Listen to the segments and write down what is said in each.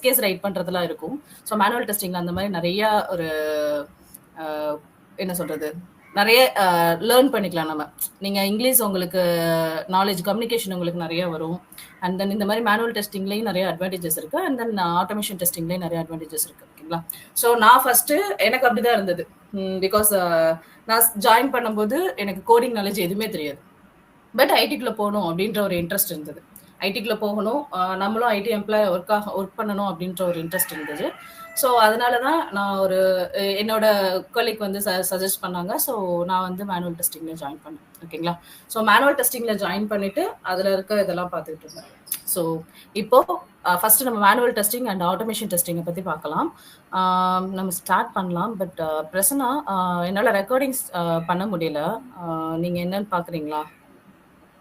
Test case right பண்றதெல்லாம் இருக்கும். So manual டெஸ்டிங்ல அந்த மாதிரி நிறைய ஒரு என்ன சொல்றது, நிறைய லேர்ன் பண்ணிக்கலாம் நம்ம. நீங்க இங்கிலீஷ் உங்களுக்கு நாலேஜ், கம்யூனிகேஷன் உங்களுக்கு நிறைய வரும். அண்ட் தென் இந்த மாதிரி மேனுவல் டெஸ்டிங்லேயும் நிறைய அட்வான்டேஜஸ் இருக்கு. அண்ட் தென் ஆட்டோமேஷன் டெஸ்டிங்லேயும் நிறைய அட்வான்டேஜஸ் இருக்கு. ஓகேங்களா? ஸோ நான் ஃபர்ஸ்ட் எனக்கு அப்படிதான் இருந்தது. பிகாஸ் நான் ஜாயின் பண்ணும்போது எனக்கு கோடிங் நாலேஜ் எதுவுமே தெரியாது. பட் ஐடிக்குள்ள போகணும் அப்படின்ற ஒரு இன்ட்ரெஸ்ட் இருந்தது. ஐடிக்குள்ள போகணும், நம்மளும் ஐடி எம்ப்ளாய் ஒர்க் பண்ணணும் அப்படின்ற ஒரு இன்ட்ரெஸ்ட் இருந்தது. ஸோ அதனால தான் நான் ஒரு என்னோட கொலீக் வந்து சஜஸ்ட் பண்ணாங்க. ஸோ நான் வந்து மேனுவல் டெஸ்டிங்கில் ஜாயின் பண்ணேன். ஓகேங்களா? ஸோ மேனுவல் டெஸ்டிங்கில் ஜாயின் பண்ணிட்டு அதில் இருக்க இதெல்லாம் பார்த்துக்கிட்டு இருந்தேன். ஸோ இப்போ ஃபர்ஸ்ட் நம்ம மேனுவல் டெஸ்டிங் அண்ட் ஆட்டோமேஷன் டெஸ்டிங்கை பற்றி பார்க்கலாம். நம்ம ஸ்டார்ட் பண்ணலாம். பட் பிரசன்னா, என்னால் ரெக்கார்டிங்ஸ் பண்ண முடியல. நீங்கள் என்னன்னு பார்க்குறீங்களா?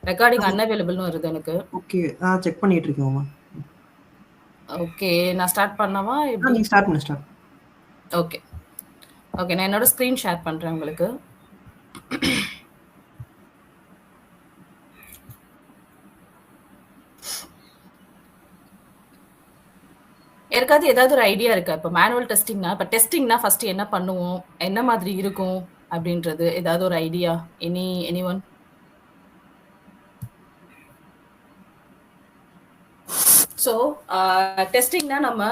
ரெக்கார்டிங் அன்அவைலபிள்னு வருது எனக்கு. ஓகே, நான் செக் பண்ணிட்டு இருக்கேன். ஓகே, நான் ஸ்டார்ட் பண்ணவா? நீங்க ஸ்டார்ட் பண்ணு. ஸ்டார்ட். ஓகே ஓகே, நான் என்னோட ஸ்க்ரீன் ஷேர் பண்றேன் உங்களுக்கு. யாருக்காவது ஏதாவது ஒரு ஐடியா இருக்கா? இப்போ மேனுவல் டெஸ்டிங்னா, இப்போ டெஸ்டிங்னா ஃபர்ஸ்ட் என்ன பண்ணுவோம், என்ன மாதிரி இருக்கும் அப்படின்றது ஏதாவது ஒரு ஐடியா? எனிஒன்? ஸோ டெஸ்டிங்னா நம்ம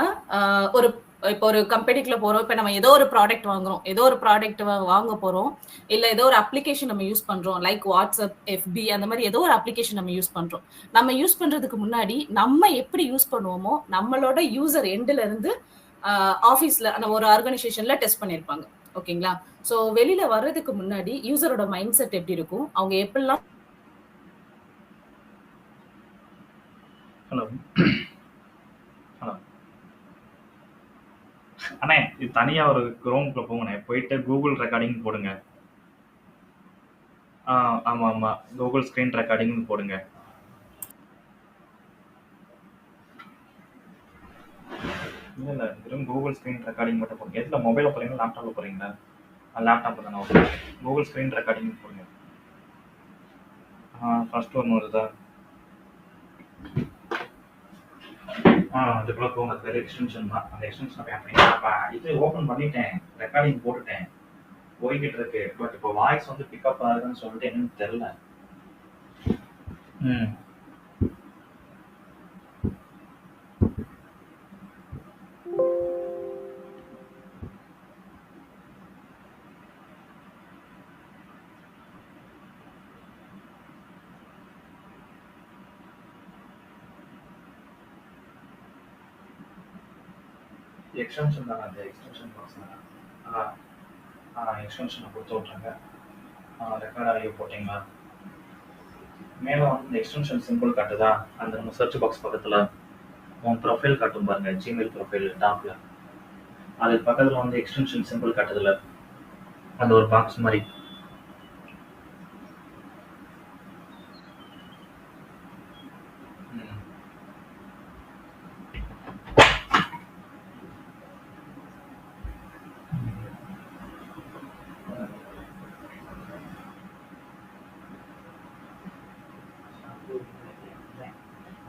ஒரு இப்போ ஒரு கம்பெனிக்குள்ள போறோம். இப்போ நம்ம ஏதோ ஒரு ப்ராடக்ட் வாங்குறோம், ஏதோ ஒரு ப்ராடக்ட் வாங்க போறோம், இல்ல ஏதோ ஒரு அப்ளிகேஷன் நம்ம யூஸ் பண்றோம், லைக் வாட்ஸ்அப், எஃபி, அந்த மாதிரி ஏதோ ஒரு அப்ளிகேஷன் நம்ம யூஸ் பண்றோம். நம்ம யூஸ் பண்றதுக்கு முன்னாடி நம்ம எப்படி யூஸ் பண்ணுவோமோ நம்மளோட யூசர் எண்ட்ல இருந்து ஆஃபீஸ்ல ஒரு ஆர்கனைசேஷன்ல டெஸ்ட் பண்ணியிருப்பாங்க. ஓகேங்களா? ஸோ வெளியில வர்றதுக்கு முன்னாடி யூசரோட மைண்ட் செட் எப்படி இருக்கும், அவங்க எப்படிலாம். ஹலோ ஹலோ அண்ணே, இது தனியா ஒரு குரோம்குள்ள போங்கண்ணே, போயிட்டு கூகுள் ரெக்கார்டிங் போடுங்க. ஆமா ஆமா, கூகுள் ஸ்கிரீன் ரெக்கார்டிங்னு போடுங்க. இல்ல வெறும் கூகுள் ஸ்கிரீன் ரெக்கார்டிங் மட்டும் போடுங்க. எதுல, மொபைல போறீங்களா, லேப்டாப்ல போறீங்களா? லேப்டாப்ல தானே. ஓகே, கூகுள் ஸ்கிரீன் ரெக்கார்டிங் போடுங்க. ஃபர்ஸ்ட் ஒன்று வருதா? அதுக்குள்ள போங்க. அது வேற எக்ஸ்டென்ஷன் தான். அந்த எக்ஸ்டென்ஷன் ஆட் பண்ணி இது ஓப்பன் பண்ணிட்டேன், ரெக்கார்டிங் போட்டுட்டேன், போய்கிட்டு இருக்கு. பட் இப்போ வாய்ஸ் வந்து பிக்கப் ஆகுதுன்னு சொல்லிட்டு என்னன்னு தெரியல. எக்ஸ்டென்ஷன் தானே, அந்த எக்ஸ்டென்ஷன் பாக்ஸ் தானே. எக்ஸ்டென்ஷனை கொடுத்து விட்றாங்க. ரெக்கார்ட் ஆகிய போட்டிங்களா? மேலே வந்து இந்த எக்ஸ்டென்ஷன் சிம்பிள் காட்டுதா? அந்த நம்ம சர்ச் பாக்ஸ் பக்கத்தில் உன் ப்ரொஃபைல் காட்டும் பாருங்க, ஜிமெயில் ப்ரொஃபைல் டாப்பில். அதுக்கு பக்கத்தில் வந்து எக்ஸ்டென்ஷன் சிம்பிள் காட்டுதில்ல, அந்த ஒரு பாக்ஸ் மாதிரி.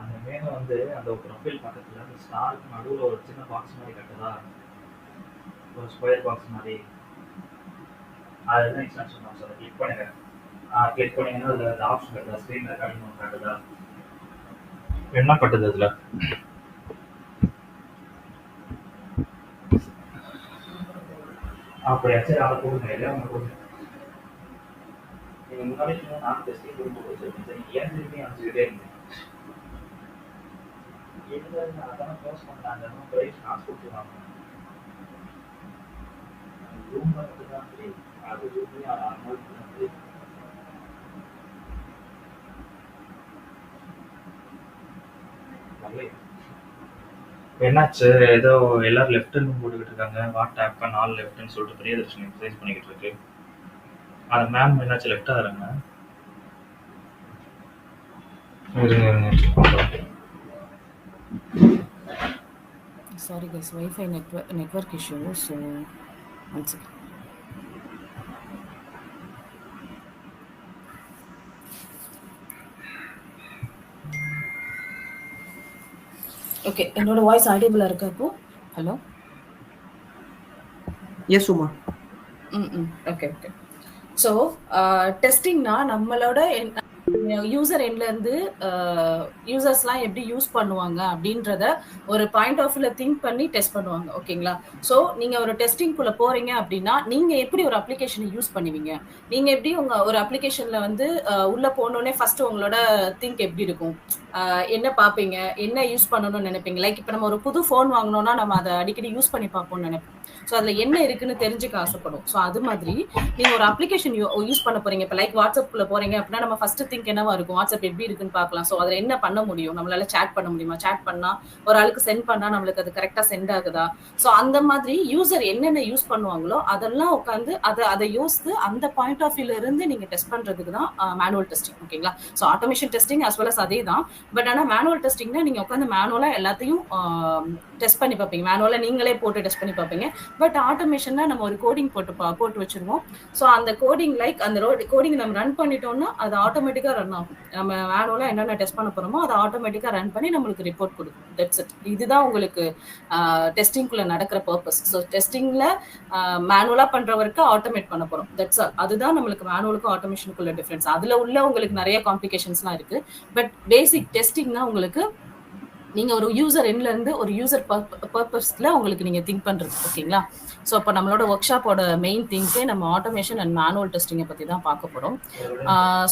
அந்த மேலே வந்து அந்த ப்ரொஃபைல் பக்கத்தில் அந்த ஸ்டாருக்கு நடுவில் ஒரு சின்ன பாக்ஸ் மாதிரி கட்டுதா, ஒரு ஸ்கொயர் பாக்ஸ் மாதிரி. அதுதான் எக்ஸ்டென்ஷன் பாக்ஸ். அதை கிளிக் பண்ணுங்க. கிளிக் பண்ணிங்கன்னா அதில் அந்த ஆப்ஷன் கட்டுதா, ஸ்க்ரீன் ரெக்கார்டிங் ஒன்று காட்டுதா, என்ன கட்டுது அதில்? அப்படியா? சரி, அதை கொடுங்க. இல்லையா ஒன்று கொடுங்க. நீங்கள் முன்னாடி நான் டெஸ்டிங் கொடுத்து வச்சுருக்கேன். சரி, ஏன் திரும்பி அனுப்பிச்சுக்கிட்டே இருந்தேன். அதான் க்ளோஸ் பண்ணாங்க, பிரைஸ் காசு கொடுத்துருவாங்க. ரூம் மட்டும் தான் ஃப்ரீ, அது ரூம்லேயும் அமௌண்ட் தான் ஃப்ரீ. என்னாச்சு? ஏதோ எல்லாரும் லெஃப்ட்னு போட்டுக்கிட்டு இருக்காங்க. வாட் ஆப் நாலு லெஃப்ட்னு சொல்லிட்டு பிரியதர்ஷினி எக்ஸசைஸ் பண்ணிக்கிட்டு இருக்கு. அது மேம் என்னாச்சு லெஃப்ட் ஆகிறாங்க? இருங்க. Sorry guys, Wi-Fi network issue. So one second. Okay, okay. என்னோட வாய்ஸ் ஆடிபிளா இருக்கா இப்போ? Hello? Yes Uma. Okay, okay. So டெஸ்டிங்னா நம்மளோட யூசர் எண்ட்ல இருந்து யூசர்ஸ்லாம் எப்படி யூஸ் பண்ணுவாங்க அப்படின்றத ஒரு பாயிண்ட் ஆஃப் வியூல திங்க் பண்ணி டெஸ்ட் பண்ணுவாங்க. ஓகேங்களா? ஸோ நீங்க ஒரு டெஸ்டிங்குள்ள போறீங்க அப்படின்னா நீங்க எப்படி ஒரு அப்ளிகேஷனை யூஸ் பண்ணுவீங்க? நீங்க எப்படி உங்க ஒரு அப்ளிகேஷன்ல வந்து உள்ள போனோடனே ஃபர்ஸ்ட் உங்களோட திங்க் எப்படி இருக்கும்? என்ன பார்ப்பீங்க? என்ன யூஸ் பண்ணணும்னு நினைப்பீங்க? லைக் இப்போ நம்ம ஒரு புது ஃபோன் வாங்கினோம்னா நம்ம அதை அடிக்கடி யூஸ் பண்ணி பார்ப்போம்னு நினைப்போம். ஸோ அதுல என்ன இருக்குன்னு தெரிஞ்சுக்க ஆசைப்படும். ஸோ அது மாதிரி நீங்க ஒரு அப்ளிகேஷன் யூஸ் பண்ண போறீங்க. இப்போ லைக் வாட்ஸ்அப்குள்ள போறீங்க அப்படின்னா நம்ம ஃபர்ஸ்ட் திங்க் என்னவா இருக்கும்? வாட்ஸ்அப் எப்படி இருக்குன்னு பார்க்கலாம். ஸோ அதுல என்ன பண்ண முடியும்? நம்மளால சேட் பண்ண முடியுமா? சேட் பண்ணா ஒரு ஆளுக்கு சென்ட் பண்ணா நம்மளுக்கு அது கரெக்டா சென்ட் ஆகுதா? ஸோ அந்த மாதிரி யூசர் என்னென்ன யூஸ் பண்ணுவாங்களோ அதெல்லாம் உட்காந்து அதை யோசித்து அந்த பாயிண்ட் ஆஃப் வியூல இருந்து நீங்க டெஸ்ட் பண்றதுக்கு தான் மேனுவல் டெஸ்டிங். ஓகேங்களா? So automation testing as well as அதே தான். பட் ஆனால் மேனுவல் டெஸ்டிங்னா நீங்க உட்காந்து மேனுவலா எல்லாத்தையும் டெஸ்ட் பண்ணி பார்ப்பீங்க. மேனுவலா நீங்களே போட்டு டெஸ்ட் பண்ணி பார்ப்பீங்க. பட் ஆட்டோமேஷன்னா நம்ம ஒரு கோடிங் போட்டு வச்சிருவோம். ஸோ அந்த கோடிங் அந்த கோடிங் நம்ம ரன் பண்ணிட்டோம்னா அது ஆட்டோமேட்டிக்கா ரன் ஆகும். நம்ம மேனுவலா என்னென்ன டெஸ்ட் பண்ண போறோமோ அதை ஆட்டோமேட்டிக்கா ரன் பண்ணி நம்மளுக்கு ரிப்போர்ட் கொடுக்கும். That's it. இதுதான் உங்களுக்கு டெஸ்டிங்குள்ள நடக்கிற பர்பஸ். ஸோ டெஸ்டிங்ல மேனுவலா பண்றவருக்கு ஆட்டோமேட் பண்ண போறோம். That's all. அதுதான் நம்மளுக்கு மேனுவலுக்கும் ஆட்டோமேஷனுக்குள்ள டிஃபரன்ஸ். அதுல உள்ள உங்களுக்கு நிறைய காம்ப்ளிகேஷன்ஸ்லாம் இருக்கு. பட் பேசிக் டெஸ்டிங்னா உங்களுக்கு நீங்க ஒரு யூசர் எண்ட்ல இருந்து ஒரு யூசர் பர்பஸ்ல உங்களுக்கு நீங்க திங்க் பண்றது. ஓகேங்களா? ஸோ இப்போ நம்மளோட ஒர்க் ஷாப்போட மெயின் திங்கே நம்ம ஆட்டோமேஷன் அண்ட் மேனுவல் டெஸ்டிங்கை பத்தி தான் பார்க்க போறோம்.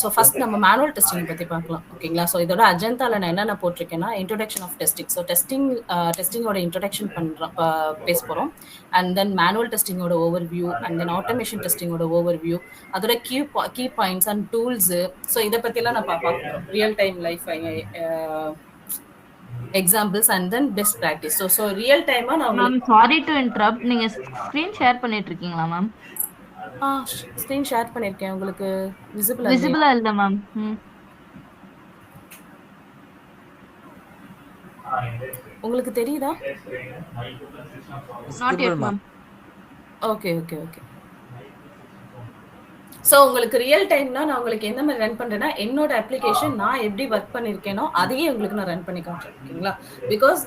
ஸோ ஃபர்ஸ்ட் நம்ம மேனுவல் டெஸ்டிங்கை பத்தி பார்க்கலாம். ஓகேங்களா? ஸோ இதோட அஜெண்டால நான் என்னென்ன போட்டிருக்கேன்னா இன்ட்ரோடக்ஷன் ஆஃப் டெஸ்டிங். ஸோ டெஸ்டிங்கோட இன்ட்ரோடக்ஷன் பேச போறோம். அண்ட் தென் மேனுவல் டெஸ்டிங்கோட overview, and then automation டெஸ்டிங்கோட ஓவர் வியூ, அதோட key points and tools. So இதை பத்திலாம் நான் பார்க்க போறோம். Real time life examples and then best practice. So real டைமா நான் மேம் சாரி டு இன்டரப்ட். நீங்க ஸ்கிரீன் ஷேர் பண்ணிட்டு இருக்கீங்களா மேம்? ஸ்கிரீன் ஷேர் பண்ணிருக்கேன். உங்களுக்கு விசிபிளா இல்ல மேம். உங்களுக்கு தெரியுதா? Not yet ma'am. Okay okay okay. So உங்களுக்கு ரியல் டைம்னா நான் உங்களுக்கு என்ன மாதிரி ரன் பண்றேன்னா என்னோட அப்ளிகேஷன் நான் எப்படி ஒர்க் பண்ணிருக்கேனோ அதையே உங்களுக்கு நான் ரன் பண்ணி காமிச்சேன். ஓகேங்களா? பிகாஸ்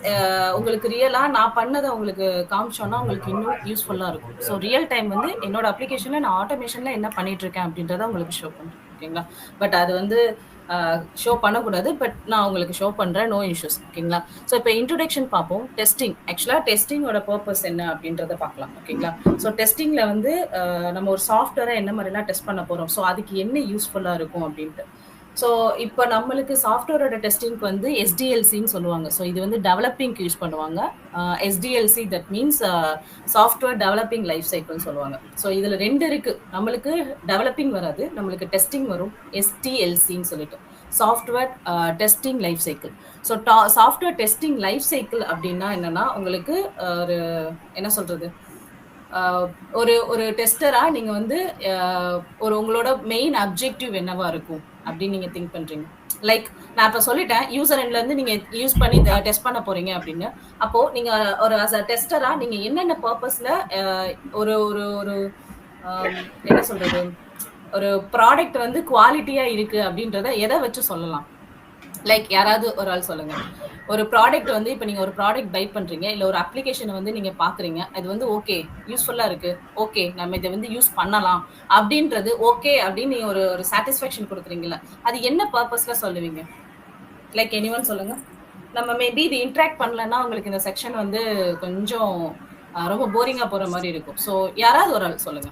உங்களுக்கு ரியலா நான் பண்ணதை உங்களுக்கு காமிச்சோன்னா உங்களுக்கு இன்னும் யூஸ்ஃபுல்லா இருக்கும். ஸோ ரியல் டைம் வந்து என்னோட அப்ளிகேஷன்ல நான் ஆட்டோமேஷன்ல என்ன பண்ணிட்டு இருக்கேன் அப்படின்றத உங்களுக்கு ஷோ பண்றேன். ஓகேங்களா? பட் அது வந்து ஷோ பண்ணக்கூடாது. பட் நான் உங்களுக்கு ஷோ பண்றேன். No issues. ஓகேங்களா? ஸோ இப்போ இன்ட்ரோடக்ஷன் பார்ப்போம். டெஸ்டிங் ஆக்சுவலா டெஸ்டிங்கோட பர்பஸ் என்ன அப்படின்றத பார்க்கலாம். ஓகேங்களா? ஸோ டெஸ்டிங்ல வந்து நம்ம ஒரு சாஃப்ட்வேரை என்ன மாதிரிலாம் டெஸ்ட் பண்ண போறோம், ஸோ அதுக்கு என்ன யூஸ்ஃபுல்லா இருக்கும் அப்படின்ட்டு. ஸோ இப்போ நம்மளுக்கு சாஃப்ட்வேரோட டெஸ்டிங்க்கு வந்து எஸ்டிஎல்சின்னு சொல்லுவாங்க. ஸோ இது வந்து டெவலப்பிங்க்கு யூஸ் பண்ணுவாங்க. SDLC that means software developing life சைக்கிள்னு சொல்லுவாங்க. ஸோ இதில் 2 இருக்கு. நம்மளுக்கு டெவலப்பிங் வராது, நம்மளுக்கு டெஸ்டிங் வரும். எஸ்டிஎல்சின்னு சொல்லிட்டு software testing life cycle. So software testing life cycle அப்படின்னா என்னன்னா உங்களுக்கு ஒரு என்ன சொல்றது, ஒரு ஒரு டெஸ்டரா நீங்க வந்து ஒரு உங்களோட மெயின் அப்ஜெக்டிவ் என்னவா இருக்கும் அப்படின்னு நீங்க திங்க் பண்றீங்க. லைக் நான் இப்ப சொல்லிட்டேன் யூசர் எண்ட்ல இருந்து நீங்க யூஸ் பண்ணி டெஸ்ட் பண்ண போறீங்க அப்படின்னு. அப்போ நீங்க ஒரு as a டெஸ்டரா நீங்க என்னென்ன பர்பஸ்ல ஒரு ஒரு ஒரு என்ன சொல்றது, ஒரு ப்ராடக்ட் வந்து குவாலிட்டியா இருக்கு அப்படின்றத எதை வச்சு சொல்லலாம்? லைக் யாராவது ஒரு ஆள் சொல்லுங்க. ஒரு ப்ராடக்ட் வந்து இப்போ நீங்க ஒரு ப்ராடக்ட் பை பண்றீங்க, இல்ல ஒரு அப்ளிகேஷனை வந்து நீங்க பாக்குறீங்க, அது வந்து ஓகே யூஸ்ஃபுல்லா இருக்கு, ஓகே நம்ம இதை வந்து யூஸ் பண்ணலாம் அப்படின்றது ஓகே அப்படின்னு நீங்க ஒரு ஒரு சாட்டிஸ்ஃபேக்ஷன் கொடுக்குறீங்களா, அது என்ன பர்பஸ்ல சொல்லுவீங்க? லைக் எனிவன் சொல்லுங்க. நம்ம மேபி இது இன்ட்ராக்ட் பண்ணலன்னா உங்களுக்கு இந்த செக்ஷன் வந்து கொஞ்சம் ரொம்ப போரிங்கா போற மாதிரி இருக்கும். ஸோ யாராவது ஒரு ஆள் சொல்லுங்க.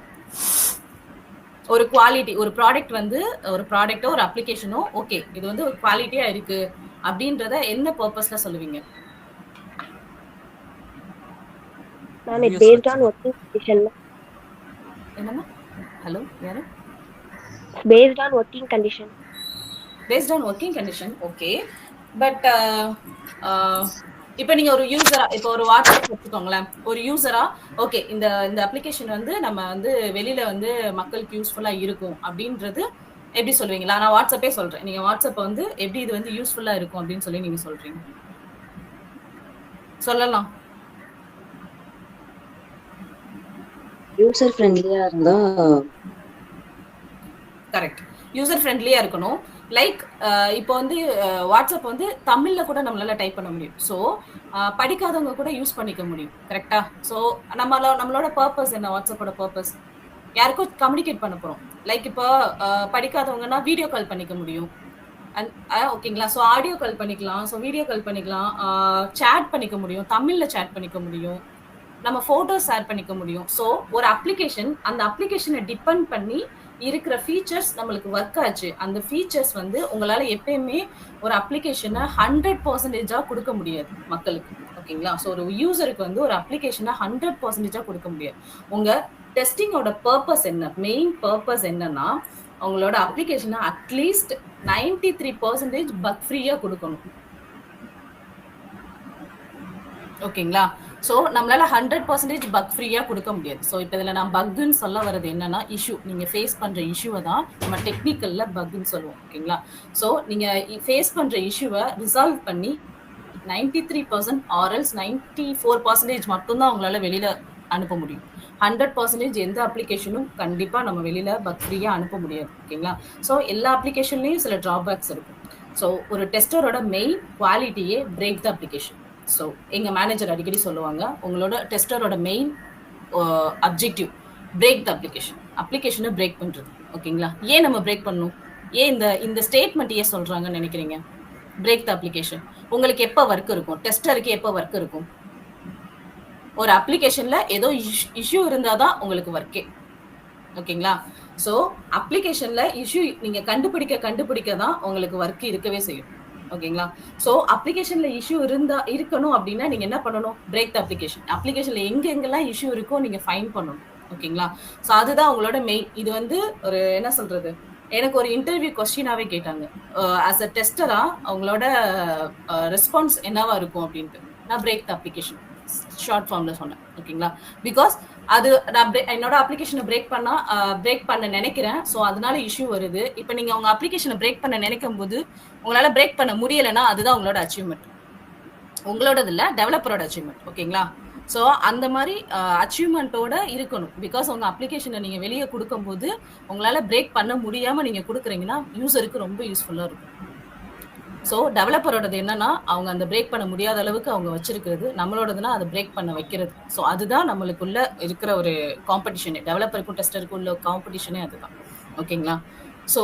ஒரு குவாலிட்டி, ஒரு ப்ராடக்ட் வந்து ஒரு ப்ராடக்ட்டோ ஒரு அப்ளிகேஷனோ ஓகே இது வந்து ஒரு குவாலிட்டியா இருக்கு அப்படின்றத என்ன பர்பஸ்ல சொல்லுவீங்க? Ma'am it based on working condition. என்னமா? ஹலோ யாரு? Based on working condition. Based on working condition. Okay. But இப்போ நீங்க ஒரு யூசரா, இப்போ ஒரு வாட்ஸ்அப் எடுத்துக்கோங்களேன், ஒரு யூசரா ஓகே இந்த இந்த அப்ளிகேஷன் வந்து நம்ம வந்து வெளியில வந்து மக்களுக்கு யூஸ்ஃபுல்லா இருக்கும் அப்படின்றது எப்படி சொல்லுவீங்களா? நான் வாட்ஸ்அப்பே சொல்றேன், நீங்க வாட்ஸ்அப் வந்து எப்படி இது வந்து யூஸ்ஃபுல்லா இருக்கும் அப்படின்னு சொல்லி நீங்க சொல்றீங்க? சொல்லலாம். யூசர் ஃப்ரெண்ட்லியா இருந்தா கரெக்ட். யூசர் ஃப்ரெண்ட்லியா இருக்கணும். லைக் இப்போ வந்து வாட்ஸ்அப் வந்து தமிழ்ல கூட நம்மளால டைப் பண்ண முடியும். ஸோ படிக்காதவங்க கூட யூஸ் பண்ணிக்க முடியும். கரெக்டா? ஸோ நம்மளோட பர்பஸ் என்ன? வாட்ஸ்அப்போட பர்பஸ் யாருக்கும் கம்யூனிகேட் பண்ண போறோம். லைக் இப்போ படிக்காதவங்கன்னா வீடியோ கால் பண்ணிக்க முடியும். ஓகேங்களா? ஸோ ஆடியோ கால் பண்ணிக்கலாம், ஸோ வீடியோ கால் பண்ணிக்கலாம், சேட் பண்ணிக்க முடியும், தமிழ்ல சேட் பண்ணிக்க முடியும், நம்ம ஃபோட்டோஸ் ஷேர் பண்ணிக்க முடியும். ஸோ ஒரு அப்ளிகேஷன், அந்த அப்ளிகேஷனை டிபெண்ட் பண்ணி இருக்கிற ஃபீச்சர்ஸ் நம்மளுக்கு ஒர்க் ஆச்சு. அந்த ஃபீச்சர்ஸ் வந்து உங்களால எப்பயுமே ஒரு அப்ளிகேஷனை 100% கொடுக்க முடியாது மக்களுக்கு. ஓகேங்களா? ஸோ ஒரு யூசருக்கு வந்து ஒரு அப்ளிகேஷனை 100% கொடுக்க முடியாது. உங்க டெஸ்டிங்கோட பர்பஸ் என்ன? மெயின் பர்பஸ் என்னன்னா உங்களோட அப்ளிகேஷனை அட்லீஸ்ட் 93% பக் ஃப்ரீயா கொடுக்கணும். ஓகேங்களா? ஸோ நம்மளால 100% பக் ஃப்ரீயா கொடுக்க முடியாது. ஸோ இப்போ இதில் நான் பக்குன்னு சொல்ல வர்றது என்னன்னா இஷ்யூ, நீங்க ஃபேஸ் பண்ற இஷ்யூவை தான் நம்ம டெக்னிக்கல்ல பக்குன்னு சொல்லுவோம். ஓகேங்களா? ஸோ நீங்க ஃபேஸ் பண்ற இஷ்யூவை ரிசால்வ் பண்ணி 93% ஆர்எல்ஸ் 94% மட்டும்தான் உங்களால வெளியில அனுப்ப முடியும். 100% எந்த அப்ளிகேஷனும் கண்டிப்பா நம்ம வெளியில பக் ஃப்ரீயா அனுப்ப முடியாது. ஓகேங்களா? ஸோ எல்லா அப்ளிகேஷன்லயும் சில டிராபேக்ஸ் இருக்கும். ஸோ ஒரு டெஸ்டரோட மெயின் குவாலிட்டியே பிரேக் த அப்ளிகேஷன். ஸோ எங்கள் மேனேஜர் அடிக்கடி சொல்லுவாங்க, உங்களோட டெஸ்டரோட மெயின் அப்ஜெக்டிவ் பிரேக் த அப்ளிகேஷனை பிரேக் பண்ணுறது. ஓகேங்களா? ஏன் நம்ம பிரேக் பண்ணணும்? ஏன் இந்த ஸ்டேட்மெண்ட் ஏன் சொல்கிறாங்கன்னு நினைக்கிறீங்க? பிரேக் த அப்ளிகேஷன் உங்களுக்கு எப்போ ஒர்க் இருக்கும்? டெஸ்டருக்கு எப்போ ஒர்க் இருக்கும்? ஒரு அப்ளிகேஷனில் ஏதோ இஷ்யூ இருந்தால் தான் உங்களுக்கு ஒர்க்கே. ஓகேங்களா? ஸோ அப்ளிகேஷனில் இஷ்யூ நீங்கள் கண்டுபிடிக்க தான் உங்களுக்கு ஒர்க் இருக்கவே செய்யும். ஓகேங்களா? ஸோ அப்ளிகேஷன்ல இஷ்யூ இருக்கணும் அப்படின்னா நீங்க என்ன பண்ணணும்? பிரேக் த அப்ளிகேஷன்ல எங்கெங்கெல்லாம் இஷ்யூ இருக்கோ நீங்க ஃபைன் பண்ணணும். ஓகேங்களா? ஸோ அதுதான் உங்களோட மெயின். இது வந்து ஒரு என்ன சொல்றது, எனக்கு ஒரு இன்டர்வியூ கொஸ்டினாவே கேட்டாங்க, ஆஸ் அ டெஸ்டரா அவங்களோட ரெஸ்பான்ஸ் என்னவா இருக்கும் அப்படின்ட்டு. நான் பிரேக் த அப்ளிகேஷன் ஷார்ட் ஃபார்ம்ல சொன்னேன். ஓகேங்களா? பிகாஸ் அது நான் என்னோட அப்ளிகேஷனை பிரேக் பண்ண நினைக்கிறேன். ஸோ அதனால இஷ்யூ வருது. இப்போ நீங்க உங்க அப்ளிகேஷனை பிரேக் பண்ண நினைக்கும் போது உங்களால பிரேக் பண்ண முடியலைன்னா அதுதான் உங்களோட அச்சீவ்மெண்ட். உங்களோடது இல்லை, டெவலப்பரோட அச்சீவ்மெண்ட். ஓகேங்களா? ஸோ அந்த மாதிரி அச்சீவ்மெண்ட்டோட இருக்கணும். பிகாஸ் உங்க அப்ளிகேஷனை நீங்க வெளியே கொடுக்கும்போது உங்களால பிரேக் பண்ண முடியாம நீங்க கொடுக்குறீங்கன்னா யூசருக்கு ரொம்ப யூஸ்ஃபுல்லா இருக்கும். ஸோ டெவலப்பரோடது என்னன்னா அவங்க அந்த பிரேக் பண்ண முடியாத அளவுக்கு அவங்க வச்சிருக்கிறது, நம்மளோடதுன்னா அதை பிரேக் பண்ண வைக்கிறது. ஸோ அதுதான் நம்மளுக்குள்ள இருக்கிற ஒரு காம்படிஷனே, டெவலப்பருக்கும் டெஸ்டருக்கும் உள்ள காம்படிஷனே அதுதான். ஓகேங்களா? ஸோ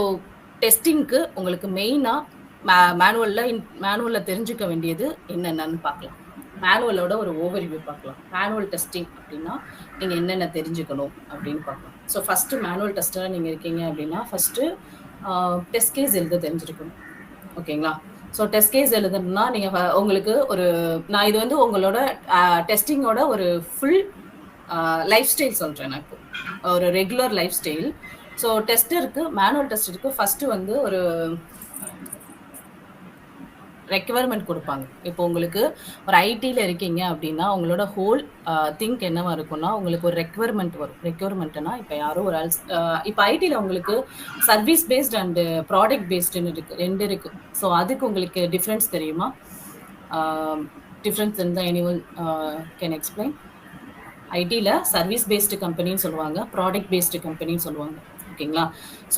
டெஸ்டிங்க்கு உங்களுக்கு மெயினாக மேனுவலில் தெரிஞ்சுக்க வேண்டியது என்னென்னு பார்க்கலாம். மேனுவலோட ஒரு ஓவர்வியூ பார்க்கலாம். மேனுவல் டெஸ்டிங் அப்படின்னா நீங்கள் என்னென்ன தெரிஞ்சுக்கணும் அப்படின்னு பார்க்கலாம். ஸோ ஃபஸ்ட்டு மேனுவல் டெஸ்டராக நீங்கள் இருக்கீங்க அப்படின்னா ஃபஸ்ட்டு டெஸ்ட் கேஸ் எழுத தெரிஞ்சிருக்கணும். ஓகேங்களா? ஸோ டெஸ்ட் கேஸ் எழுதணும்னா நீங்கள் உங்களுக்கு நான் இது வந்து உங்களோட டெஸ்டிங்கோட ஒரு ஃபுல் லைஃப் ஸ்டைல் சொல்கிறேன். நான் இப்போ ஒரு regular life style. So manual டெஸ்டருக்கு ஃபஸ்ட்டு வந்து ஒரு ரெக்யர்மெண்ட் கொடுப்பாங்க. இப்போ உங்களுக்கு ஒரு ஐடியில் இருக்கீங்க அப்படின்னா உங்களோட ஹோல் திங்க் என்னவா இருக்கும்னா உங்களுக்கு ஒரு ரெக்யர்மெண்ட் வரும். ரெக்யர்மெண்ட்னா இப்போ யாரோ ஒரு இப்போ ஐடியில் உங்களுக்கு சர்வீஸ் பேஸ்ட் அண்டு ப்ராடக்ட் பேஸ்டுன்னு இருக்குது, 2 இருக்குது. ஸோ அதுக்கு உங்களுக்கு டிஃப்ரென்ஸ் தெரியுமா? டிஃப்ரென்ஸ் இருந்தால் எனிவன் கேன் எக்ஸ்பிளைன்? ஐடியில் சர்வீஸ் பேஸ்டு கம்பெனின்னு சொல்லுவாங்க, ப்ராடக்ட் பேஸ்டு கம்பெனின்னு சொல்லுவாங்க. ஓகேங்களா?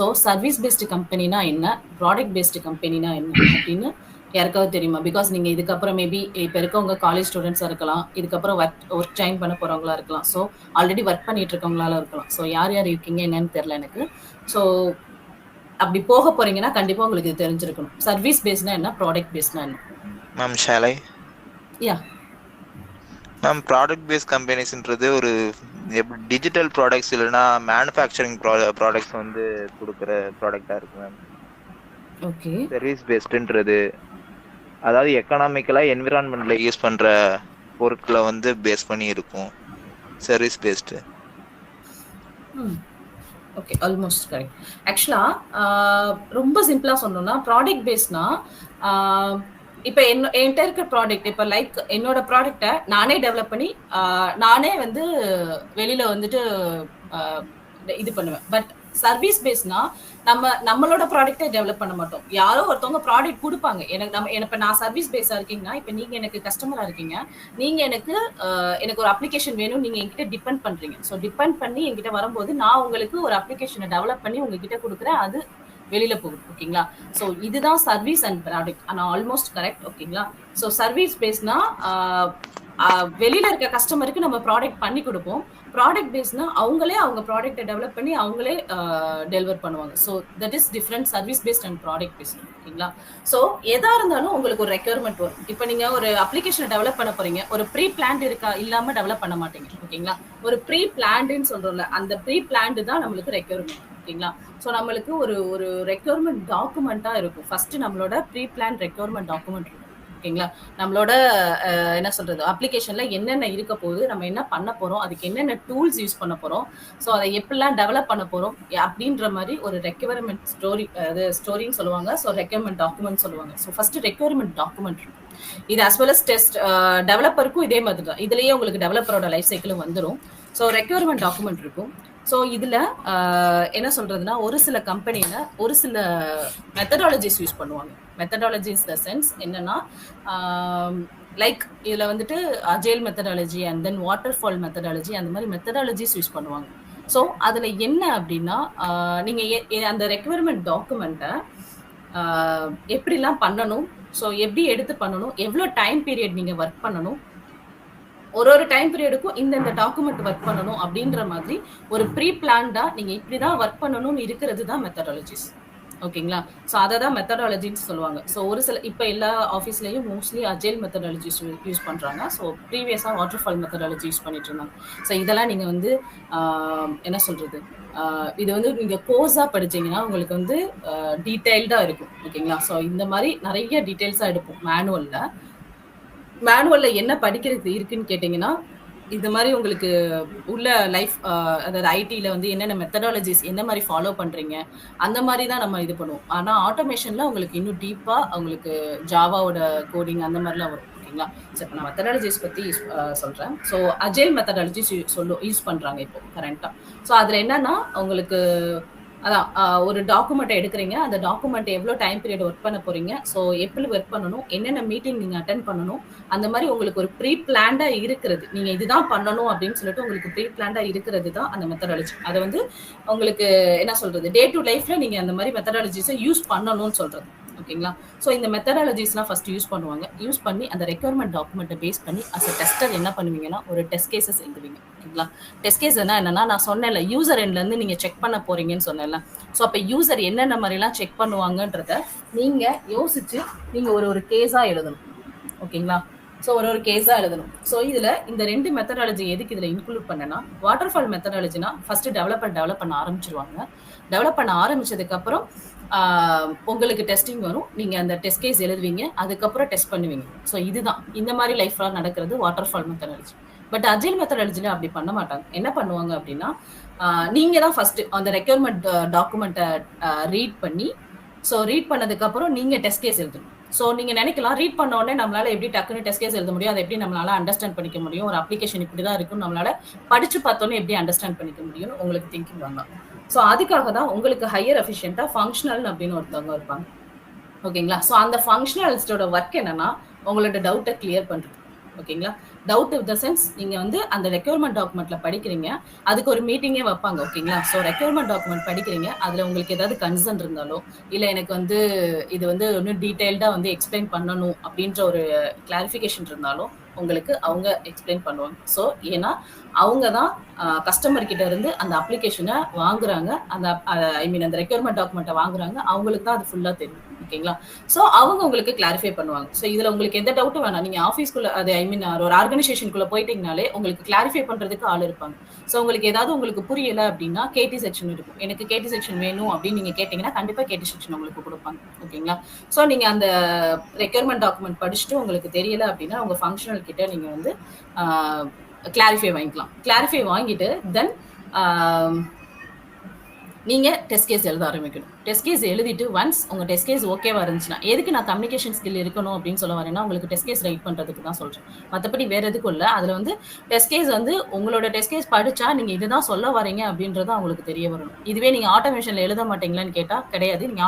ஸோ சர்வீஸ் பேஸ்டு கம்பெனினா என்ன, ப்ராடக்ட் பேஸ்டு கம்பெனினா என்ன அப்படின்னு யாருக்காவது தெரியுமா? பிகாஸ் நீங்கள் இதுக்கப்புறம் மேபி இப்போ இருக்கவங்க காலேஜ் ஸ்டூடெண்ட்ஸாக இருக்கலாம், இதுக்கப்புறம் ஒர்க் ஜாயின் பண்ண போகிறவங்களா இருக்கலாம், ஸோ ஆல்ரெடி ஒர்க் பண்ணிட்டு இருக்கவங்களால இருக்கலாம். ஸோ யார் இருக்கீங்க என்னன்னு தெரியல எனக்கு. ஸோ அப்படி போக போறீங்கன்னா கண்டிப்பாக உங்களுக்கு இது தெரிஞ்சிருக்கணும். சர்வீஸ் பேஸ்னா என்ன, ப்ராடக்ட் பேஸ்னா என்ன? மேம் ஷாலை யா மேம், ப்ராடக்ட் பேஸ்ட் கம்பெனிஸ்ன்றது ஒரு டிஜிட்டல் ப்ராடக்ட்ஸ் இல்லைன்னா மேனுஃபேக்சரிங் ப்ராடக்ட்ஸ் வந்து கொடுக்குற ப்ராடக்டாக இருக்கு மேம். ஓகே. சர்வீஸ் பேஸ்டுன்றது அதாவது எக்கனாமிக்கலாக என்விரான்மெண்ட்டில் யூஸ் பண்ணுற பொருட்களை வந்து பேஸ் பண்ணி இருக்கும் service based. Okay, almost correct. ஆக்சுவலாக ரொம்ப சிம்பிளாக சொன்னோம்னா ப்ராடக்ட் பேஸ்னா இப்போ என்கிட்ட இருக்கிற ப்ராடக்ட், இப்போ லைக் என்னோட ப்ராடக்டை நானே டெவலப் பண்ணி நானே வந்து வெளியில் வந்துட்டு இது பண்ணுவேன். பட் சர்வீஸ் பேஸ்னா நம்மளோட ப்ராடக்டை டெவலப் பண்ண மாட்டோம். யாரோ ஒருத்தவங்க ப்ராடக்ட் கொடுப்பாங்க இப்போ நான் சர்வீஸ் பேஸா இருக்கீங்கன்னா, இப்போ நீங்க எனக்கு கஸ்டமரா இருக்கீங்க, நீங்க எனக்கு ஒரு அப்ளிகேஷன் வேணும், நீங்க என்கிட்ட டிபெண்ட் பண்றீங்க. ஸோ டிபெண்ட் பண்ணி என்கிட்ட வரும்போது நான் உங்களுக்கு ஒரு அப்ளிகேஷனை டெவலப் பண்ணி உங்ககிட்ட கொடுக்குறேன். அது வெளியில போகுது. ஓகேங்களா? ஸோ இதுதான் சர்வீஸ் அண்ட் ப்ராடக்ட். ஆனால் ஆல்மோஸ்ட் கரெக்ட். ஓகேங்களா? ஸோ சர்வீஸ் பேஸ்னா வெளியில இருக்க கஸ்டமருக்கு நம்ம ப்ராடக்ட் பண்ணி கொடுப்போம். ப்ராடக்ட் பேஸ்னா அவங்களே அவங்க ப்ராடக்ட்டை டெவலப் பண்ணி அவங்களே டெலிவர் பண்ணுவாங்க. So that is different service paste and product based. ஓகேங்களா? ஸோ எதா இருந்தாலும் உங்களுக்கு ஒரு ரெக்யர்மெண்ட் வரும். இப்போ நீங்க ஒரு அப்ளிகேஷனை டெவலப் பண்ண போறீங்க, ஒரு ப்ரீ பிளான்ட் இருக்கா இல்லாம டெவலப் பண்ண மாட்டீங்க. ஓகேங்களா? ஒரு ப்ரீ பிளான்டுன்னு சொல்றோம்ல, அந்த ப்ரீ பிளான்டு தான் நம்மளுக்கு ரெக்யர்மெண்ட். ஓகேங்களா? ஸோ நம்மளுக்கு ஒரு ரெக்யர்மெண்ட் டாக்குமெண்டா இருக்கும். ஃபர்ஸ்ட் நம்மளோட ப்ரீ பிளான் ரெக்யர்மெண்ட் டாக்குமெண்ட் இருக்கும். ஓகேங்களா? நம்மளோட என்ன சொல்றது, அப்ளிகேஷன்ல என்னென்ன இருக்க போகுது, நம்ம என்ன பண்ண போறோம், அதுக்கு என்னென்ன டூல்ஸ் யூஸ் பண்ண போறோம், ஸோ அதை எப்படிலாம் டெவலப் பண்ண போறோம் அப்படின்ற மாதிரி ஒரு ரெக்யர்மெண்ட் ஸ்டோரி, அது ஸ்டோரின்னு சொல்லுவாங்க. ஸோ ரெக்யர்மெண்ட் டாக்குமெண்ட் சொல்லுவாங்க. ஸோ ஃபர்ஸ்ட் ரெக்யர்மெண்ட் டாக்குமெண்ட் இருக்கும். இது as well as டெஸ்ட் டெவலப்பருக்கும் இதே மாதிரி தான். இதுலயே உங்களுக்கு டெவலப்பரோட லைஃப் சைக்கிளும் வந்துடும். ஸோ ரெக்யர்மெண்ட் டாக்குமெண்ட் இருக்கும். ஸோ இதுல என்ன சொல்றதுன்னா, ஒரு சில கம்பெனியில ஒரு சில மெத்தடாலஜிஸ் யூஸ் பண்ணுவாங்க. மெத்தடாலஜிஸ் த சென்ஸ் என்னன்னா, லைக் இதுல வந்துட்டு agile methodology and then water fall methodology, அந்த மாதிரி மெத்தடாலஜிஸ் யூஸ் பண்ணுவாங்க. ஸோ அதுல என்ன அப்படின்னா, நீங்க அந்த ரெக்யர்மெண்ட் டாக்குமெண்ட்டை எப்படிலாம் பண்ணணும், ஸோ எப்படி எடுத்து பண்ணணும், எவ்வளோ டைம் பீரியட் நீங்க ஒர்க் பண்ணணும், ஒரு டைம் பீரியடுக்கும் இந்த டாக்குமெண்ட் ஒர்க் பண்ணணும் அப்படின்ற மாதிரி ஒரு ப்ரீ பிளான்டா நீங்க இப்படிதான் ஒர்க் பண்ணணும்னு இருக்கிறது தான் மெத்தடாலஜிஸ். ஓகேங்களா? ஸோ அதை தான் மெத்தடாலஜின்னு சொல்லுவாங்க. ஸோ ஒரு சில இப்போ எல்லா ஆஃபீஸ்லேயும் மோஸ்ட்லி அஜைல் மெத்தடாலஜிஸ் யூஸ் பண்ணுறாங்க. ஸோ ப்ரீவியஸாக வாட்டர் ஃபால் மெத்தடாலஜி யூஸ் பண்ணிட்டு இருந்தாங்க. ஸோ இதெல்லாம் நீங்கள் வந்து என்ன சொல்கிறது, இது வந்து நீங்கள் கோர்ஸாக படிச்சீங்கன்னா உங்களுக்கு வந்து டீட்டெயில்டாக இருக்கும். ஓகேங்களா? ஸோ இந்த மாதிரி நிறைய டீட்டெயில்ஸாக எடுப்போம். மேனுவல்ல என்ன படிக்கிறது இருக்குன்னு கேட்டிங்கன்னா, இந்த மாதிரி உங்களுக்கு உள்ள லைஃப், அதாவது ஐடியில் வந்து என்னென்ன மெத்தடாலஜிஸ் என்ன மாதிரி ஃபாலோ பண்ணுறீங்க, அந்த மாதிரி தான் நம்ம இது பண்ணுவோம். ஆனால் ஆட்டோமேஷனில் உங்களுக்கு இன்னும் டீப்பாக உங்களுக்கு ஜாவாவோட கோடிங் அந்த மாதிரிலாம் வரும். ஓகேங்களா? ஸோ இப்போ நான் மெத்தடாலஜிஸ் பற்றி சொல்கிறேன். ஸோ அஜைல் மெத்தடாலஜிஸ் யூஸ் பண்ணுறாங்க இப்போ கரண்ட்டாக. ஸோ அதில் என்னன்னா, உங்களுக்கு அதான் ஒரு டாக்குமெண்ட்டை எடுக்கிறீங்க, அந்த டாக்குமெண்ட் எவ்வளோ டைம் பீரியட் ஒர்க் பண்ண போறீங்க, ஸோ எப்படி ஒர்க் பண்ணணும், என்னென்ன மீட்டிங் நீங்கள் அட்டென்ட் பண்ணணும், அந்த மாதிரி உங்களுக்கு ஒரு ப்ரீ பிளான்டா இருக்கிறது, நீங்கள் இதுதான் பண்ணணும் அப்படின்னு சொல்லிட்டு உங்களுக்கு ப்ரீ பிளான்டா இருக்கிறது தான் அந்த மெத்தடாலஜி. அதை வந்து உங்களுக்கு என்ன சொல்றது, டே டு லைஃப்ல நீங்கள் அந்த மாதிரி மெத்தடாலஜிஸை யூஸ் பண்ணணும்னு சொல்றது. ஓகேங்களா? ஸோ இந்த மெத்தடாலஜிஸ்லாம் ஃபர்ஸ்ட் யூஸ் பண்ணுவாங்க. யூஸ் பண்ணி அந்த ரெக்யர்மெண்ட் டாக்குமெண்ட்டை பேஸ் பண்ணி அஸ் அ டெஸ்டர் என்ன பண்ணுவீங்கன்னா, ஒரு டெஸ்ட் கேசஸ் எழுதுவீங்க. ஓகேங்களா? டெஸ்ட் கேஸ் என்னன்னா, நான் சொன்னேன்ல யூசர் எண்ட்லேருந்து நீங்கள் செக் பண்ண போறீங்கன்னு சொன்னேன்ல. ஸோ அப்போ யூசர் என்னென்ன மாதிரிலாம் செக் பண்ணுவாங்கன்றத நீங்கள் யோசிச்சு நீங்கள் ஒரு கேஸாக எழுதணும். ஓகேங்களா? ஸோ ஒரு கேஸாக எழுதணும். ஸோ இதில் இந்த 2 மெத்தடாலஜி எதுக்கு இதில் இன்க்ளூட் பண்ணேன்னா, வாட்டர் ஃபால் மெத்தடாலஜினா ஃபர்ஸ்ட் டெவலப் பண்ண ஆரம்பிச்சிருவாங்க. டெவலப் பண்ண ஆரம்பிச்சதுக்கப்புறம் உங்களுக்கு டெஸ்டிங் வரும். நீங்கள் அந்த டெஸ்ட் கேஸ் எழுதுவீங்க, அதுக்கப்புறம் டெஸ்ட் பண்ணுவீங்க. ஸோ இதுதான் இந்த மாதிரி லைஃப்லாம் நடக்கிறது waterfall methodology. But agile மெத்தடாலஜியில் அப்படி பண்ண மாட்டாங்க. என்ன பண்ணுவாங்க அப்படின்னா, நீங்கள் தான் ஃபர்ஸ்ட் அந்த ரெக்யர்மெண்ட் டாக்குமெண்ட்டை ரீட் பண்ணி, ஸோ ரீட் பண்ணதுக்கப்புறம் நீங்கள் டெஸ்ட் கேஸ் எழுதணும். ஸோ நீங்கள் நினைக்கலாம், ரீட் பண்ண உடனே நம்மளால எப்படி டக்குன்னு டெஸ்ட் கேஸ் எழுத முடியும், அதை எப்படி நம்மளால அண்டர்ஸ்டாண்ட் பண்ணிக்க முடியும், ஒரு அப்ளிகேஷன் இப்படி தான் இருக்குன்னு நம்மளால படிச்சு பார்த்தோன்னே எப்படி அண்டர்ஸ்டாண்ட் பண்ணிக்க முடியும்னு உங்களுக்கு திங்கிங் வரலாம். ஸோ அதுக்காக தான் உங்களுக்கு ஹையர் எஃபிஷியண்டாக ஃபங்க்ஷனல் அப்படின்னு ஒருத்தவங்க இருப்பாங்க. ஓகேங்களா? ஸோ அந்த ஃபங்க்ஷனலிஸ்டோட ஒர்க் என்னன்னா, உங்களோட டவுட்டை கிளியர் பண்ணுறது. ஓகேங்களா? டவுட் இன் த சென்ஸ், நீங்கள் வந்து அந்த ரெக்யர்மெண்ட் டாக்குமெண்ட்ல படிக்கிறீங்க, அதுக்கு ஒரு மீட்டிங்கே வைப்பாங்க. ஓகேங்களா? ஸோ ரெக்யர்மெண்ட் டாக்குமெண்ட் படிக்கிறீங்க, அதில் உங்களுக்கு ஏதாவது கன்சர்ன் இருந்தாலோ, இல்லை எனக்கு வந்து இது வந்து இன்னும் டீட்டெயில்டாக வந்து எக்ஸ்பிளைன் பண்ணணும் அப்படின்ற ஒரு கிளாரிஃபிகேஷன் இருந்தாலும் உங்களுக்கு அவங்க எக்ஸ்பிளைன் பண்ணுவாங்க. ஸோ ஏன்னா அவங்க தான் கஸ்டமர் கிட்ட இருந்து அந்த அப்ளிகேஷனை வாங்குறாங்க, அந்த அந்த ரெக்யர்மெண்ட் டாக்குமெண்ட்டை வாங்குறாங்க, அவங்களுக்கு தான் அது ஃபுல்லாக தெரியும். ஓகேங்களா? ஸோ அவங்க உங்களுக்கு கிளாரிஃபை பண்ணுவாங்க. ஸோ இதில் உங்களுக்கு எந்த டவுட்டும் வேணாம். நீங்கள் ஆஃபீஸ்க்குள்ள அது ஒரு ஆர்கனைசேஷனுக்குள்ள போயிட்டீங்கனாலே உங்களுக்கு கிளாரிஃபை பண்ணுறதுக்கு ஆள் இருப்பாங்க. ஸோ உங்களுக்கு ஏதாவது உங்களுக்கு புரியலை அப்படின்னா கேடி செக்ஷன் இருக்கும். எனக்கு கேடி செக்ஷன் வேணும் அப்படின்னு நீங்கள் கேட்டிங்கன்னா கண்டிப்பாக கேடி செக்ஷன் உங்களுக்கு கொடுப்பாங்க. ஓகேங்களா? ஸோ நீங்கள் அந்த ரெக்யர்மெண்ட் டாக்குமெண்ட் படிச்சுட்டு உங்களுக்கு தெரியலை அப்படின்னா உங்கள் ஃபங்க்ஷனல் கிட்ட நீங்கள் வந்து கிளாரிஃபை வாங்கிக்கலாம். கிளாரிஃபை வாங்கிட்டு தென் நீங்கள் டெஸ்ட் கேஸ் எழுத ஆரம்பிக்கணும். டெஸ்ட் கேஸ் எழுதிட்டு ஒன்ஸ் உங்கள் டெஸ்ட் கேஸ் ஓகேவா இருந்துச்சுன்னா, எதுக்கு நான் கம்யூனிகேஷன் ஸ்கில் இருக்கணும் அப்படின்னு சொல்ல வரேன்னா, உங்களுக்கு டெஸ்ட் கேஸ் ரைட் பண்ணுறதுக்கு தான் சொல்கிறேன். மற்றபடி வேறு எதுக்கும் இல்லை. அதில் வந்து டெஸ்ட் கேஸ் வந்து உங்களோட டெஸ்ட் கேஸ் படித்தா நீங்கள் இதுதான் சொல்ல வரீங்க அப்படின்றது அவங்களுக்கு தெரிய வரணும். இதுவே நீங்கள் ஆட்டோமேஷனில் எழுத மாட்டீங்களான்னு கேட்டால் கிடையாது. நீங்கள்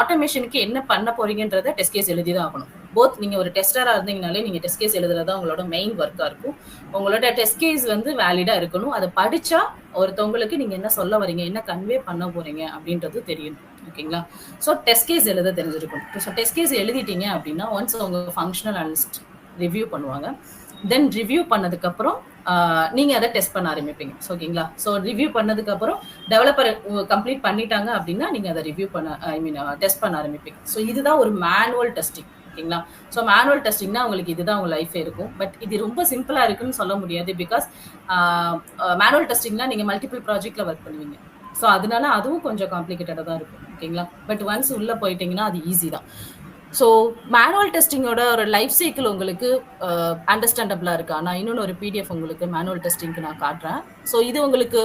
ஆட்டோமேஷனுக்கு என்ன பண்ண போறீங்கன்றத டெஸ்ட் கேஸ் எழுதி தான் ஆகணும். போத் நீங்கள் ஒரு டெஸ்டராக இருந்தீங்கனாலே நீங்கள் டெஸ்ட் கேஸ் எழுதுறதா உங்களோட மெயின் ஒர்க்காக இருக்கும். உங்களோட டெஸ்ட் கேஸ் வந்து வேலிடாக இருக்கணும். அதை படித்தா ஒருத்தவங்களுக்கு நீங்கள் என்ன சொல்ல வரீங்க, என்ன கன்வே பண்ண போறீங்க அப்படின்றது தெரியும். ஓகேங்களா? ஸோ டெஸ்ட் கேஸ் எழுத தெரிஞ்சிருக்கணும். ஸோ டெஸ்ட் கேஸ் எழுதிட்டீங்க அப்படின்னா ஒன்ஸ் அவங்க ஃபங்க்ஷனல் அனலிஸ்ட் ரிவ்யூ பண்ணுவாங்க. தென் ரிவ்யூ பண்ணதுக்கப்புறம் நீங்கள் அதை டெஸ்ட் பண்ண ஆரம்பிப்பீங்க. ஓகேங்களா? ஸோ ரிவ்யூ பண்ணதுக்கப்புறம் டெவலப்பர் கம்ப்ளீட் பண்ணிட்டாங்க அப்படின்னா நீங்கள் அதை ரிவ்யூ பண்ண டெஸ்ட் பண்ண ஆரம்பிப்பீங்க. ஸோ இதுதான் ஒரு மேனுவல் டெஸ்டிங். ஓகேங்களா? ஸோ மேனுவல் டெஸ்டிங்னா உங்களுக்கு இதுதான் உங்கள் லைஃபே இருக்கும். பட் இது ரொம்ப சிம்பிளாக இருக்குன்னு சொல்ல முடியாது. பிகாஸ் மேனுவல் டெஸ்டிங்னா நீங்கள் மல்டிபிள் ப்ராஜெக்டில் ஒர்க் பண்ணுவீங்க. ஸோ அதனால அதுவும் கொஞ்சம் காம்ப்ளிகேட்டடாக தான் இருக்கும். ஓகேங்களா? பட் ஒன்ஸ் உள்ளே போயிட்டீங்கன்னா அது ஈஸி தான். ஸோ மேனுவல் டெஸ்டிங்கோட ஒரு லைஃப் சைக்கிள் உங்களுக்கு அண்டர்ஸ்டாண்டபிளாக இருக்கா? நான் இன்னொன்று ஒரு பிடிஎஃப் உங்களுக்கு மேனுவல் டெஸ்டிங்க்கு நான் காட்டுறேன். ஸோ இது உங்களுக்கு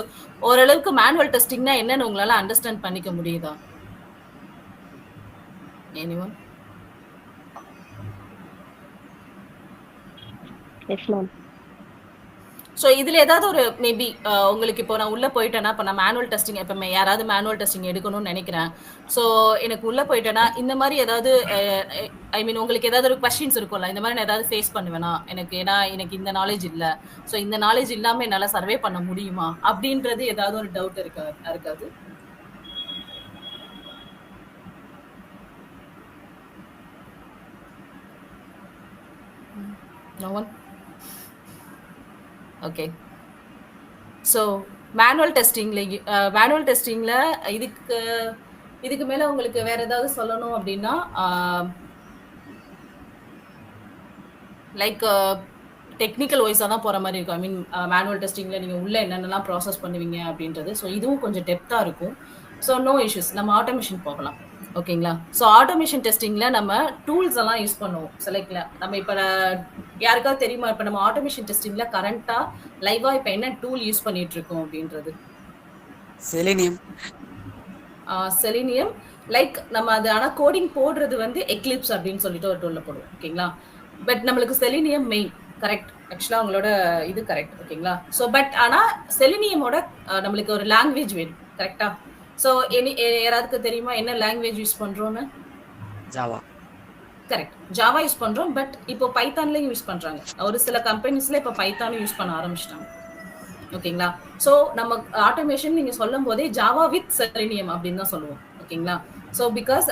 ஓரளவுக்கு மேனுவல் டெஸ்டிங்னா என்னன்னு உங்களால் அண்டர்ஸ்டாண்ட் பண்ணிக்க முடியுதா? எனிவன்? Yes ma'am. ஸோ இதில் ஏதாவது ஒரு மேபி உங்களுக்கு இப்போ நான் உள்ளே போயிட்டேன்னா, இப்போ நான் மேனுவல் டெஸ்டிங் இப்போ யாராவது மேனுவல் டெஸ்டிங் எடுக்கணும்னு நினைக்கிறேன். ஸோ எனக்கு உள்ளே போயிட்டேன்னா இந்த மாதிரி ஏதாவது ஐ மீன் உங்களுக்கு ஏதாவது ஒரு கொஸ்டின்ஸ் இருக்கும்ல, இந்த மாதிரி நான் ஏதாவது ஃபேஸ் பண்ணுவேனா ஏன்னா எனக்கு இந்த நாலேஜ் இல்லை, ஸோ இந்த நாலேஜ் இல்லாமல் என்னால் சர்வே பண்ண முடியுமா அப்படின்றது ஏதாவது ஒரு டவுட் இருக்காது? No one? Okay. So manual டெஸ்டிங்கில் இதுக்கு மேலே உங்களுக்கு வேற ஏதாவது சொல்லணும் அப்படின்னா லைக் டெக்னிக்கல் வைஸாக தான் போகிற மாதிரி இருக்கும். ஐ மீன் மேனுவல் டெஸ்டிங்கில் நீங்கள் உள்ளே என்னென்னலாம் ப்ராசஸ் பண்ணுவீங்க அப்படின்றது. ஸோ இதுவும் கொஞ்சம் டெப்த்தாக இருக்கும். ஸோ நோ இஷ்யூஸ், நம்ம ஆட்டோமேஷன் போகலாம். ஓகேங்களா? ஸோ ஆட்டோமேஷன் டெஸ்டிங்கில் நம்ம டூல்ஸ் எல்லாம் யூஸ் பண்ணுவோம். செலக்ட்ல நம்ம இப்போ யாருக்காவது தெரியுமா இப்போ நம்ம ஆட்டோமேஷன் டெஸ்டிங்கில் கரண்ட்டாக லைவாக இப்போ என்ன டூல் யூஸ் பண்ணிட்டு இருக்கோம் அப்படின்றது? செலினியம். லைக் நம்ம அது ஆனால் கோடிங் போடுறது வந்து எக்லிப்ஸ் அப்படின்னு சொல்லிட்டு ஒரு டூலில் போடுவோம். ஓகேங்களா? பட் நம்மளுக்கு செலினியம் மெயின். கரெக்ட். ஆக்சுவலாக உங்களோட இது கரெக்ட். ஓகேங்களா? ஸோ பட் ஆனால் செலினியமோட நம்மளுக்கு ஒரு லாங்குவேஜ் வேணும். கரெக்டா? ஸோ யாராவது தெரியுமா என்ன லாங்குவேஜ் யூஸ் பண்ணுறோன்னு? ஜாவா. கரெக்ட். ஜாவா யூஸ் பண்ணுறோம். பட் இப்போ பைத்தான்லேயும் யூஸ் பண்ணுறாங்க. ஒரு சில கம்பெனிஸில் இப்போ பைத்தானும் யூஸ் பண்ண ஆரம்பிச்சிட்டாங்க. ஓகேங்களா? ஸோ நம்ம ஆட்டோமேஷன் நீங்கள் சொல்லும் போதே ஜாவா வித் செலினியம் அப்படின்னு தான் சொல்லுவோம். ஓகேங்களா? ஸோ பிகாஸ்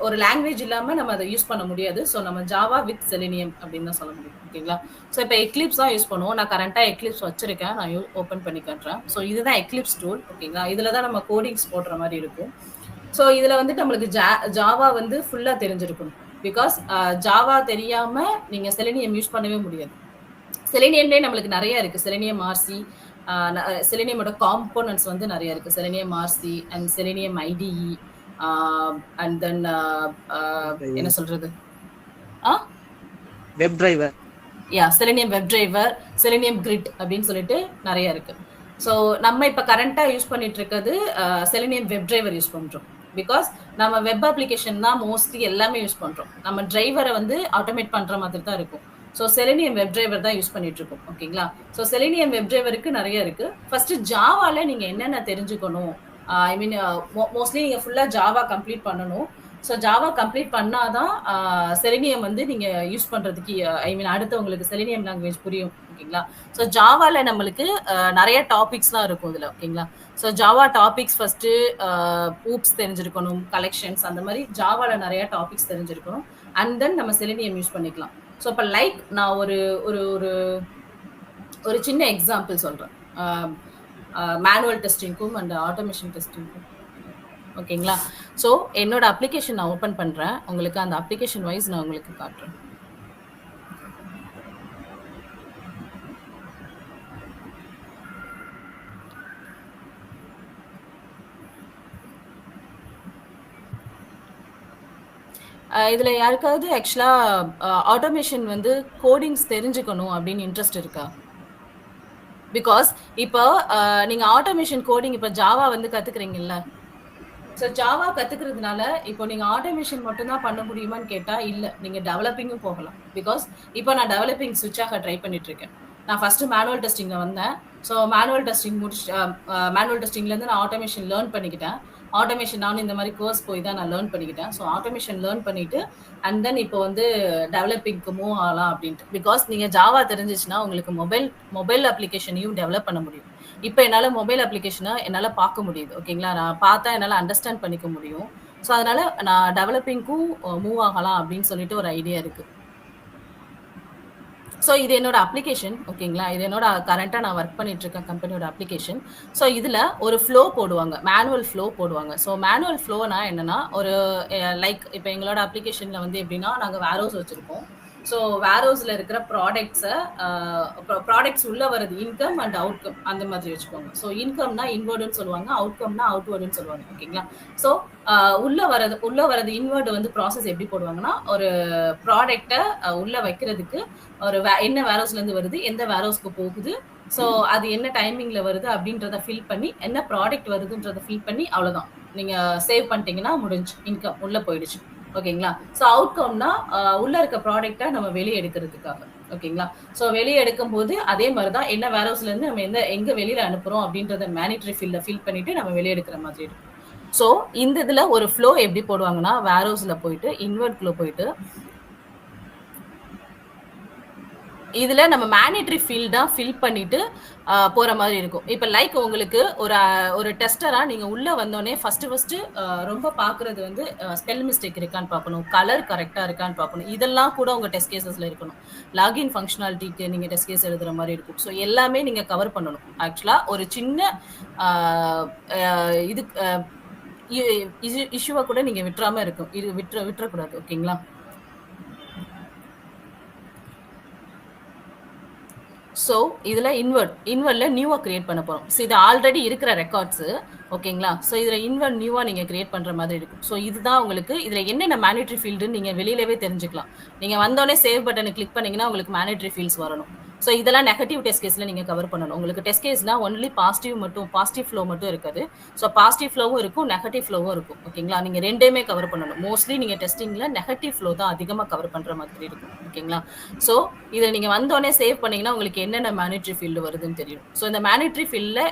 ஒரு லாங்குவேஜ் இல்லாமல் நம்ம அதை யூஸ் பண்ண முடியாது. ஸோ நம்ம ஜாவா வித் செலினியம் அப்படின்னு தான் சொல்ல முடியும். ஓகேங்களா? ஸோ இப்போ எக்லிப்ஸ் தான் யூஸ் பண்ணுவோம். நான் கரண்ட்டாக எக்லிப்ஸ் வச்சிருக்கேன். நான் ஓப்பன் பண்ணி காட்டுறேன். ஸோ இதுதான் எக்லிப்ஸ் டூல். ஓகேங்களா? இதில் தான் நம்ம கோடிங்ஸ் போடுற மாதிரி இருக்கும். ஸோ இதில் வந்து நம்மளுக்கு ஜாவா வந்து ஃபுல்லாக தெரிஞ்சிருக்கணும். பிகாஸ் ஜாவா தெரியாமல் நீங்கள் செலினியம் யூஸ் பண்ணவே முடியாது. செலினியம்லேயே நம்மளுக்கு நிறைய இருக்குது. செலினியம் ஆர்சி, செலினியமோட காம்போனன்ட்ஸ் வந்து நிறைய இருக்குது. Selenium RC and selenium ITE and then என்ன சொல்கிறது web driver. Selenium web driver, selenium grid அப்படின்னு சொல்லிட்டு நிறைய இருக்கு. ஸோ நம்ம இப்போ கரண்ட்டாக யூஸ் பண்ணிட்டு இருக்கிறது செலினியம் வெப் டிரைவர் யூஸ் பண்ணுறோம். பிகாஸ் நம்ம வெப் அப்ளிகேஷன் தான் மோஸ்ட்லி எல்லாமே யூஸ் பண்ணுறோம். நம்ம டிரைவரை வந்து ஆட்டோமேட் பண்ணுற மாதிரி தான் இருக்கும். ஸோ செலினியம் வெப் டிரைவர் தான் யூஸ் பண்ணிட்டு இருக்கோம். ஓகேங்களா? ஸோ செலினியம் வெப் டிரைவருக்கு நிறைய இருக்கு. ஃபர்ஸ்ட் ஜாவால நீங்க என்னென்ன தெரிஞ்சுக்கணும்? ஐ மீன் மோஸ்ட்லி நீங்க ஃபுல்லா ஜாவா கம்ப்ளீட் பண்ணணும். ஸோ ஜாவா கம்ப்ளீட் பண்ணாதான் செலினியம் வந்து நீங்க யூஸ் பண்றதுக்கு ஐ மீன் அடுத்து உங்களுக்கு செலினியம் லாங்குவேஜ் புரியும். ஓகேங்களா? ஸோ ஜாவால நம்மளுக்கு நிறைய டாபிக்ஸ்லாம் இருக்கும் இதுல. ஓகேங்களா? So Java topics first oops தெரிஞ்சிருக்கணும், கலெக்ஷன்ஸ், அந்த மாதிரி ஜாவால நிறைய டாபிக்ஸ் தெரிஞ்சிருக்கணும். அண்ட் தென் நம்ம செலினியம் யூஸ் பண்ணிக்கலாம். ஸோ இப்போ லைக் நான் ஒரு ஒரு ஒரு ஒரு சின்ன எக்ஸாம்பிள் சொல்கிறேன் மேனுவல் டெஸ்டிங்க்கும் அண்ட் ஆட்டோமேஷன் டெஸ்டிங்க்கும். ஓகேங்களா? ஸோ என்னோட அப்ளிகேஷன் நான் ஓப்பன் பண்ணுறேன். உங்களுக்கு அந்த அப்ளிகேஷன் வைஸ் நான் உங்களுக்கு காட்டுறேன். இதில் யாருக்காவது ஆக்சுவலாக ஆட்டோமேஷன் வந்து கோடிங்ஸ் தெரிஞ்சுக்கணும் அப்படின்னு இன்ட்ரெஸ்ட் இருக்கா? பிகாஸ் இப்போ நீங்கள் ஆட்டோமேஷன் கோடிங் இப்போ ஜாவா வந்து கற்றுக்குறீங்கல்ல. ஸோ ஜாவா கற்றுக்கிறதுனால இப்போ நீங்கள் ஆட்டோமேஷன் மட்டும்தான் பண்ண முடியுமான்னு கேட்டால் இல்லை, நீங்கள் டெவலப்பிங்கும் போகலாம். பிகாஸ் இப்போ நான் டெவலப்பிங் ஸ்விட்ச் ஆக ட்ரை பண்ணிட்டு இருக்கேன். நான் ஃபஸ்ட்டு மேனுவல் டெஸ்டிங்கில் வந்தேன். ஸோ மேனுவல் டெஸ்டிங் மேனுவல் டெஸ்டிங்லேருந்து நான் ஆட்டோமேஷன் லேர்ன் பண்ணிக்கிட்டேன். ஆட்டோமேஷன் நானும் இந்த மாதிரி கோர்ஸ் போய் தான் நான் லேர்ன் பண்ணிக்கிட்டேன். ஸோ ஆட்டோமேஷன் லேர்ன் பண்ணிட்டு அண்ட் தென் இப்போ வந்து டெவலப்பிங்க்கு மூவ் ஆகலாம் அப்படின்ட்டு. பிகாஸ் நீங்கள் ஜாவா தெரிஞ்சிச்சுன்னா உங்களுக்கு மொபைல் அப்ளிகேஷனையும் டெவலப் பண்ண முடியும். இப்போ என்னால் மொபைல் அப்ளிகேஷனை என்னால் பார்க்க முடியுது. ஓகேங்களா, நான் பார்த்தா என்னால் அண்டர்ஸ்டாண்ட் பண்ணிக்க முடியும். ஸோ அதனால நான் டெவலப்பிங்க்கும் மூவ் ஆகலாம் அப்படின்னு சொல்லிட்டு ஒரு ஐடியா இருக்கு. ஸோ இது என்னோட அப்ளிகேஷன். ஓகேங்களா, இது என்னோட கரண்ட்டாக நான் ஒர்க் பண்ணிட்டு இருக்க கம்பெனியோட அப்ளிகேஷன். ஸோ இதில் ஒரு ஃப்ளோ போடுவாங்க, மேனுவல் ஃப்ளோ போடுவாங்க. ஸோ மேனுவல் ஃப்ளோனா என்னன்னா, ஒரு லைக் இப்போ எங்களோட அப்ளிகேஷனில் வந்து எப்படின்னா, நாங்கள் வேர்ஹவுஸ் வச்சுருக்கோம். ஸோ வேர்ஹவுஸில் இருக்கிற ப்ராடக்ட்ஸ் உள்ள வருது, இன்கம் அண்ட் அவுட்கம் அந்த மாதிரி வச்சுக்கோங்க. ஸோ இன்கம்னா இன்வர்டுன்னு சொல்லுவாங்க, அவுட்கம்னா அவுட்வர்டுன்னு சொல்லுவாங்க. ஓகேங்களா, ஸோ உள்ள வரது இன்வர்டு வந்து ப்ராசஸ் எப்படி போடுவாங்கன்னா, ஒரு ப்ராடக்டை உள்ள வைக்கிறதுக்கு ஒரு என்ன வேர்ஹவுஸ்லேருந்து வருது, எந்த வேர்ஹவுஸ்க்கு போகுது, ஸோ அது என்ன டைமிங்கில் வருது அப்படின்றத ஃபில் பண்ணி, என்ன ப்ராடக்ட் வருதுன்றதை ஃபில் பண்ணி, அவ்வளோதான். நீங்கள் சேவ் பண்ணிட்டீங்கன்னா முடிஞ்சு, இன்கம் உள்ளே போயிடுச்சு. ஓகேங்களா, ஸோ அவுட்கம்னா உள்ள இருக்க ப்ராடக்டை நம்ம வெளியே எடுக்கிறதுக்காக. ஓகேங்களா, ஸோ வெளியே எடுக்கும் போது அதே மாதிரி தான், என்ன வேர்ஹவுஸ்லேருந்து நம்ம எங்கே வெளியில் அனுப்புகிறோம் அப்படின்றத மேனிட்டரி ஃபீல்டில் ஃபில் பண்ணிட்டு நம்ம வெளியே எடுக்கிற மாதிரி இருக்கும். ஸோ இந்த இதில் ஒரு ஃப்ளோ எப்படி போடுவாங்கன்னா, வேர்ஹவுஸில் போயிட்டு இன்வெர்ட்குள்ளே போயிட்டு இதில் நம்ம மேனிட்டரி ஃபீல்டாக ஃபில் பண்ணிட்டு போகிற மாதிரி இருக்கும். இப்போ லைக் உங்களுக்கு ஒரு டெஸ்டராக நீங்கள் உள்ளே வந்தோடனே ஃபஸ்ட்டு ரொம்ப பார்க்குறது வந்து ஸ்பெல் மிஸ்டேக் இருக்கான்னு பார்க்கணும், கலர் கரெக்டாக இருக்கான்னு பார்க்கணும். இதெல்லாம் கூட உங்கள் டெஸ்ட் கேசஸில் இருக்கணும். லாகின் ஃபங்க்ஷனாலிட்டிக்கு நீங்கள் டெஸ்ட் கேஸ் எழுதுகிற மாதிரி இருக்கும். ஸோ எல்லாமே நீங்கள் கவர் பண்ணணும். ஆக்சுவலாக ஒரு சின்ன இது இஷ்யூவை கூட நீங்கள் விட்டுறாமல் இருக்கும், இது விட்டுறக்கூடாது. ஓகேங்களா, ஸோ இதில் இன்வெர்டில் நியூவாக க்ரியேட் பண்ண போகிறோம். ஸோ இது ஆல்ரெடி இருக்கிற ரெக்கார்ட்ஸு. ஓகேங்களா, ஸோ இதில் இன்வெர்ட் நியூவாக நீங்கள் க்ரியேட் பண்ணுற மாதிரி இருக்கும். ஸோ இதுதான் உங்களுக்கு இதில் என்னென்ன மேனிட்டரி ஃபீல்டுன்னு நீங்கள் வெளியிலவே தெரிஞ்சுக்கலாம். நீங்கள் வந்தோடனே சேவ் பட்டனை கிளிக் பண்ணிங்கன்னா உங்களுக்கு மேனிட்டரி ஃபீல்ட்ஸ் வரணும். ஸோ இதெல்லாம் நெகட்டிவ் டெஸ்ட் கேஸில் நீங்கள் கவர் பண்ணணும். உங்களுக்கு டெஸ்ட் கேஸ்னால் ஒன்லி பாசிட்டிவ் ஃப்ளோ மட்டும் இருக்காது. ஸோ பாசிட்டிவ் ஃப்ளோவும் இருக்கும், நெகட்டிவ் ஃப்ளோவும் இருக்கும். ஓகேங்களா, நீங்கள் ரெண்டையுமே கவர் பண்ணணும். மோஸ்ட்லி நீங்கள் டெஸ்டிங்கில் நெகட்டிவ் ஃப்ளோ தான் அதிகமாக கவர் பண்ணுற மாதிரி இருக்கும். ஓகேங்களா, ஸோ இதை நீங்கள் வந்தோடனே சேவ் பண்ணிங்கன்னா உங்களுக்கு என்னென்ன மேனிட்டரி ஃபீல்டு வருதுன்னு தெரியும். ஸோ இந்த மேனிட்டரி ஃபீல்டில்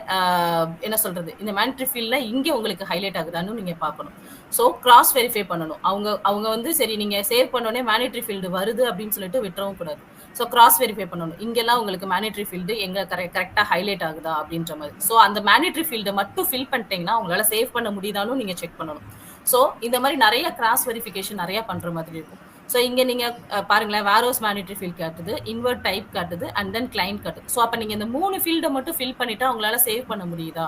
என்ன சொல்கிறது, இந்த மேனிட்டரி ஃபீல்டில் இங்கே உங்களுக்கு ஹைலைட் ஆகுதான்னு நீங்கள் பார்க்கணும். ஸோ கிராஸ் வெரிஃபை பண்ணணும். அவங்க வந்து சரி நீங்கள் சேவ் பண்ணோடனே மேனிட்டரி ஃபீல்டு வருது அப்படின்னு சொல்லிட்டு விட்டுறவும் கூடாது. ஸோ கிராஸ் வெரிஃபை பண்ணணும், இங்கெல்லாம் உங்களுக்கு மேனிட்டரி ஃபீல்டு எங்கே கரெக்டாக ஹைலைட் ஆகுதா அப்படின்ற மாதிரி. ஸோ அந்த மேனிட்டரி ஃபீல்டை மட்டும் ஃபில் பண்ணிட்டீங்கன்னா உங்களால் சேவ் பண்ண முடியுதாலும் நீங்கள் செக் பண்ணணும். ஸோ இந்த மாதிரி நிறைய கிராஸ் வெரிஃபிகேஷன் நிறையா பண்ணுற மாதிரி இருக்கும். ஸோ இங்கே நீங்கள் பாருங்களேன், வேர்ஹவுஸ் மேனிட்டரி ஃபீல்ட் காட்டுது, இன்வெர்ட் டைப் காட்டுது, அண்ட் தென் கிளைண்ட் காட்டுது. ஸோ அப்போ நீங்கள் இந்த 3 ஃபீல்டை மட்டும் ஃபில் பண்ணிட்டா உங்களால் சேவ் பண்ண முடியுதா?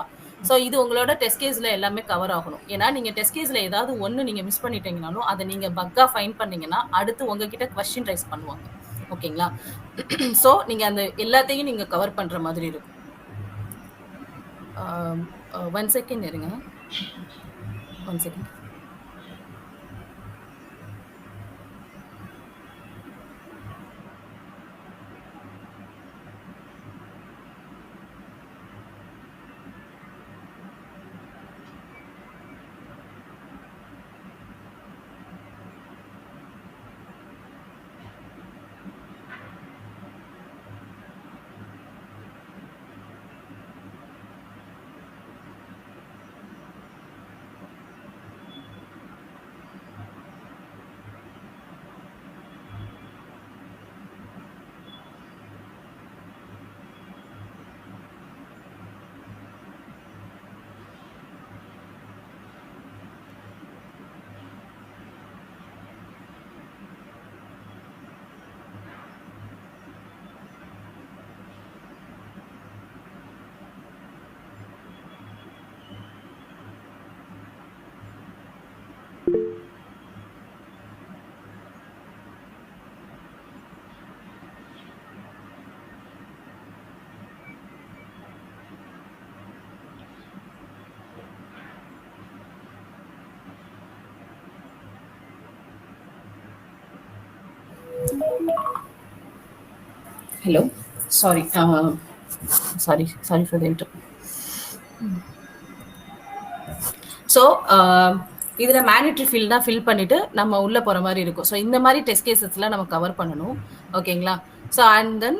ஸோ இது உங்களோட டெஸ்ட் கேஸில் எல்லாமே கவர் ஆகணும். ஏன்னா நீங்கள் டெஸ்ட் கேஸில் ஏதாவது ஒன்று நீங்கள் மிஸ் பண்ணிட்டீங்கனாலும் அதை நீங்கள் பக்காக ஃபைன் பண்ணீங்கன்னா அடுத்து உங்ககிட்ட கொஸ்டின் ரைஸ் பண்ணுவாங்க. ஓகேங்களா, ஸோ நீங்கள் அந்த எல்லாத்தையும் நீங்கள் கவர் பண்ணுற மாதிரி இருக்கும். 1 செகண்ட் இருங்க, 1 second. Hello, sorry for the interruption. So இதில் மேனிட்டரி ஃபீல்ட் தான் ஃபில் பண்ணிவிட்டு நம்ம உள்ளே போகிற மாதிரி இருக்கும். ஸோ இந்த மாதிரி டெஸ்ட் கேசஸ்லாம் நம்ம கவர் பண்ணணும். ஓகேங்களா, ஸோ அண்ட் தென்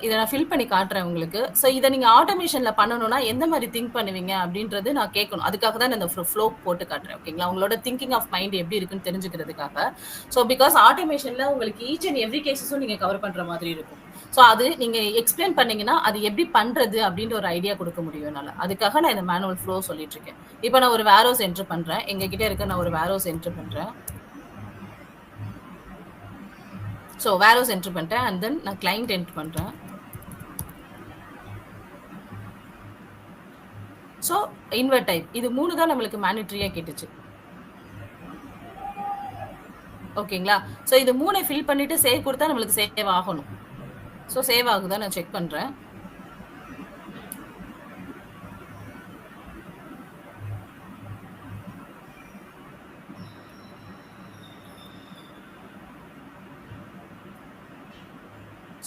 இதை நான் ஃபில் பண்ணி காட்டுறேன் உங்களுக்கு. ஸோ இதை நீங்கள் ஆட்டோமேஷனில் பண்ணணும்னா எந்த மாதிரி திங்க் பண்ணுவீங்க அப்படின்றது நான் கேட்கணும். அதுக்காக தான் நான் இந்த ஃப்ளோ போட்டு காட்டுறேன். ஓகேங்களா, உங்களோட திங்கிங் ஆஃப் மைண்ட் எப்படி இருக்குன்னு தெரிஞ்சுக்கிறதுக்காக. ஸோ பிகாஸ் ஆட்டோமேஷனில் உங்களுக்கு ஈச் அண்ட் எவ்ரி கேஸஸும் நீங்கள் கவர் பண்ணுற மாதிரி இருக்கும். ஸோ அது நீங்கள் எக்ஸ்பிளைன் பண்ணீங்கன்னா அது எப்படி பண்ணுறது அப்படின்ற ஒரு ஐடியா கொடுக்க முடியும் என்னால். அதுக்காக நான் இந்த மேனுவல் ஃப்ளோ சொல்லிட்டு இருக்கேன். இப்போ நான் ஒரு வேரோஸ் என்ட்ரு பண்ணுறேன். எங்ககிட்ட இருக்க நான் ஒரு வேரோஸ் என்ட்ரு பண்ணுறேன். ஸோ வேரோஸ் என்ட்ரு பண்ணிட்டேன். அண்ட் தென் நான் கிளைண்ட் என்ட்ரு பண்ணுறேன். ஸோ இன்வெர்ட் டைப் இது 3 தான் நம்மளுக்கு மேனிட்ரியாக கேட்டுச்சு. ஓகேங்களா, ஸோ இது 3 ஃபில் பண்ணிட்டு சேவ் கொடுத்தா நம்மளுக்கு சேவ் ஆகணும். ஸோ சேவ் ஆகுதா நான் செக் பண்ணுறேன்.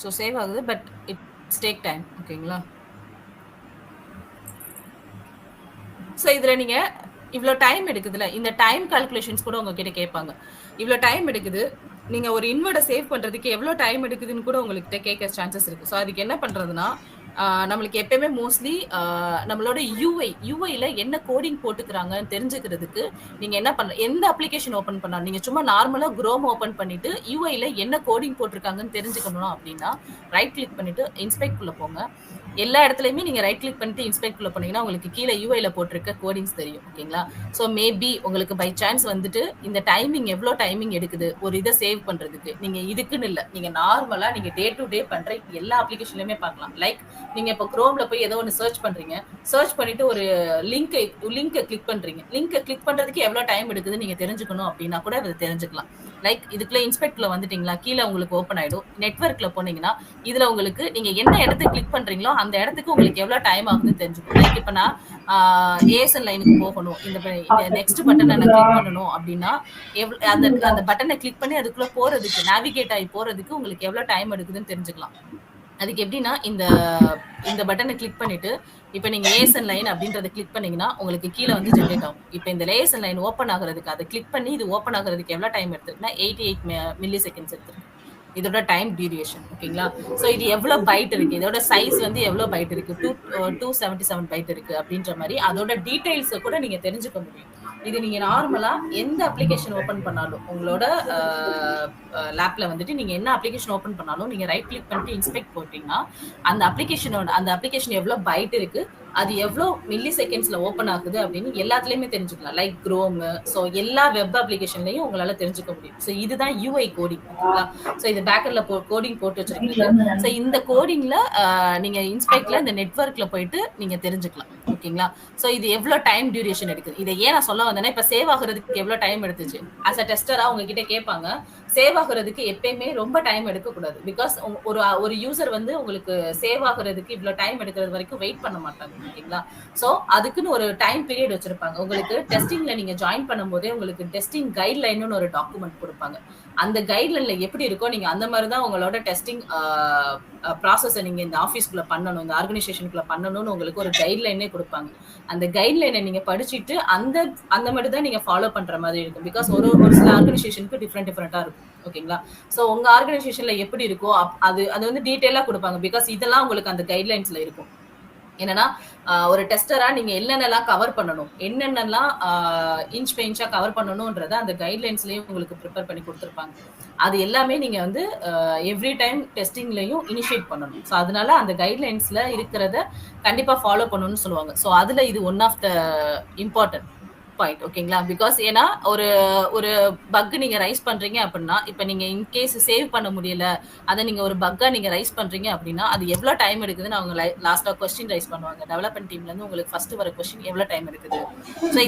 ஸோ சேவ் ஆகுது, பட் இட்ஸ் டேக் டைம். ஓகேங்களா, ஸோ இதில் நீங்கள் இவ்வளோ டைம் எடுக்குதுல்ல, இந்த டைம் கால்குலேஷன்ஸ் கூட உங்ககிட்ட கேட்பாங்க. இவ்வளோ டைம் எடுக்குது, நீங்கள் ஒரு இன்வெர்டை சேவ் பண்ணுறதுக்கு எவ்வளோ டைம் எடுக்குதுன்னு கூட உங்கள்கிட்ட கேட்க சான்சஸ் இருக்குது. ஸோ அதுக்கு என்ன பண்ணுறதுன்னா, நம்மளுக்கு எப்பயுமே மோஸ்ட்லி நம்மளோட யூஐல என்ன கோடிங் போட்டுக்கிறாங்கன்னு தெரிஞ்சுக்கிறதுக்கு நீங்கள் என்ன பண்ண, எந்த அப்ளிகேஷன் ஓப்பன் பண்ணாலும் நீங்கள் சும்மா நார்மலாக குரோம் ஓப்பன் பண்ணிட்டு யூஐல என்ன கோடிங் போட்டிருக்காங்கன்னு தெரிஞ்சுக்கணும் அப்படின்னா ரைட் கிளிக் பண்ணிட்டு இன்ஸ்பெக்ட்குள்ளே போங்க. எல்லா இடத்துலையுமே நீங்கள் ரைட் கிளிக் பண்ணிட்டு இன்ஸ்பெக்ட்குள்ளே போனீங்கன்னா உங்களுக்கு கீழே யூஐல போட்டிருக்க கோடிங்ஸ் தெரியும். ஓகேங்களா, ஸோ மேபி உங்களுக்கு பை சான்ஸ் வந்துட்டு இந்த டைமிங் எவ்வளோ டைமிங் எடுக்குது ஒரு இதை சேவ் பண்ணுறதுக்கு, நீங்கள் இதுக்குன்னு இல்லை, நீங்கள் நார்மலாக நீங்கள் டே டு டே பண்ணுற எல்லா அப்ளிகேஷன்லையுமே பார்க்கலாம். லைக் நீங்கள் இப்போ குரோமில் போய் ஏதோ ஒன்று சர்ச் பண்ணுறீங்க, சர்ச் பண்ணிட்டு ஒரு லிங்கை கிளிக் பண்ணுறீங்க, லிங்கை கிளிக் பண்ணுறதுக்கு எவ்வளோ டைம் எடுக்குதுன்னு நீங்கள் தெரிஞ்சுக்கணும் அப்படின்னா கூட அதை தெரிஞ்சுக்கலாம். லைக் இதுக்குள்ள இன்ஸ்பெக்ட்ல வந்துட்டீங்களா, கீழே உங்களுக்கு ஓப்பன் ஆயிடும். நெட்வொர்க்ல போனீங்கன்னா இதுல உங்களுக்கு நீங்க என்ன இடத்துக்கு கிளிக் பண்றீங்களோ அந்த இடத்துக்கு உங்களுக்கு எவ்வளவு டைம் ஆகுதுன்னு தெரிஞ்சுக்கணும். லைக் இப்ப நான் ஏஎஸ்எல் லைனுக்கு போகணும், இந்த நெக்ஸ்ட் பட்டனை நான் கிளிக் பண்ணணும் அப்படின்னா அந்த பட்டனை கிளிக் பண்ணி அதுக்குள்ள போறதுக்கு, நேவிகேட் ஆகி போறதுக்கு உங்களுக்கு எவ்வளவு டைம் எடுக்குதுன்னு தெரிஞ்சுக்கலாம். அதுக்கு எப்படின்னா இந்த பட்டனை கிளிக் பண்ணிட்டு இப்போ நீங்க ஏஎஸ்என் லைன் அப்படின்றத கிளிக் பண்ணீங்கன்னா உங்களுக்கு கீழே வந்து ஜென்ரேட் ஆகும். இப்போ இந்த ஏஎஸ்என் லைன் ஓப்பன் ஆகுறதுக்கு அதை கிளிக் பண்ணி இது ஓப்பன் ஆகுறதுக்கு எவ்வளவு டைம் எடுத்துருக்குன்னா 88 மில்லி செகண்ட்ஸ் எடுத்துருக்கு. இதோட டைம் டியூரேஷன். ஓகேங்களா, ஸோ இது எவ்வளவு பைட் இருக்கு, இதோட சைஸ் வந்து எவ்வளவு பைட் இருக்கு, 277 பைட் இருக்கு அப்படின்ற மாதிரி அதோட டீடைல்ஸை கூட நீங்க தெரிஞ்சுக்க முடியும். இது நீங்க நார்மலா எந்த அப்ளிகேஷன் ஓபன் பண்ணாலும் உங்களோட லேப்ல வந்துட்டு நீங்க என்ன அப்ளிகேஷன் ஓபன் பண்ணாலும் நீங்க ரைட் கிளிக் பண்ணிட்டு இன்ஸ்பெக்ட் போட்டீங்கன்னா அந்த அப்ளிகேஷன் எவ்வளவு பைட் இருக்கு, அது எவ்வளோ மில்லி செகண்ட்ஸ்ல ஓப்பன் ஆகுது அப்படின்னு எல்லாத்துலயுமே தெரிஞ்சுக்கலாம். லைக் குரோம், ஸோ எல்லா வெப் அப்ளிகேஷன்லையும் உங்களால தெரிஞ்சுக்க முடியும். ஸோ இதுதான் யூஐ கோடிங். ஓகேங்களா, ஸோ இது பேக்கெண்ட்ல கோடிங் போட்டு வச்சிருக்கீங்க. ஸோ இந்த கோடிங்ல நீங்க இன்ஸ்பெக்ட்ல இந்த நெட்வொர்க்ல போயிட்டு நீங்க தெரிஞ்சுக்கலாம். ஓகேங்களா, ஸோ இது எவ்வளோ டைம் டியூரேஷன் எடுக்குது. இதை ஏன் நான் சொல்ல வந்தேன்னா, இப்போ சேவ் ஆகுறதுக்கு எவ்வளோ டைம் எடுத்துச்சு ஆஸ் அ டெஸ்டரா உங்ககிட்ட கேட்பாங்க. சேவ் ஆகுறதுக்கு எப்பயுமே ரொம்ப டைம் எடுக்கக்கூடாது. பிகாஸ் ஒரு யூசர் வந்து உங்களுக்கு சேவ் ஆகுறதுக்கு இவ்வளோ டைம் எடுக்கிறது வரைக்கும் வெயிட் பண்ண மாட்டாங்க. ஓகேங்களா, ஸோ அதுக்குன்னு ஒரு டைம் பீரியட் வச்சிருப்பாங்க. உங்களுக்கு டெஸ்டிங்ல நீங்க ஜாயின் பண்ணும் போதே உங்களுக்கு டெஸ்டிங் கைட்லைன்னு ஒரு டாக்குமெண்ட் கொடுப்பாங்க. அந்த கைட்லைன்ல எப்படி இருக்கோ நீங்க அந்த மாதிரி தான் உங்களோட டெஸ்டிங் ப்ராசஸை நீங்க இந்த ஆஃபீஸ்க்குள்ள பண்ணணும், இந்த ஆர்கனைசேஷனுக்குள்ள பண்ணணும்னு உங்களுக்கு ஒரு கைட்லைனே கொடுப்பாங்க. அந்த கைட்லைனை நீங்க படிச்சுட்டு அந்த மாதிரி தான் நீங்க ஃபாலோ பண்ற மாதிரி இருக்கும். பிகாஸ் ஒரு சில ஆர்கனைசேஷனுக்கு டிஃப்ரெண்டா இருக்கும். ஓகேங்களா, ஸோ உங்க ஆர்கனைசேஷன்ல எப்படி இருக்கோ அது வந்து டீட்டெயிலா கொடுப்பாங்க. பிகாஸ் இதெல்லாம் உங்களுக்கு அந்த கைட்லைன்ஸ்ல இருக்கும். என்னன்னா ஒரு டெஸ்டரா நீங்க என்னென்னலாம் கவர் பண்ணணும், என்னென்னலாம் இன்ச் பை இன்ச்சா கவர் பண்ணணும்ன்றத அந்த கைட்லைன்ஸ்லயும் உங்களுக்கு ப்ரிப்பேர் பண்ணி கொடுத்துருப்பாங்க. அது எல்லாமே நீங்க வந்து எவ்ரி டைம் டெஸ்டிங்லயும் இனிஷியேட் பண்ணணும். ஸோ அதனால அந்த கைட்லைன்ஸ்ல இருக்கிறத கண்டிப்பா ஃபாலோ பண்ணணும்னு சொல்லுவாங்க. ஸோ அதுல இது one of the important point. ஓகேங்களா, பிகாஸ் ஏன்னா ஒரு பக் நீங்க ரைஸ் பண்றீங்க அப்படின்னா, இப்ப நீங்க இன்கேஸ் சேவ் பண்ண முடியல, அதை நீங்க ஒரு பக்கா நீங்க ரைஸ் பண்றீங்க அப்படின்னா அது எவ்வளவு டைம் எடுக்குதுன்னு அவங்க லாஸ்டா கொஸ்டின் ரைஸ் பண்ணுவாங்க. டெவலப்மெண்ட் டீம்ல இருந்து உங்களுக்கு ஃபர்ஸ்ட் வர கொஸ்டின் எவ்வளவு டைம் எடுக்குது. ஸோ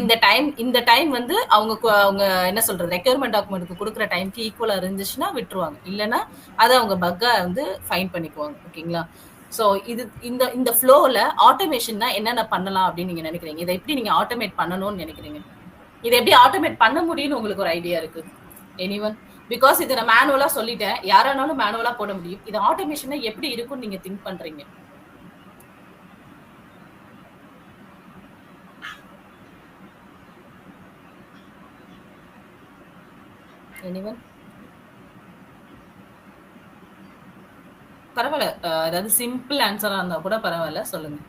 இந்த டைம் வந்து அவங்க என்ன சொல்றது, ரெக்யர்மெண்ட் டாக்குமெண்ட்டுக்கு கொடுக்குற டைம்க்கு ஈக்குவலா இருந்துச்சுன்னா விட்டுருவாங்க, இல்லைன்னா அதை அவங்க பக்கா வந்து ஃபைன் பண்ணிக்குவாங்க. ஓகேங்களா, ஸோ இந்த ஃப்ளோவில் ஆட்டோமேஷன்னா என்னென்ன பண்ணலாம் அப்படின்னு நீங்க நினைக்கிறீங்க? இதை எப்படி நீங்க ஆட்டோமேட் பண்ணணும்னு நினைக்கிறீங்க? இதை எப்படி ஆட்டோமேட் பண்ண முடியும்னு உங்களுக்கு ஒரு ஐடியா இருக்கு? எனிவன்? பிகாஸ் இதை நான் மேனுவலா சொல்லிட்டேன், யாரானாலும் மேனுவலா போட முடியும். இது ஆட்டோமேஷனா எப்படி இருக்கும்னு நீங்க திங்க் பண்றீங்க? எனிவன்? பரவாயில்ல. அதாவது சிம்பிள் ஆன்சரா இருந்தா கூட பரவாயில்ல. சொல்லுங்க.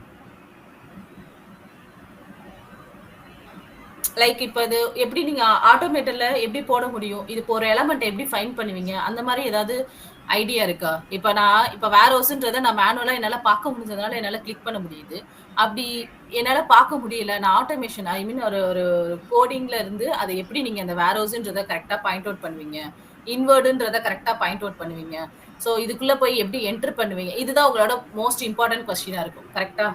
லைக் இப்ப இது எப்படி நீங்க ஆட்டோமேட்டட்ல எப்படி போட முடியும்? இது இப்போ ஒரு எலமெண்ட் எப்படி ஃபைண்ட் பண்ணுவீங்க? அந்த மாரி ஏதாவது ஐடியா இருக்கா? இப்ப வேர் ஹவுஸ்ன்றத நான் மேனுவலா என்னால பார்க்க முடிஞ்சதுனால என்னால கிளிக் பண்ண முடியுது. அப்படி என்னால பார்க்க முடியல. நான் ஆட்டோமேஷன் ஐ மீன் ஒரு ஒரு கோடிங்ல இருந்து அத எப்படி நீங்க அந்த வேர் ஹவுஸ்ன்றத கரெக்ட்டா பாயிண்ட் அவுட் பண்ணுவீங்க? இன்வெர்ட்ன்றத கரெக்ட்டா பாயிண்ட் அவுட் பண்ணுவீங்க? சோ இதுக்குள்ள போய் எப்படி என்டர் பண்ணுவீங்க? இதுதான் உங்களோட மோஸ்ட் இம்பார்ட்டன்ட் கொஸ்டினா இருக்கும். கரெக்ட்டா?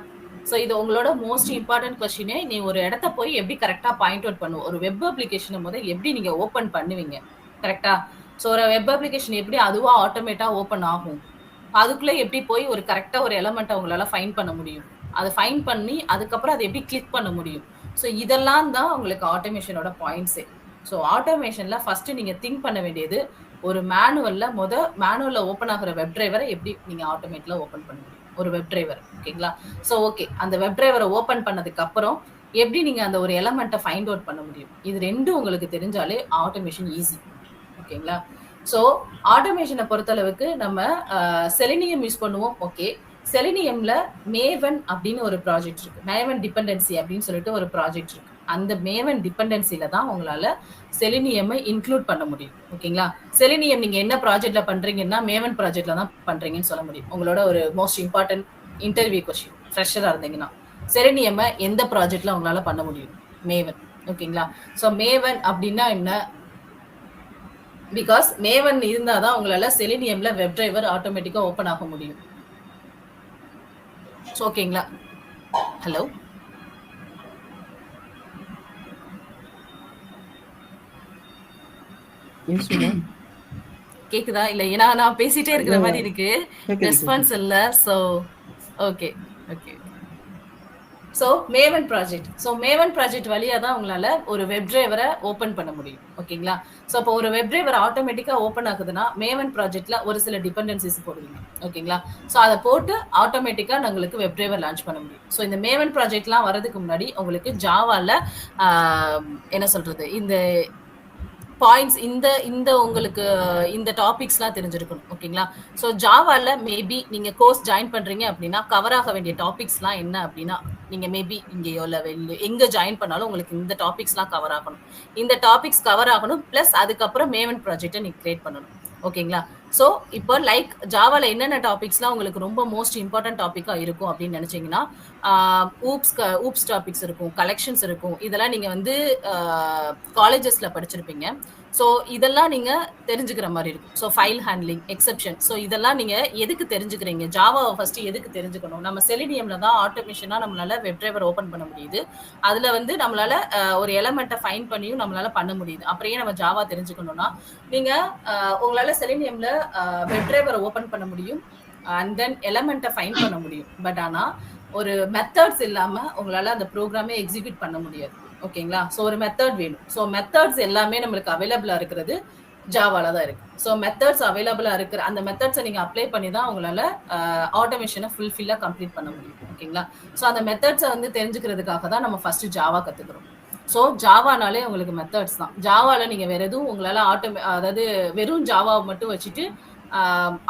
ஸோ இது உங்களோட மோஸ்ட் இம்பார்ட்டன்ட் கொஸ்டினே. நீ ஒரு இடத்த போய் எப்படி கரெக்டாக பாயிண்ட் அவுட் பண்ணுவோம். ஒரு வெப் அப்ளிகேஷனை முதல் எப்படி நீங்க ஓப்பன் பண்ணுவீங்க, கரெக்டா? ஸோ ஒரு வெப் அப்ளிகேஷன் எப்படி அதுவா ஆட்டோமேட்டா ஓப்பன் ஆகும், அதுக்குள்ள எப்படி போய் ஒரு கரெக்டா ஒரு எலமெண்ட்டை உங்களால ஃபைண்ட் பண்ண முடியும், அதை ஃபைண்ட் பண்ணி அதுக்கப்புறம் அதை எப்படி கிளிக் பண்ண முடியும். ஸோ இதெல்லாம் தான் உங்களுக்கு ஆட்டோமேஷனோட பாயிண்ட்ஸே. ஸோ ஆட்டோமேஷன்ல ஃபர்ஸ்ட் நீங்க திங்க் பண்ண வேண்டியது ஒரு மேனுவல்ல ஓப்பன் ஆகிற வெப் டிரைவரை எப்படி நீங்க ஆட்டோமேட்ல ஓப்பன் பண்ண முடியும், ஒரு வெப் டிரைவர். ஓகேங்களா? ஸோ ஓகே, அந்த வெப் டிரைவரை ஓப்பன் பண்ணதுக்கு அப்புறம் எப்படி நீங்க அந்த ஒரு எலமெண்ட்டை ஃபைண்ட் அவுட் பண்ண முடியும், இது ரெண்டும் உங்களுக்கு தெரிஞ்சாலே ஆட்டோமேஷன் ஈஸி. ஓகேங்களா? ஸோ ஆட்டோமேஷனை பொறுத்தளவுக்கு நம்ம செலினியம் யூஸ் பண்ணுவோம். ஓகே, செலினியம்ல மேவன் அப்படின்னு ஒரு ப்ராஜெக்ட் இருக்கு. மேவன் டிபெண்டன்சி அப்படின்னு சொல்லிட்டு ஒரு ப்ராஜெக்ட் இருக்கு. அந்த மேவன் டிபெண்டன்சில தான் உங்களால செலினியம் இன்க்ளூட் பண்ண முடியும். ஓகேங்களா? செலினியம் நீங்க என்ன ப்ராஜெக்ட்ல பண்றீங்கன்னா மேவன் ப்ராஜெக்ட்ல தான் பண்றீங்கன்னு சொல்ல முடியும். உங்களோட ஒரு மோஸ்ட் இம்பார்ட்டன்ட் இன்டர்வியூ கொஸ்டின் ஃப்ரெஷரா இருந்தீங்கன்னா செலினியம் எந்த ப்ராஜெக்ட்ல உங்களால பண்ண முடியும்? மேவன். ஓகேங்களா? ஸோ மேவன் அப்படின்னா என்ன? பிகாஸ் மேவன் இருந்தாதான் உங்களால செலினியம்ல வெப் டிரைவர் ஆட்டோமேட்டிக்கா ஓப்பன் ஆக முடியும். ஓகேங்களா? ஹலோ, கேக்குதா? இல்ல, ஏன்னா நான் பேசிட்டே இருக்கிற மாதிரி இருக்கு, ரெஸ்பான்ஸ் இல்ல. So okay okay. So Maven project வழியா தான் உங்களால ஒரு வெப் டிரைவரை ஓப்பன் பண்ண முடியும். ஓகேங்களா? ஸோ இப்போ ஒரு வெப் டிரைவர் ஆட்டோமேட்டிக்கா ஓப்பன் ஆகுதுன்னா மேவன் ப்ராஜெக்ட்ல ஒரு சில டிபெண்டன்சிஸ் போடுவீங்க. ஓகேங்களா? ஸோ அதை போட்டு ஆட்டோமேட்டிக்கா உங்களுக்கு வெப் டிரைவர் லான்ச் பண்ண முடியும். ஸோ இந்த மேவன் ப்ராஜெக்ட்லாம் வரதுக்கு முன்னாடி உங்களுக்கு ஜாவால என்ன சொல்றது, இந்த பாயிண்ட்ஸ் இந்த உங்களுக்கு இந்த டாபிக்ஸ்லாம் தெரிஞ்சிருக்கணும். ஓகேங்களா? ஸோ ஜாவால மேபி நீங்க கோர்ஸ் ஜாயின் பண்றீங்க அப்படின்னா கவர் ஆக வேண்டிய டாபிக்ஸ்லாம் என்ன அப்படின்னா, நீங்க மேபி இங்கேயோ இல்லை எங்க ஜாயின் பண்ணாலும் உங்களுக்கு இந்த டாபிக்ஸ்லாம் கவர் ஆகணும். இந்த டாபிக்ஸ் கவர் ஆகணும், பிளஸ் அதுக்கப்புறம் மேவன் ப்ராஜெக்டை நீங்க கிரியேட் பண்ணணும். ஓகேங்களா? ஸோ இப்போ லைக் ஜாவால என்னென்ன டாபிக்ஸ்லாம் உங்களுக்கு ரொம்ப மோஸ்ட் இம்பார்ட்டன்ட் டாபிக்கா இருக்கும் அப்படின்னு நினைச்சீங்கன்னா, ஊப்ஸ் டாபிக்ஸ் இருக்கும், கலெக்ஷன்ஸ் இருக்கும். இதெல்லாம் நீங்க வந்து காலேஜஸ்ல படிச்சிருப்பீங்க. ஸோ இதெல்லாம் நீங்க தெரிஞ்சுக்கிற மாதிரி இருக்கும். So file handling, exception, so இதெல்லாம் நீங்க எதுக்கு தெரிஞ்சுக்கிறீங்க? ஜாவாவை ஃபர்ஸ்ட் எதுக்கு தெரிஞ்சுக்கணும்? நம்ம செலினியம்ல தான் ஆட்டோமேஷனா நம்மளால வெப் டிரைவர் ஓப்பன் பண்ண முடியுது. அதுல வந்து நம்மளால ஒரு எலமெண்ட்டை ஃபைன் பண்ணியும் நம்மளால பண்ண முடியுது. அப்படியே நம்ம ஜாவா தெரிஞ்சுக்கணும்னா நீங்க உங்களால செலினியம்ல வெப் டிரைவரை ஓப்பன் பண்ண முடியும் அண்ட் தென் எலமெண்ட்டை ஃபைன் பண்ண முடியும். பட் ஆனா ஒரு மெத்தட்ஸ் இல்லாம உங்களால அந்த ப்ரோக்ராமே எக்ஸிக்யூட் பண்ண முடியாது. ஓகேங்களா? ஸோ ஒரு மெத்தட் வேணும். ஸோ மெத்தட்ஸ் எல்லாமே நம்மளுக்கு அவைலபிளா இருக்கிறது ஜாவால தான் இருக்கு. ஸோ மெத்தட்ஸ் அவைலபிளா இருக்கிற அந்த மெத்தட்ஸை நீங்க அப்ளை பண்ணி தான் உங்களால ஆட்டோமேஷனை ஃபுல்ஃபில்லா கம்ப்ளீட் பண்ண முடியும். ஓகேங்களா? ஸோ அந்த மெத்தட்ஸை வந்து தெரிஞ்சுக்கிறதுக்காக தான் நம்ம ஃபர்ஸ்ட் ஜாவா கத்துக்கிறோம். ஸோ ஜாவானாலே உங்களுக்கு மெத்தட்ஸ் தான். ஜாவால நீங்க வேற எதுவும் உங்களால அதாவது வெறும் ஜாவாவை மட்டும் வச்சுட்டு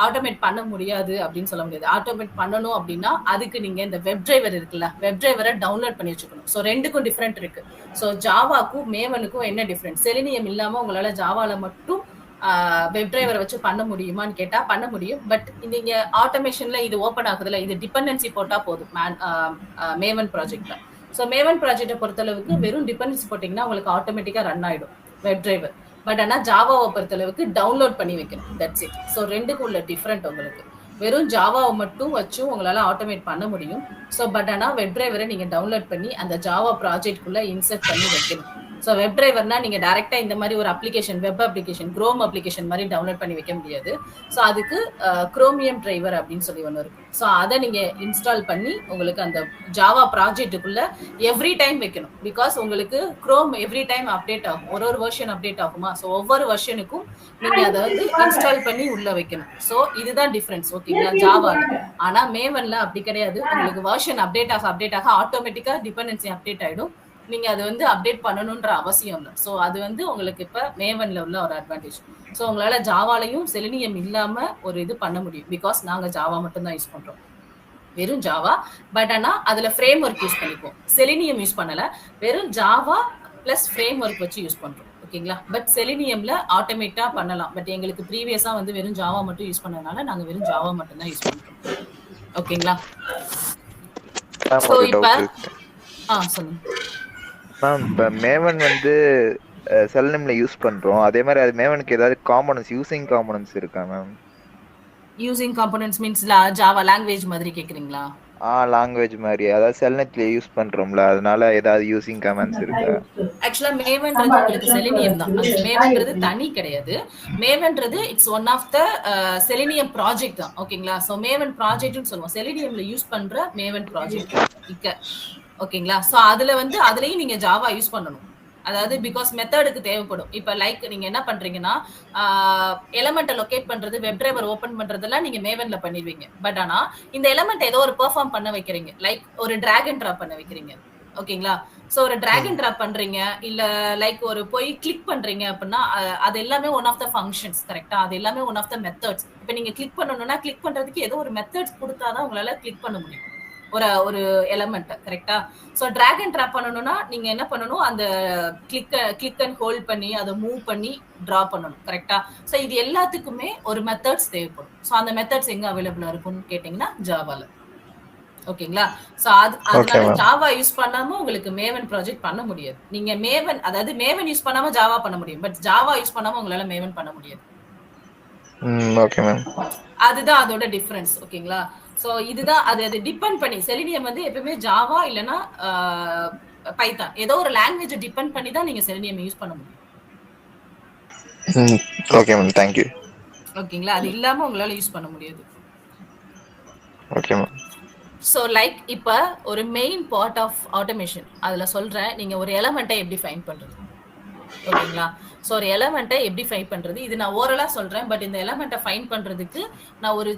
ஆட்டோமேட் பண்ண முடியாது அப்படின்னு சொல்ல முடியாது. ஆட்டோமேட் பண்ணணும் அப்படின்னா அதுக்கு நீங்க இந்த வெப் டிரைவர் இருக்குல்ல, வெப் டிரைவரை டவுன்லோட் பண்ணி வச்சுக்கணும். ஸோ ரெண்டுக்கும் டிஃப்ரெண்ட் இருக்கு. ஸோ ஜாவாக்கும் மேவனுக்கும் என்ன டிஃப்ரெண்ட்? செலினியம் இல்லாம உங்களால ஜாவால மட்டும் வெப் டிரைவரை வச்சு பண்ண முடியுமான்னு கேட்டா பண்ண முடியும். பட் நீங்க ஆட்டோமேஷன்ல இது ஓப்பன் ஆகுதுல, இது டிபெண்டன்சி போட்டா போதும் மேவன் ப்ராஜெக்ட்ல. ஸோ மேவன் ப்ராஜெக்டை பொறுத்தளவுக்கு வெறும் டிபெண்டன்சி போட்டீங்கன்னா உங்களுக்கு ஆட்டோமேட்டிக்கா ரன் ஆயிடும் வெப் டிரைவர். பட் ஆனால் ஜாவாவை பொறுத்தளவுக்கு டவுன்லோட் பண்ணி வைக்கணும். That's it. ஸோ ரெண்டுக்கும் உள்ள டிஃப்ரெண்ட் உங்களுக்கு. வெறும் ஜாவாவை மட்டும் வச்சும் உங்களால ஆட்டோமேட் பண்ண முடியும். ஸோ பட் ஆனால் வெப் டிரைவரை நீங்க டவுன்லோட் பண்ணி அந்த ஜாவா ப்ராஜெக்ட்குள்ள இன்சர்ட் பண்ணி வைக்கணும். ஸோ வெப் டிரைவர்னா நீங்க டைரக்டா இந்த மாதிரி ஒரு application, web application, chrome application மாதிரி டவுன்லோட் பண்ணி வைக்க முடியாது. ஸோ அதுக்கு குரோமியம் டிரைவர் அப்படின்னு சொல்லி ஒன்று இருக்கும். ஸோ அதை நீங்க இன்ஸ்டால் பண்ணி உங்களுக்கு அந்த ஜாவா ப்ராஜெக்ட்டுக்குள்ள எவ்ரி டைம் வைக்கணும். பிகாஸ் உங்களுக்கு குரோம் எவ்ரி டைம் அப்டேட் ஆகும், ஒரு வெர்ஷன் அப்டேட் ஆகுமா? ஸோ ஒவ்வொரு வெர்ஷனுக்கும் நீங்க அதை வந்து இன்ஸ்டால் பண்ணி உள்ள வைக்கணும். ஸோ இதுதான் டிஃபரன்ஸ். ஓகேங்களா? ஜாவால. ஆனா மேவன்ல அப்படி கிடையாது. உங்களுக்கு வெர்ஷன் அப்டேட் ஆக ஆட்டோமேட்டிக்கா டிபெண்டன்சி அப்டேட் ஆயிடும். நீங்க அது வந்து அப்டேட் பண்ணணுன்ற அவசியம் இல்லை. ஸோ அது வந்து உங்களுக்கு இப்ப மேவன்ல உள்ள ஒரு அட்வான்டேஜ். ஸோ உங்களால ஜாவாலையும் செலினியம் இல்லாம ஒரு இது பண்ண முடியும். பிகாஸ் நாங்க ஜாவா மட்டும் தான் யூஸ் பண்றோம், வெறும் ஜாவா. பட் ஆனா அதுல ஃப்ரேம் ஒர்க் யூஸ் பண்ணிப்போம், செலினியம் யூஸ் பண்ணல, வெறும் ஜாவா பிளஸ் ஃப்ரேம் ஒர்க் வச்சு யூஸ் பண்றோம். ஓகேங்களா? பட் செலினியம்ல ஆட்டோமேட்டா பண்ணலாம். பட் எங்களுக்கு ப்ரீவியஸா வந்து வெறும் ஜாவா மட்டும் யூஸ் பண்ணதுனால நாங்க வெறும் ஜாவா மட்டும் தான் யூஸ் பண்றோம். ஓகேங்களா? மேம் ஸோ ஒரு இப்ப டவுட் இருக்கு சொல்லுங்க மேம். இப்போ மேவன் வந்து செல்னம்ல யூஸ் பண்றோம், அதே மாதிரி அது மேவனுக்கு ஏதாவது காம்பனன்ஸ், யூசிங் காம்பனன்ஸ் இருக்கா ma'am? Using components means Java language மாதிரி கேக்குறீங்களா? லாங்குவேஜ் மாதிரி, அதாவது செல்நெட்ல யூஸ் பண்றோம்ல, அதனால ஏதாவது யூசிங் கமெண்ட்ஸ் இருக்கா? ஆக்சுவலா மேவன்றது உங்களுக்கு செலினியம் தான். அந்த மேவன்றது தனி கிடையாது. மேவன்றது it's one of the selenium project தான். ஓகேங்களா? சோ மேவன் ப்ராஜெக்ட்னு சொல்லுவோம், செலினியம்ல யூஸ் பண்ற மேவன் ப்ராஜெக்ட் இக்க. ஓகேங்களா? சோ அதுல வந்து அதுலயும் நீங்க ஜாவா யூஸ் பண்ணணும். அதாவது பிகாஸ் மெத்தடுக்கு தேவைப்படும். இப்ப லைக் நீங்க என்ன பண்றீங்கன்னா எலமெண்ட்டை லொகேட் பண்றது, வெப் டிரைவர் ஓபன் பண்றதெல்லாம் நீங்க மேவன்ல பண்ணிடுவீங்க. பட் ஆனா இந்த எலமெண்ட் ஏதோ ஒரு பெர்ஃபார்ம் பண்ண வைக்கிறீங்க, லைக் ஒரு டிராக் அண்ட் டிராப் பண்ண வைக்கிறீங்க. ஓகேங்களா? சோ ஒரு டிராக் அண்ட் டிராப் பண்றீங்க, இல்ல லைக் ஒரு போய் கிளிக் பண்றீங்க அப்படின்னா அது எல்லாமே ஒன் ஆஃப் த ஃபங்க்ஷன்ஸ். கரெக்டா? அது எல்லாமே ஒன் ஆஃப் த மெத்தட்ஸ். இப்ப நீங்க கிளிக் பண்ணணும்னா கிளிக் பண்றதுக்கு ஏதோ ஒரு மெத்தட்ஸ் கொடுத்தாதான் உங்களால கிளிக் பண்ண முடியும் ஒரு எலமெண்ட். கரெக்டா? சோ டிராக் அண்ட் டிராப் பண்ணணும்னா நீங்க என்ன பண்ணணும், அந்த கிளிக் அண்ட் ஹோல்ட் பண்ணி அதை மூவ் பண்ணி டிரா பண்ணணும். கரெக்டா? சோ இது எல்லாத்துக்குமே ஒரு மெத்தட்ஸ் தேவைப்படும். சோ அந்த மெத்தட்ஸ் எங்க அவைலபிளா இருக்கும்னு கேட்டீங்கன்னா ஜாவால. ஓகேங்களா? சோ அதனால ஜாவா யூஸ் பண்ணாம உங்களுக்கு மேவன் ப்ராஜெக்ட் பண்ண முடியாது. நீங்க மேவன், அதாவது மேவன் யூஸ் பண்ணாம ஜாவா பண்ண முடியும், பட் ஜாவா யூஸ் பண்ணாம உங்களால மேவன் பண்ண முடியாது. Okay ma'am. அதுதான் அதோட டிஃபரன்ஸ். ஓகேங்களா? சோ இதுதான் அது டிபெண்ட் பண்ணி, செலினியம் வந்து எப்பவுமே ஜாவா இல்லனா பைத்தான் ஏதோ ஒரு லாங்குவேஜ் டிபெண்ட் பண்ணி தான் நீங்க செலினியம் யூஸ் பண்ண முடியும். Okay ma'am, thank you. ஓகேங்களா? அது இல்லாம உங்களால யூஸ் பண்ண முடியாது. Okay ma'am. சோ லைக் இப்ப ஒரு மெயின் பார்ட் ஆஃப் ஆட்டோமேஷன் அதுல சொல்றேன், நீங்க ஒரு எலமெண்ட்டை எப்படி ஃபைண்ட் பண்றது. ஓகேங்களா? சோ ஒரு எலமெண்ட்டை எப்படி ஃபைண்ட் பண்றது, இது நான் ஓரலா சொல்றேன். பட் இந்த எலமெண்ட்டை ஃபைண்ட் பண்றதுக்கு நான் ஒரு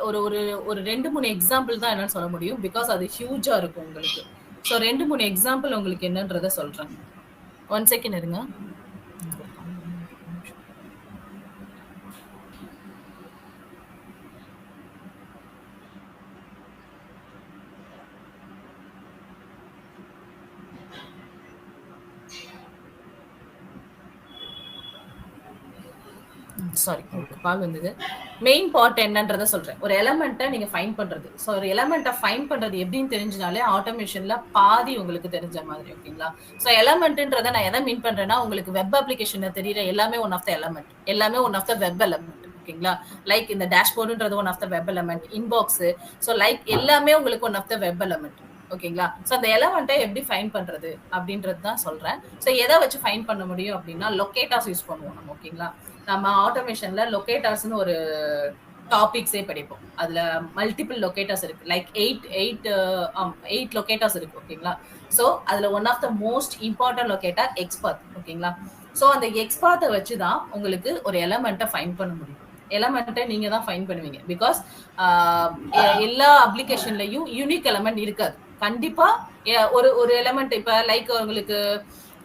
ஒரு ஒரு ஒரு 2-3 எக்ஸாம்பிள் தான் என்னால சொல்ல முடியும், பிகாஸ் அது ஹியூஜா இருக்கும் உங்களுக்கு. சோ 2-3 எக்ஸாம்பிள் உங்களுக்கு என்னன்றதை சொல்றேன். 1 செகண்ட் இருங்க. சாரி, கால் வந்தது. மெயின் பார்ட் என்னன்றதை சொல்றேன். ஒரு எலமெண்ட்டை நீங்க ஃபைண்ட் பண்றது. ஸோ ஒரு எலமெண்ட்டை ஃபைண்ட் பண்றது எப்படின்னு தெரிஞ்சினாலே ஆட்டோமேஷன்ல பாதி உங்களுக்கு தெரிஞ்ச மாதிரி. ஓகேங்களா? ஸோ எலமெண்ட்ன்றதை நான் எதை மீன் பண்றேன்னா, உங்களுக்கு வெப் அப்ளிகேஷன்ல தெரியுற எல்லாமே ஒன் ஆஃப் த எலமெண்ட், எல்லாமே one of the web element. ஓகேங்களா? லைக் இந்த டேஷ்போர்டுன்றது one of the web element, inbox, so like எல்லாமே உங்களுக்கு one of the web element. ஓகேங்களா? சோ அந்த எலமெண்ட்டை எப்படி ஃபைண்ட் பண்றது அப்படின்றது தான் சொல்றேன். சோ எதை வச்சு ஃபைண்ட் பண்ண முடியும் அப்படின்னா லொகேட்டர்ஸ் யூஸ் பண்ணுவோம் நம்ம. ஓகேங்களா? நம்ம ஆட்டோமேஷன்ல லொகேட்டர்ஸ்னு ஒரு டாபிக்ஸே படிப்போம். அதுல மல்டிபிள் லொகேட்டர்ஸ் இருக்கு, லைக் 8 லொகேட்டர்ஸ் இருக்கு. ஓகேங்களா? சோ அதுல one of the most important locator XPath. ஓகேங்களா? சோ அந்த எக்ஸ்பாத்தை வச்சுதான் உங்களுக்கு ஒரு எலமெண்ட்டை ஃபைண்ட் பண்ண முடியும். எலமெண்ட்டை நீங்க தான் ஃபைண்ட் பண்ணுவீங்க, பிகாஸ் எல்லா அப்ளிகேஷன்லயும் யூனிக் எலமெண்ட் இருக்காது. கண்டிப்பா ஒரு எலமெண்ட், இப்ப லைக் உங்களுக்கு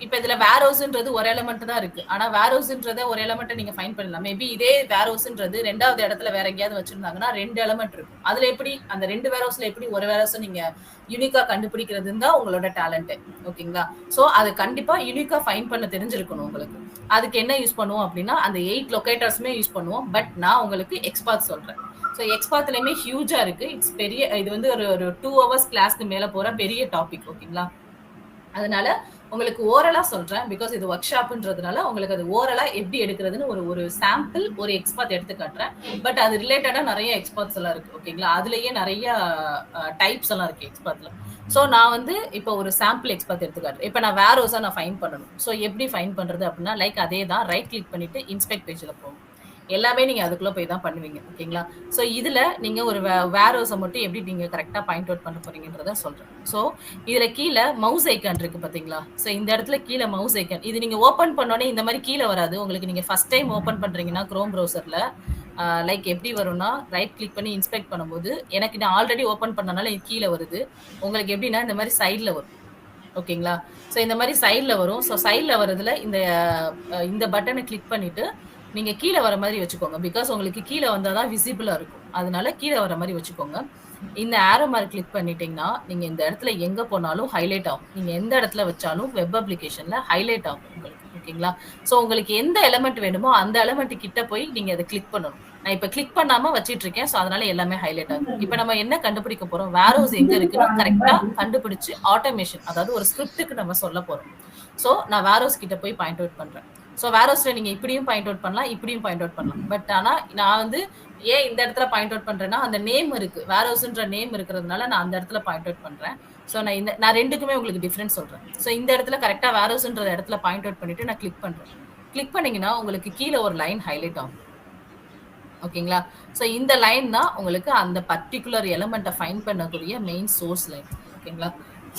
இப்ப இதுல வேர்ஹவுஸ்ன்றது ஒரு எலமெண்ட் தான் இருக்கு. ஆனா வேர்ஹவுஸ்ன்றத ஒரு எலமெண்ட் நீங்க ஃபைண்ட் பண்ணலாம். மேபி இதே வேர்ஹவுஸ்ன்றது 2வது இடத்துல வேற எங்கேயாவது வச்சிருந்தாங்கன்னா 2 எலமெண்ட் இருக்கும். அதுல எப்படி அந்த 2 வேர்ஹவுஸ்ல எப்படி ஒரு வேர்ஹவுஸ் நீங்க யூனிக்கா கண்டுபிடிக்கிறதுன்னு தான் உங்களோட டேலண்ட். ஓகேங்களா? சோ அது கண்டிப்பா யூனிக்கா ஃபைண்ட் பண்ண தெரிஞ்சிருக்கணும் உங்களுக்கு. அதுக்கு என்ன யூஸ் பண்ணுவோம் அப்படின்னா அந்த 8 லொகேட்டர்ஸ்மே யூஸ் பண்ணுவோம். பட் நான் உங்களுக்கு எக்ஸ்பாத் சொல்றேன். ஸோ எக்ஸ்பாத்லயுமே ஹியூஜா இருக்கு. இட்ஸ் பெரிய, இது வந்து ஒரு 2 hours கிளாஸ்க்கு மேல போற பெரிய டாபிக். ஓகேங்களா? அதனால உங்களுக்கு ஓரலா சொல்றேன், பிகாஸ் இது ஒர்க் ஷாப்ன்றதுனால உங்களுக்கு அது ஓரலா எப்படி எடுக்கிறதுன்னு ஒரு சாம்பிள், ஒரு எக்ஸ்பாத் எடுத்து காட்டுறேன். பட் அது ரிலேட்டடா நிறைய எக்ஸ்பாத்ஸ் எல்லாம் இருக்கு. ஓகேங்களா? அதுலயே நிறைய டைப்ஸ் எல்லாம் இருக்கு எக்ஸ்பாத்ல. சோ நான் வந்து இப்போ ஒரு சாம்பிள் எக்ஸ்பாத் எடுத்து காட்டுறேன். இப்போ நான் வேர்ஹவுஸா நான் ஃபைண்ட் பண்ணணும். சோ எப்படி ஃபைண்ட் பண்றது அப்படின்னா, லைக் அதே தான், ரைட் கிளிக் பண்ணிட்டு இன்ஸ்பெக்ட் பேஜ்ல போகும். எல்லாமே நீங்க அதுக்குள்ள போய் தான் பண்ணுவீங்க. ஓகேங்களா? சோ இதுல நீங்க ஒரு வேர்ஹவுஸை மட்டும் எப்படி நீங்க கரெக்டா பாயிண்ட் அவுட் பண்ண போறீங்கன்றத சொல்றேன். சோ இதுல கீழே மவுஸ் ஐக்கான் இருக்கு பாத்தீங்களா? சோ இந்த இடத்துல கீழே மவுஸ் ஐக்கான், இது நீங்க ஓபன் பண்ணோடனே இந்த மாதிரி கீழே வராது உங்களுக்கு. நீங்க ஃபர்ஸ்ட் டைம் ஓபன் பண்றீங்கன்னா குரோம் ப்ரௌசர்ல லைக் எப்படி வரும்னா, ரைட் கிளிக் பண்ணி இன்ஸ்பெக்ட் பண்ணும்போது எனக்கு நான் ஆல்ரெடி ஓபன் பண்ணனால இது கீழே வருது. உங்களுக்கு எப்படின்னா இந்த மாதிரி சைட்ல வரும். ஓகேங்களா? ஸோ இந்த மாதிரி சைடில் வரும். ஸோ சைடில் வரதுல இந்த பட்டனை கிளிக் பண்ணிட்டு நீங்க கீழே வர மாதிரி வச்சுக்கோங்க. பிகாஸ் உங்களுக்கு கீழே வந்தால் தான் விசிபிளாக இருக்கும். அதனால கீழே வர மாதிரி வச்சுக்கோங்க. இந்த ஆரோ மார்க் கிளிக் பண்ணிட்டீங்கன்னா நீங்க இந்த இடத்துல எங்க போனாலும் ஹைலைட் ஆகும். நீங்க எந்த இடத்துல வச்சாலும் வெப் அப்ளிகேஷன்ல ஹைலைட் ஆகும் உங்களுக்கு. ஓகேங்களா? ஸோ உங்களுக்கு எந்த எலமெண்ட் வேணுமோ அந்த எலமெண்ட் கிட்ட போய் நீங்க அதை கிளிக் பண்ணணும். நான் இப்ப கிளிக் பண்ணாம வச்சிட்டு இருக்கேன். ஸோ அதனால எல்லாமே ஹைலைட் ஆகும். இப்ப நம்ம என்ன கண்டுபிடிக்க போறோம்? வேர்ஹவுஸ் எங்க இருக்குன்னு கரெக்டா கண்டுபிடிச்சு ஆட்டோமேஷன், அதாவது ஒரு ஸ்கிரிப்டுக்கு நம்ம சொல்ல போறோம். ஸோ நான் வேர்ஹவுஸ் கிட்ட போய் பாயிண்ட் அவுட் பண்றேன். ஸோ வேர்ஹவுஸ்ல நீங்க இப்படியும் பாயிண்ட் அவுட் பண்ணலாம், இப்படியும் பாயிண்ட் அவுட் பண்ணலாம். பட் ஆனா நான் வந்து ஏன் இந்த இடத்துல பாயிண்ட் அவுட் பண்றேன்னா அந்த நேம் இருக்கு, வேர்ஹவுஸ்ன்ற நேம் இருக்கிறதுனால நான் அந்த இடத்துல பாயிண்ட் அவுட் பண்றேன். ஸோ நான் ரெண்டுக்குமே உங்களுக்கு டிஃபரன்ஸ் சொல்றேன். ஸோ இந்த இடத்துல கரெக்டா வேர்ஹவுஸ்ன்ற இடத்துல பாயிண்ட் அவுட் பண்ணிட்டு நான் கிளிக் பண்றேன். கிளிக் பண்ணீங்கன்னா உங்களுக்கு கீழே ஒரு லைன் ஹைலைட் ஆகும். ஓகேங்களா? ஸோ இந்த லைன் தான் உங்களுக்கு அந்த பர்டிகுலர் எலமெண்ட்டை ஃபைண்ட் பண்ணக்கூடிய மெயின் சோர்ஸ் லைன். ஓகேங்களா?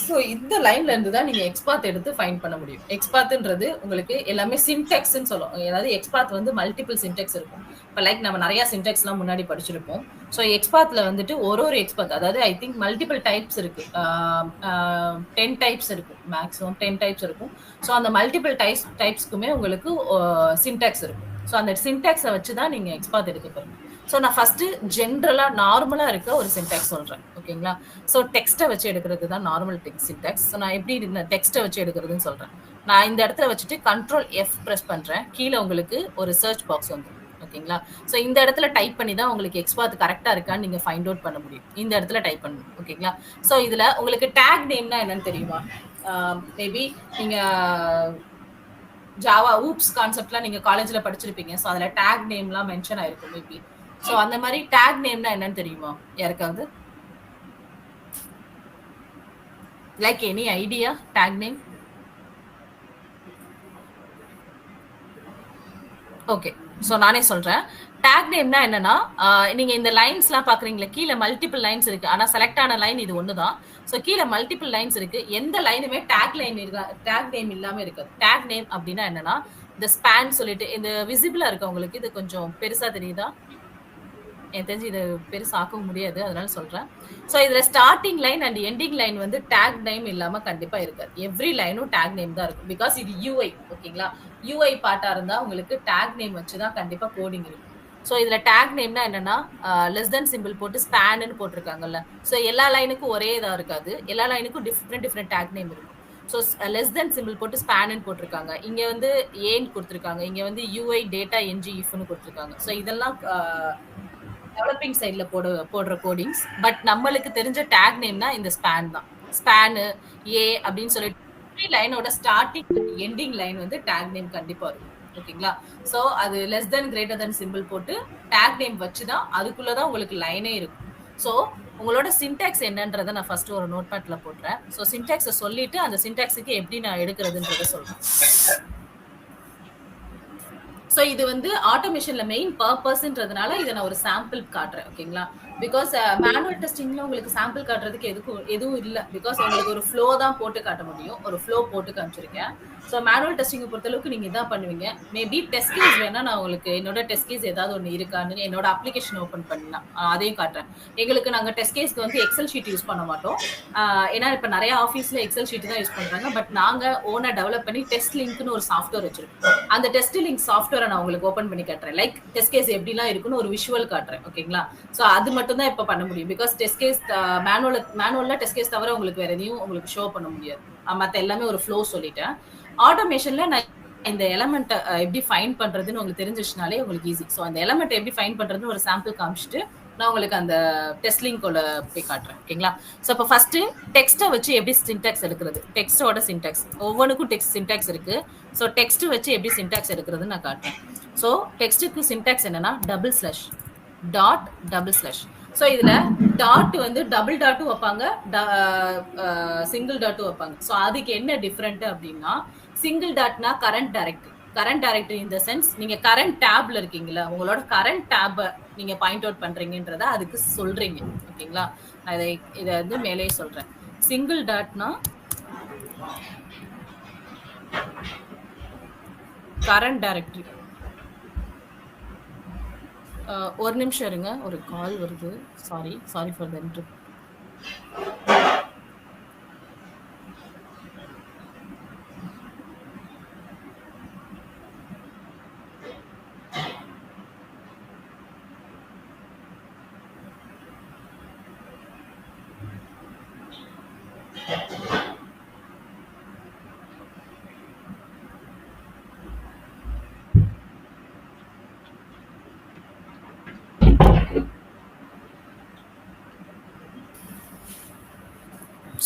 ஸோ இந்த லைன்ல இருந்து தான் நீங்க எக்ஸ்பாத் எடுத்து ஃபைண்ட் பண்ண முடியும். எக்ஸ்பாத்ன்றது உங்களுக்கு எல்லாமே சின்டெக்ஸ்ன்னு சொல்லுவோம். அதாவது எக்ஸ்பாத் வந்து மல்டிபிள் சின்டெக்ஸ் இருக்கும். இப்போ லைக் நம்ம நிறைய சின்டெக்ஸ்லாம் முன்னாடி படிச்சிருப்போம். ஸோ எக்ஸ்பாத்ல வந்துட்டு ஒரு எக்ஸ்பாத், அதாவது ஐ திங்க் மல்டிபிள் டைப்ஸ் இருக்கு. 10 டைப்ஸ் இருக்கும், மேக்ஸிமம் 10 டைப்ஸ் இருக்கும். ஸோ அந்த மல்டிபிள் டைப்ஸ்க்குமே உங்களுக்கு சின்டெக்ஸ் இருக்கும். ஸோ அந்த சின்டெக்ஸை வச்சு தான் நீங்க எக்ஸ்பாத் எடுக்க போறீங்க. ஸோ நான் ஃபர்ஸ்ட் ஜென்ரலா நார்மலா இருக்க ஒரு சின்டாக்ஸ் சொல்றேன். ஓகேங்களா? ஸோ டெக்ஸ்ட்டை வச்சு எடுக்கிறது தான் நார்மல் சின்டாக்ஸ். ஸோ நான் எப்படி டெக்ஸ்ட்டை வச்சு எடுக்கிறதுன்னு சொல்றேன். நான் இந்த இடத்துல வச்சுட்டு Ctrl F ப்ரெஸ் பண்றேன். கீழே உங்களுக்கு ஒரு சர்ச் பாக்ஸ் வந்துடும். ஓகேங்களா? ஸோ இந்த இடத்துல டைப் பண்ணி தான் உங்களுக்கு எக்ஸ்பாத் கரெக்டா இருக்கான்னு நீங்க ஃபைண்ட் அவுட் பண்ண முடியும். இந்த இடத்துல டைப் பண்ணணும். ஓகேங்களா? ஸோ இதுல உங்களுக்கு டேக் நேம்னா என்னன்னு தெரியுமா? மேபி நீங்க ஜாவா ஊப்ஸ் கான்செப்ட்லாம் நீங்க காலேஜ்ல படிச்சிருப்பீங்க. ஸோ அதுல டேக் நேம்லாம் மென்ஷன் ஆயிருக்கும் மேபி. ஸோ அந்த மாதிரி டேக் நேம்னா என்னன்னு தெரியுமா யாருக்காவது? Like any idea take name? Okay, so நானே சொல்றேன். டேக் நேம்னா என்னன்னா, நீங்க இந்த லைன்ஸ்லாம் பாக்குறீங்களா, கீழே மல்டிபிள் லைன்ஸ் இருக்கு. ஆனா செலக்ட் ஆன லைன் இது ஒண்ணுதான். ஸோ கீழே மல்டிபிள் லைன்ஸ் இருக்கு. எந்த லைனுமே டேக் நேம் இல்லாம இருக்கு. டேக் நேம் அப்படின்னா என்னன்னா, இந்த ஸ்பேன் சொல்லிட்டு இந்த விசிபிளா இருக்கு. உங்களுக்கு இது கொஞ்சம் பெருசா தெரியுதா? எனக்கு தெரிஞ்சு இதை பெருசாக்கவும் முடியாது, அதனால சொல்றேன். ஸோ இதுல starting line and ending line வந்து டேக் நேம் இல்லாம கண்டிப்பா இருக்காது. எவ்ரி லைனும் டேக் நேம் தான் இருக்கும். பிகாஸ் இது யூஐ. ஓகேங்களா? யூஐ பார்ட்டா இருந்தா உங்களுக்கு டேக் நேம் வச்சுதான் கண்டிப்பா கோடிங் இருக்கும். ஸோ இதுல டேக் நேம்னா என்னன்னா, லெஸ் தென் சிம்பிள் போட்டு ஸ்பேன்னு போட்டிருக்காங்கல்ல. ஸோ எல்லா லைனுக்கும் ஒரே இதா இருக்காது. எல்லா லைனுக்கும் டிஃப்ரெண்ட் டேக் நேம் இருக்கும். ஸோ லெஸ் தென் சிம்பிள் போட்டு ஸ்பேன்னு போட்டிருக்காங்க. இங்க வந்து ஏன்னு கொடுத்துருக்காங்க. இங்க வந்து யூஐ டேட்டா என்ஜி இஃப்னு கொடுத்துருக்காங்க. ஸோ இதெல்லாம் டெவலப்பிங் சைட்ல போடுற கோடிங்ஸ். பட் நம்மளுக்கு தெரிஞ்ச டேக் நேம்னா இந்த ஸ்பேன் தான். ஸ்பேனு ஏ அப்படின்னு சொல்லிட்டு லைனோட ஸ்டார்டிங் எண்டிங் லைன் வந்து டேக் நேம் கண்டிப்பா இருக்கும். ஓகேங்களா? ஸோ அது less than greater than simple போட்டு டேக் நேம் வச்சுதான் அதுக்குள்ளதான் உங்களுக்கு லைனே இருக்கும். ஸோ உங்களோட சின்டாக்ஸ் என்னன்றதை நான் ஃபர்ஸ்ட் ஒரு நோட் பேட்ல போடுறேன். ஸோ சின்டாக்ஸை சொல்லிட்டு அந்த சின்டாக்ஸுக்கு எப்படி நான் எடுக்கிறதுன்றதை சொல்றேன். ஸோ இது வந்து ஆட்டோமேஷன்ல மெயின் பர்பஸ்ன்றதுனால இதை நான் ஒரு சாம்பிள் காட்டுறேன். ஓகேங்களா? பிகாஸ் மேனுவல் டெஸ்டிங்ல உங்களுக்கு சாம்பிள் காட்டுறதுக்கு எதுவும் இல்லை. பிகாஸ் உங்களுக்கு ஒரு ஃப்ளோ தான் போட்டு காட்ட முடியும். ஒரு ஃப்ளோ போட்டு காமிச்சிருக்கேன். ஸோ மேனுவல் டெஸ்டிங்கை பொறுத்தளவுக்கு நீங்க இதான் பண்ணுவீங்க. மேபி டெஸ்ட் கேஸ் வேணா நான் உங்களுக்கு என்னோட டெஸ்ட் கேஸ் ஏதாவது ஒன்று இருக்கான்னு என்னோட அப்ளிகேஷன் ஓப்பன் பண்ணலாம், அதையும் காட்டுறேன். எங்களுக்கு நாங்கள் டெஸ்ட் கேஸ்க்கு வந்து எக்ஸல் ஷீட் யூஸ் பண்ண மாட்டோம். ஏன்னா இப்போ நிறைய ஆஃபீஸ்ல எக்ஸல் ஷீட் தான் யூஸ் பண்றாங்க. பட் நாங்க ஓனா டெவலப் பண்ணி டெஸ்ட் லிங்க்னு ஒரு சாஃப்ட்வேர் வச்சிருக்கோம். அந்த டெஸ்ட் லிங்க் சாஃப்ட்வேரை நான் உங்களுக்கு ஓப்பன் பண்ணி காட்டுறேன். லைக் டெஸ்ட் கேஸ் எப்படிலாம் இருக்குன்னு ஒரு விஷுவல் காட்டுறேன். ஓகேங்களா? ஸோ அது மட்டும் தான் இப்போ பண்ண முடியும். பிகாஸ் டெஸ்ட் கேஸ் மேனுவல்ல டெஸ்ட் கேஸ் தவிர உங்களுக்கு வேற எதையும் உங்களுக்கு ஷோ பண்ண முடியாது. மற்ற எல்லாமே ஒரு ஃப்ளோ சொல்லிட்டேன். ஆட்டோமேஷன்ல நான் இந்த எலமெண்ட்டை எப்படி ஃபைண்ட் பண்றதுன்னு உங்களுக்கு தெரிஞ்சிச்சுனாலே உங்களுக்கு ஈஸி. ஸோ அந்த எலமெண்ட் எப்படி ஃபைண்ட் பண்றதுன்னு ஒரு சாம்பிள் காமிச்சிட்டு நான் உங்களுக்கு அந்த டெஸ்ட் லிங்கோட போய் காட்டுறேன். ஓகேங்களா? ஸோ இப்போ ஃபர்ஸ்ட் டெக்ஸ்ட்டை வச்சு எப்படி சின்டாக்ஸ் எடுக்கிறது, டெக்ஸ்டோட சின்டாக்ஸ் ஒவ்வொன்றுக்கும் டெக்ஸ்ட் சின்டாக்ஸ் இருக்கு. ஸோ டெக்ஸ்ட் வச்சு எப்படி சின்டாக்ஸ் எடுக்கிறதுன்னு நான் காட்டுறேன். ஸோ டெக்ஸ்ட்டுக்கு சின்டாக்ஸ் என்னன்னா double slash dot double slash. So இதுல டாட் வந்து டபுள் டாட்டும் வைப்பாங்க, சிங்கிள் டாட்டும் வைப்பாங்க. ஸோ அதுக்கு என்ன டிஃப்ரெண்ட் அப்படின்னா, சிங்கிள் டாட்னா current directory in the sense நீங்க கரண்ட் டேப்ல இருக்கீங்களா, உங்களோட கரண்ட் டேபை நீங்க பாயிண்ட் அவுட் பண்றீங்கன்றத அதுக்கு சொல்றீங்க. ஓகேங்களா? நான் இதை வந்து மேலே சொல்றேன். சிங்கிள் டாட்னா கரண்ட் டைரக்டரி. ஒரு நிமிஷம் இருங்க, ஒரு கால் வருது. Sorry for the interrupt.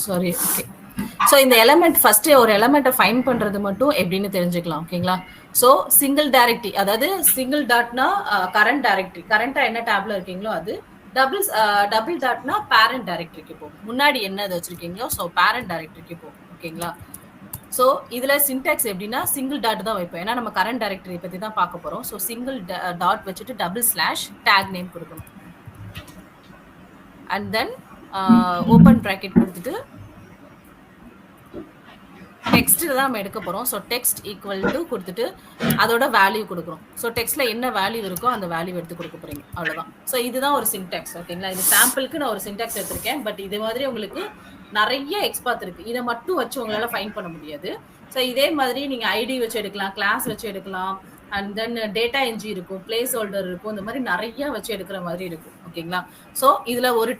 Sorry. Okay. So இந்த எலமெண்ட் ஃபர்ஸ்ட் ஒரு எலமெண்ட்டை ஃபைண்ட் பண்றது மட்டும் எப்படின்னு தெரிஞ்சுக்கலாம். ஓகேங்களா? ஸோ சிங்கிள் டைரக்டரி, அதாவது சிங்கிள் டாட்னா கரண்ட் டைரக்டரி, கரண்டா என்ன டேப்ல இருக்கீங்களோ அது. டபுள் டாட்னா பேரண்ட் டைரக்டரிக்கு போகும். முன்னாடி என்ன வச்சிருக்கீங்களோ ஸோ பேரண்ட் டைரக்டரிக்கு போகும். ஓகேங்களா? ஸோ இதுல சின்டாக்ஸ் எப்படின்னா சிங்கிள் டாட் தான் வைப்போம். ஏன்னா நம்ம கரண்ட் டைரக்டரி பத்தி தான் பார்க்க போறோம். ஸோ சிங்கிள் டாட் வச்சுட்டு டபுள் / டேக் நேம் கொடுக்கணும். அண்ட் தென் ஓப்பன் ப்ராக்கெட் கொடுத்துட்டு டெக்ஸ்ட் தான் நம்ம எடுக்க போறோம். ஸோ டெக்ஸ்ட் ஈக்குவல் டு கொடுத்துட்டு அதோட வேல்யூ கொடுக்குறோம். ஸோ டெக்ஸ்ட்ல என்ன வேல்யூ இருக்கோ அந்த வேல்யூ எடுத்து கொடுக்க போறீங்க. அவ்வளவுதான். ஸோ இதுதான் ஒரு சின்டாக்ஸ். ஓகேங்களா? இது சாம்பிளுக்கு நான் ஒரு சின்டாக்ஸ் எடுத்திருக்கேன். பட் இது மாதிரி உங்களுக்கு நிறைய எக்ஸ்பாத் இருக்கு. இதை மட்டும் வச்சு உங்களால ஃபைண்ட் பண்ண முடியாது. ஸோ இதே மாதிரி நீங்க ஐடி வச்சு எடுக்கலாம், கிளாஸ் வச்சு எடுக்கலாம், அண்ட் தென் டேட்டா என்ஜி இருக்கும், பிளேஸ் ஹோல்டர் இருக்கும், இந்த மாதிரி நிறைய வச்சு எடுக்கிற மாதிரி இருக்கும். ஓகேங்களா? ஸோ இதுல ஒரு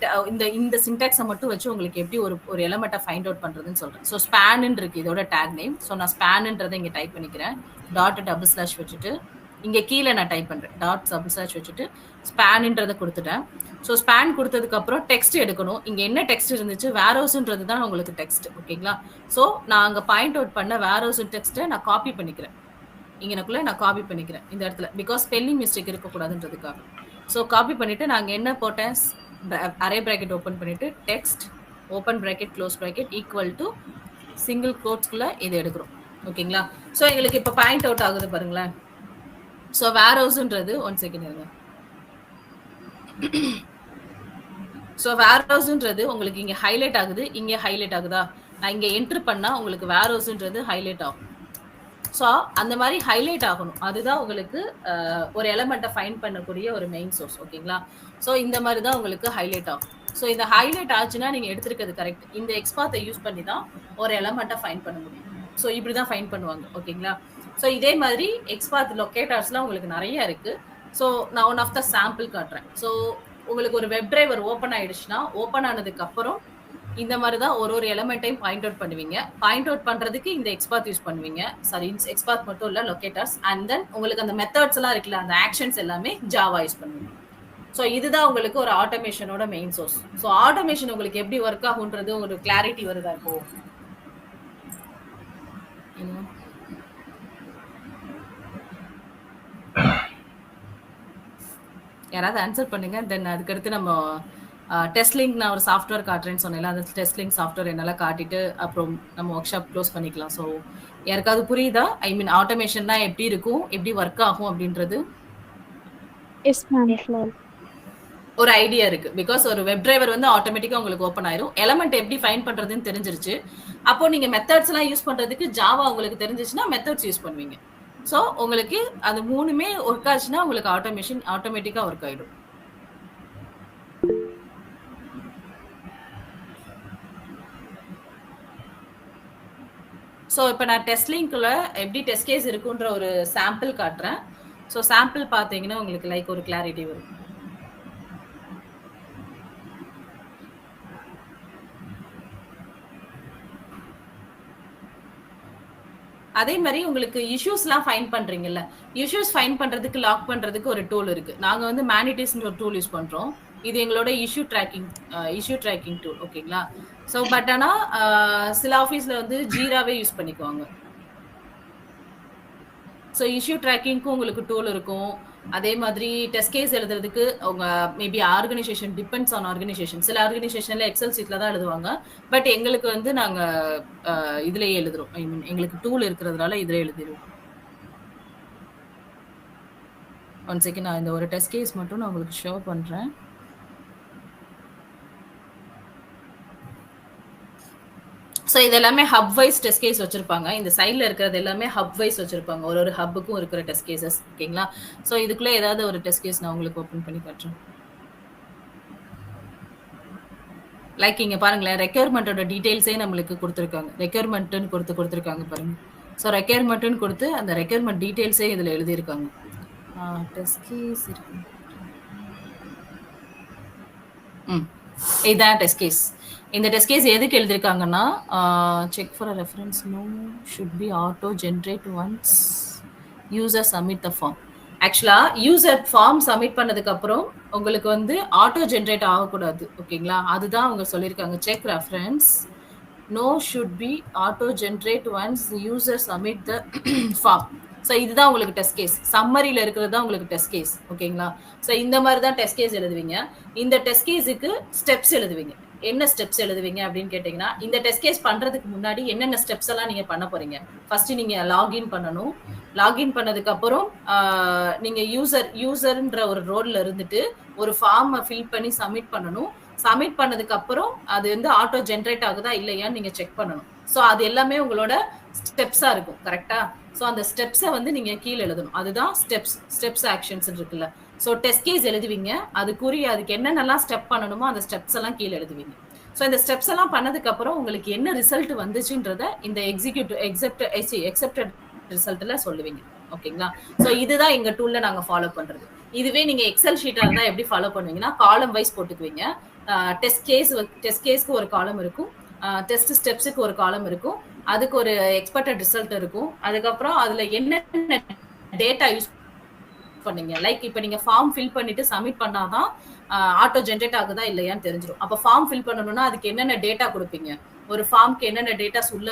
இந்த சின்டாக்ஸை மட்டும் வச்சு உங்களுக்கு எப்படி ஒரு எலமெண்ட்டை ஃபைண்ட் அவுட் பண்றதுன்னு சொல்றேன். ஸோ ஸ்பேன் இருக்கு இதோட டேக் நேம். ஸோ நான் ஸ்பேன்ன்றதை இங்க டைப் பண்ணிக்கிறேன். டாட் / வச்சுட்டு இங்க கீழே நான் டைப் பண்றேன். டாட் / வச்சுட்டு ஸ்பேன்ன்றதை கொடுத்துட்டேன். ஸோ ஸ்பேன் கொடுத்ததுக்கு அப்புறம் டெக்ஸ்ட் எடுக்கணும். இங்க என்ன டெக்ஸ்ட் இருந்துச்சு, வேர்ஹவுஸ்ன்றது தான் உங்களுக்கு டெக்ஸ்ட். ஓகேங்களா? ஸோ நான் அங்க பாயிண்ட் அவுட் பண்ண வேர்ஹவுஸ் டெக்ஸ்ட்டை நான் காப்பி பண்ணிக்கிறேன். இங்கனக்குள்ள நான் காப்பி பண்ணிக்கிறேன் இந்த இடத்துல, பிகாஸ் ஸ்பெல்லிங் மிஸ்டேக் இருக்கக்கூடாதுன்றதுக்காக. ஸோ காப்பி பண்ணிட்டு நாங்கள் என்ன போட்டேன், அரே பிராக்கெட் ஓப்பன் பண்ணிட்டு text open bracket close bracket equal to single கோட்ஸ்குள்ள இதை எடுக்கிறோம். ஓகேங்களா? ஸோ எங்களுக்கு இப்போ பாயிண்ட் அவுட் ஆகுது பாருங்களேன். ஸோ வேர் ஹவுஸ்ன்றது 1 செகண்ட் இருங்க. ஸோ வேர் ஹவுஸ்ன்றது உங்களுக்கு இங்கே ஹைலைட் ஆகுது, இங்கே ஹைலைட் ஆகுதா? நான் இங்கே என்ட்ரு பண்ணா உங்களுக்கு வேர் ஹவுஸ்ன்றது ஹைலைட் ஆகும். ஸோ அந்த மாதிரி ஹைலைட் ஆகணும். அதுதான் உங்களுக்கு ஒரு எலமெண்ட்டை ஃபைண்ட் பண்ணக்கூடிய ஒரு மெயின் சோர்ஸ். ஓகேங்களா? ஸோ இந்த மாதிரி தான் உங்களுக்கு ஹைலைட் ஆகும். ஸோ இந்த ஹைலைட் ஆச்சுன்னா நீங்கள் எடுத்துருக்கிறது கரெக்ட். இந்த எக்ஸ்பாத்தை யூஸ் பண்ணி தான் ஒரு எலமெண்ட்டை ஃபைண்ட் பண்ண முடியும். ஸோ இப்படி தான் ஃபைண்ட் பண்ணுவாங்க. ஓகேங்களா? ஸோ இதே மாதிரி எக்ஸ்பாத் லொக்கேட்டர்ஸ்லாம் உங்களுக்கு நிறைய இருக்கு. ஸோ நான் ஒன் ஆஃப் த சாம்பிள் காட்டுறேன். ஸோ உங்களுக்கு ஒரு வெப் டிரைவர் ஓப்பன் ஆயிடுச்சுன்னா ஓப்பன் ஆனதுக்கு அப்புறம் இந்த மாதிரி தான் ஒரு எலமெண்ட்டையும் பாயிண்ட் அவுட் பண்ணுவீங்க. பாயிண்ட் அவுட் பண்றதுக்கு இந்த எக்ஸ்பாத் யூஸ் பண்ணுவீங்க. சாரி, எக்ஸ்பாத் மட்டும் இல்ல, லொக்கேட்டர்ஸ். அண்ட் தென் உங்களுக்கு அந்த மெத்தட்ஸ் எல்லாம் இருக்குல்ல, அந்த ஆக்ஷன்ஸ் எல்லாமே ஜாவா யூஸ் பண்ணுவீங்க. ஸோ இதுதான் உங்களுக்கு ஒரு ஆட்டோமேஷனோட மெயின் சோர்ஸ். ஸோ ஆட்டோமேஷன் உங்களுக்கு எப்படி ஒர்க் ஆகுன்றது ஒரு கிளாரிட்டி வருதா இப்போ? யாராவது ஆன்சர் பண்ணுங்க. தென் அதுக்கடுத்து நம்ம டெஸ்ட் லிங்க் நான் ஒரு சாஃப்ட்வேர் காட்டுறேன்னு சொன்னேன். அந்த டெஸ்ட் லிங்க் சாஃப்ட்வேர் என்னால் காட்டிட்டு அப்புறம் நம்ம ஒர்க் ஷாப் க்ளோஸ் பண்ணிக்கலாம். ஸோ யாருக்காவது புரியுதா? ஐ மீன் ஆட்டோமேஷன்னா எப்படி இருக்கும், எப்படி ஒர்க் ஆகும் அப்படின்றது ஒரு ஐடியா இருக்கு. பிகாஸ் ஒரு வெப் டிரைவர் வந்து ஆட்டோமேட்டிக்கா உங்களுக்கு ஓப்பன் ஆயிரும். எலமெண்ட் எப்படி ஃபைண்ட் பண்றதுன்னு தெரிஞ்சிருச்சு. அப்போ நீங்க மெத்தட்ஸ் எல்லாம் யூஸ் பண்றதுக்கு ஜாவா உங்களுக்கு தெரிஞ்சிச்சுன்னா மெத்தட்ஸ் யூஸ் பண்ணுவீங்க. ஸோ உங்களுக்கு அது மூணுமே ஒர்க் ஆச்சுன்னா உங்களுக்கு ஆட்டோமேஷன் ஆட்டோமேட்டிக்கா ஒர்க் ஆயிடும். ஸோ இப்போ நான் டெஸ்ட் லிங்க்ல எப்படி டெஸ்ட் கேஸ் இருக்குன்ற ஒரு சாம்பிள் காட்டுறேன். ஸோ சாம்பிள் பார்த்தீங்கன்னா உங்களுக்கு லைக் ஒரு கிளாரிட்டி வரும். அதே மாதிரி உங்களுக்கு இஷ்யூஸ்லாம் ஃபைண்ட் பண்றீங்கல்ல, இஷ்யூஸ் ஃபைண்ட் பண்றதுக்கு லாக் பண்றதுக்கு ஒரு டூல் இருக்கு. நாங்க வந்து மேனிட்டிஸ்ன்ற ஒரு டூல் யூஸ் பண்றோம். இது எங்களோட இஷ்யூ ட்ராக்கிங் டூல். ஓகேங்களா? ஸோ பட் ஆனால் சில ஆஃபீஸில் வந்து ஜீராவே யூஸ் பண்ணிக்குவாங்க. ஸோ இஷ்யூ ட்ராக்கிங்க்கும் உங்களுக்கு டூல் இருக்கும். அதே மாதிரி டெஸ்ட் கேஸ் எழுதுறதுக்கு அவங்க maybe organisation depends on organisation. சில ஆர்கனைசேஷன்ல எக்ஸல் சீட்ல தான் எழுதுவாங்க. பட் எங்களுக்கு வந்து நாங்கள் இதுலேயே எழுதுறோம். ஐ மீன் எங்களுக்கு டூல் இருக்கிறதுனால இதில் எழுதிடுவோம். 1 செகண்ட், நான் இந்த ஒரு டெஸ்ட் கேஸ் மட்டும் நான் உங்களுக்கு ஷோ பண்ணுறேன். ஸோ இது எல்லாமே ஹப் வைஸ் டெஸ்ட் கேஸ் வச்சிருப்பாங்க. இந்த சைடில் இருக்கிறது எல்லாமே ஹப் வைஸ் வச்சிருப்பாங்க. ஒரு ஹப்புக்கும் இருக்கிற டெஸ்ட் கேசஸ். ஓகேங்களா? ஸோ இதுக்குள்ளே ஏதாவது ஒரு டெஸ்ட் கேஸ் நான் உங்களுக்கு ஓப்பன் பண்ணி காட்டுறேன். லைக் இங்கே பாருங்களேன், ரெக்யர்மெண்ட்டோட டீட்டெயில்ஸே நம்மளுக்கு கொடுத்துருக்காங்க. ரெக்யர்மெண்ட்டுன்னு கொடுத்துருக்காங்க பாருங்க. ஸோ ரெக்யர்மெண்ட்டுன்னு கொடுத்து அந்த ரெக்யர்மெண்ட் டீட்டெயில்ஸே இதில் எழுதியிருக்காங்க. டெஸ்ட் கேஸ் இருக்கு. இதான் டெஸ்ட் கேஸ். இந்த டெஸ்ட் கேஸ் எதுக்கு எழுதியிருக்காங்கன்னா, check for a reference no should be auto generate once user submit the form. ஆக்சுவலா யூசர் ஃபார்ம் சப்மிட் பண்ணதுக்கு அப்புறம் உங்களுக்கு வந்து ஆட்டோ ஜென்ரேட் ஆகக்கூடாது. ஓகேங்களா? அதுதான் அவங்க சொல்லியிருக்காங்க. Check reference no should be auto generate once user submit the form. So இதுதான் உங்களுக்கு டெஸ்ட் கேஸ். சம்மரியில் இருக்கிறது தான் உங்களுக்கு டெஸ்ட் கேஸ். ஓகேங்களா? ஸோ இந்த மாதிரி தான் டெஸ்ட் கேஸ் எழுதுவீங்க. இந்த டெஸ்ட் கேஸுக்கு ஸ்டெப்ஸ் எழுதுவீங்க. என்ன ஸ்டெப்ஸ் எழுதுவீங்க அப்படின்னு கேட்டிங்கன்னா, இந்த டெஸ்ட் கேஸ் பண்ணுறதுக்கு முன்னாடி என்னென்ன ஸ்டெப்ஸ் எல்லாம் நீங்கள் பண்ண போகிறீங்க. ஃபஸ்ட்டு நீங்கள் லாகின் பண்ணணும். லாகின் பண்ணதுக்கப்புறம் நீங்கள் யூசர்ன்ற ஒரு ரோலில் இருந்துட்டு ஒரு ஃபார்மை ஃபில் பண்ணி சப்மிட் பண்ணணும். சப்மிட் பண்ணதுக்கப்புறம் அது வந்து ஆட்டோ ஜென்ரேட் ஆகுதா இல்லையான்னு நீங்கள் செக் பண்ணணும். ஸோ அது எல்லாமே உங்களோட ஸ்டெப்ஸாக இருக்கும். கரெக்டாக? ஸோ அந்த ஸ்டெப்ஸை வந்து நீங்கள் கீழே எழுதணும். அதுதான் ஸ்டெப்ஸ் ஆக்ஷன்ஸ் இருக்குல்ல. ஸோ டெஸ்ட் கேஸ் எழுதுவீங்க. அதுக்கு என்னென்னலாம் ஸ்டெப் பண்ணணுமோ அந்த ஸ்டெப்ஸ் எல்லாம் கீழே எழுதுவீங்க. ஸோ இந்த ஸ்டெப்ஸ் எல்லாம் பண்ணதுக்கப்புறம் உங்களுக்கு என்ன ரிசல்ட் வந்துச்சுன்றத இந்த எக்ஸெப்டட் ரிசல்ட்டில் சொல்லுவீங்க. ஓகேங்களா? ஸோ இதுதான் எங்கள் டூலில் நாங்கள் ஃபாலோ பண்ணுறது. இதுவே நீங்கள் எக்ஸல் ஷீட்டாக இருந்தால் எப்படி ஃபாலோ பண்ணுவீங்கன்னா, காலம் வைஸ் போட்டுக்குவீங்க. டெஸ்ட் கேஸ்க்கு ஒரு காலம் இருக்கும், டெஸ்ட் ஸ்டெப்ஸுக்கு ஒரு காலம் இருக்கும், அதுக்கு ஒரு எக்ஸ்பெக்டட் ரிசல்ட் இருக்கும். அதுக்கப்புறம் அதில் என்னென்ன டேட்டா யூஸ் பண்ணீங்க. லைக் இப்போ நீங்கள் ஃபார்ம் ஃபில் பண்ணிட்டு சப்மிட் பண்ணாதான் ஆட்டோ ஜென்ரேட் ஆகுதா இல்லையான்னு தெரிஞ்சிடும். அப்போ ஃபார்ம் ஃபில் பண்ணணும்னா அதுக்கு என்னென்ன டேட்டா கொடுப்பீங்க, ஒரு ஃபார்ம்க்கு என்னென்ன டேட்டாஸ் உள்ள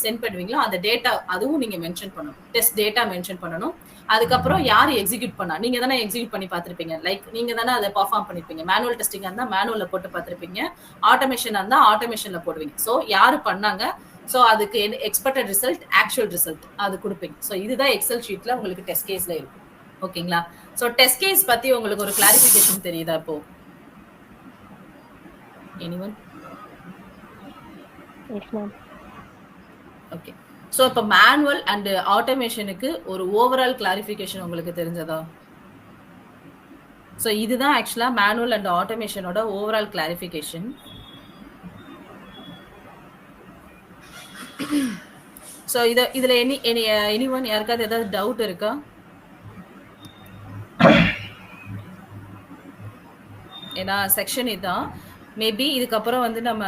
சென்ட் பண்ணுவீங்களோ அந்த டேட்டா அதுவும் நீங்கள் மென்ஷன் பண்ணணும். டெஸ்ட் டேட்டா மென்ஷன் பண்ணணும். அதுக்கப்புறம் யார் எக்ஸிக்யூட் பண்ணா, நீங்க தானே எக்ஸிக்யூட் பண்ணி பார்த்துருப்பீங்க. லைக் நீங்க தானே அதை பர்ஃபார்ம் பண்ணிருப்பீங்க. மேனுவல் டெஸ்டிங்கா இருந்தா மேனுவல்ல போட்டு பார்த்துருப்பீங்க, ஆட்டோமேஷனா இருந்தா ஆட்டோமேஷன்ல போடுவீங்க. ஸோ யாரு பண்ணாங்க, ஸோ அதுக்கு எக்ஸ்பெக்டட் ரிசல்ட், ஆக்சுவல் ரிசல்ட் அது கொடுப்பீங்க. ஸோ இதுதான் எக்ஸல் ஷீட்ல உங்களுக்கு டெஸ்ட் கேஸ்ல இருக்கும். ஓகேங்களா? ஸோ டெஸ்ட் கேஸ் பத்தி உங்களுக்கு ஒரு கிளாரிஃபிகேஷன் தெரியுதா இப்போ? Anyone? Yes ma'am. Okay. So இப்போ மேனுவல் அண்ட் ஆட்டோமேஷனுக்கு ஒரு ஓவரால் கிளாரிஃபிகேஷன் உங்களுக்கு தெரிஞ்சதா? ஸோ இதுதான் ஆக்சுவலாக மேனுவல் அண்ட் ஆட்டோமேஷனோட ஓவரால் கிளாரிஃபிகேஷன். ஸோ இதில் எனிவன் யாருக்காவது ஏதாவது டவுட் இருக்கா? ஏன்னா செக்ஷன் இதுதான். மேபி இதுக்கப்புறம் வந்து நம்ம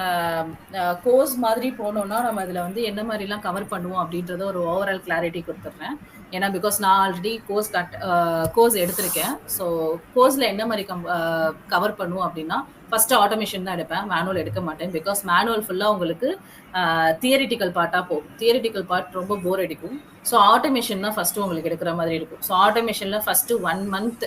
கோர்ஸ் மாதிரி போனோம்னா நம்ம அதில் வந்து என்ன மாதிரிலாம் கவர் பண்ணுவோம் அப்படின்றத ஒரு ஓவரால் கிளாரிட்டி கொடுத்துட்றேன். ஏன்னா பிகாஸ் நான் ஆல்ரெடி கோர்ஸ் எடுத்திருக்கேன். ஸோ கோர்ஸில் என்ன மாதிரி கவர் பண்ணுவோம் அப்படின்னா, ஃபஸ்ட்டு ஆட்டோமேஷன் தான் எடுப்பேன், மேனுவல் எடுக்க மாட்டேன். பிகாஸ் மேனுவல் ஃபுல்லாக உங்களுக்கு தியரிட்டிக்கல் பார்ட்டாக போகும். தியரிட்டிக்கல் பார்ட் ரொம்ப போர் அடிக்கும். ஸோ ஆட்டோமேஷன் தான் ஃபஸ்ட்டு உங்களுக்கு எடுக்கிற மாதிரி இருக்கும். ஸோ ஆட்டோமேஷனில் ஃபஸ்ட்டு 1 month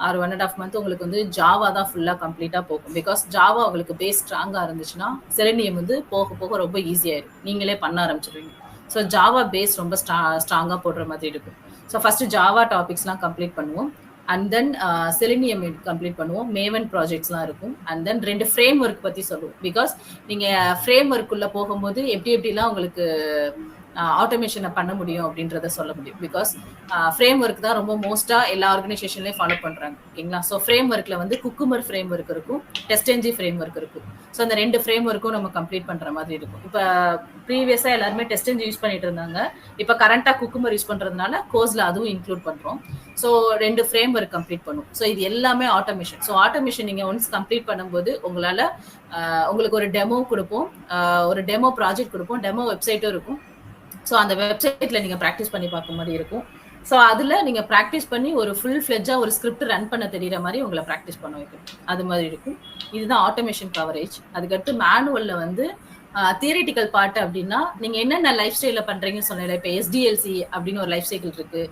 ஆர் 1.5 month உங்களுக்கு வந்து ஜாவா தான் ஃபுல்லாக கம்ப்ளீட்டாக போகும். பிகாஸ் ஜாவா உங்களுக்கு பேஸ் ஸ்ட்ராங்காக இருந்துச்சுன்னா செலினியம் வந்து போக போக ரொம்ப ஈஸியாகிடும், நீங்களே பண்ண ஆரம்பிச்சிடுவீங்க. ஸோ ஜாவா பேஸ் ரொம்ப ஸ்ட்ராங்காக போடுற மாதிரி இருக்கும். ஸோ ஃபஸ்ட்டு ஜாவா டாபிக்ஸ்லாம் கம்ப்ளீட் பண்ணுவோம். அண்ட் தென் செலினியம் கம்ப்ளீட் பண்ணுவோம். மேவன் ப்ராஜெக்ட்ஸ்லாம் இருக்கும். அண்ட் தென் 2 ஃப்ரேம் ஒர்க் பற்றி சொல்லுவோம். பிகாஸ் நீங்கள் ஃப்ரேம் ஒர்க்குள்ளே போகும்போது எப்படிலாம் உங்களுக்கு ஆட்டோமேஷனை பண்ண முடியும் அப்படின்றத சொல்ல முடியும். பிகாஸ் ஃப்ரேம் ஒர்க் தான் ரொம்ப மோஸ்ட்டாக எல்லா ஆர்கனைசேஷன்லேயும் ஃபாலோ பண்ணுறாங்க. ஓகேங்களா? ஸோ ஃப்ரேம் ஒர்க்கில் வந்து குக்குமர் ஃப்ரேம் ஒர்க் இருக்கும், டெஸ்டென்ஜி ஃப்ரேம் ஒர்க் இருக்கும். ஸோ அந்த 2 ஃப்ரேம் ஒர்க்கும் நம்ம கம்ப்ளீட் பண்ணுற மாதிரி இருக்கும். இப்போ ப்ரீவியஸாக எல்லாருமே டெஸ்டென்ஜி யூஸ் பண்ணிட்டு இருந்தாங்க. இப்போ கரண்ட்டாக குக்குமர் யூஸ் பண்ணுறதுனால கோர்ஸில் அதுவும் இன்க்ளூட் பண்ணுறோம். ஸோ 2 ஃப்ரேம் ஒர்க் கம்ப்ளீட் பண்ணுவோம். ஸோ இது எல்லாமே ஆட்டோமேஷன். ஸோ ஆட்டோமேஷன் நீங்கள் ஒன்ஸ் கம்ப்ளீட் பண்ணும்போது உங்களுக்கு ஒரு டெமோ கொடுப்போம், ஒரு டெமோ ப்ராஜெக்ட் கொடுப்போம், டெமோ வெப்சைட்டும் இருக்கும். ஸோ அந்த வெப்சைட்டில் நீங்கள் ப்ராக்டிஸ் பண்ணி பார்க்க மாதிரி இருக்கும். ஸோ அதில் நீங்கள் ப்ராக்டிஸ் பண்ணி ஒரு ஃபுல் ஃப்ளெட்ஜாக ஒரு ஸ்கிரிப்ட் ரன் பண்ண தெரிகிற மாதிரி உங்களை ப்ராக்டிஸ் பண்ண வைக்கும். அது மாதிரி இருக்கும். இதுதான் ஆட்டோமேஷன் கவரேஜ். அதுக்கடுத்து மேனுவலில் வந்து தியரிட்டிக்கல் பார்ட் அப்படின்னா நீங்கள் என்னென்ன லைஃப் ஸ்டைலில் பண்ணுறீங்கன்னு சொன்னேன். இப்போ SDLC அப்படின்னு ஒரு லைஃப் சைக்கிள் இருக்குது.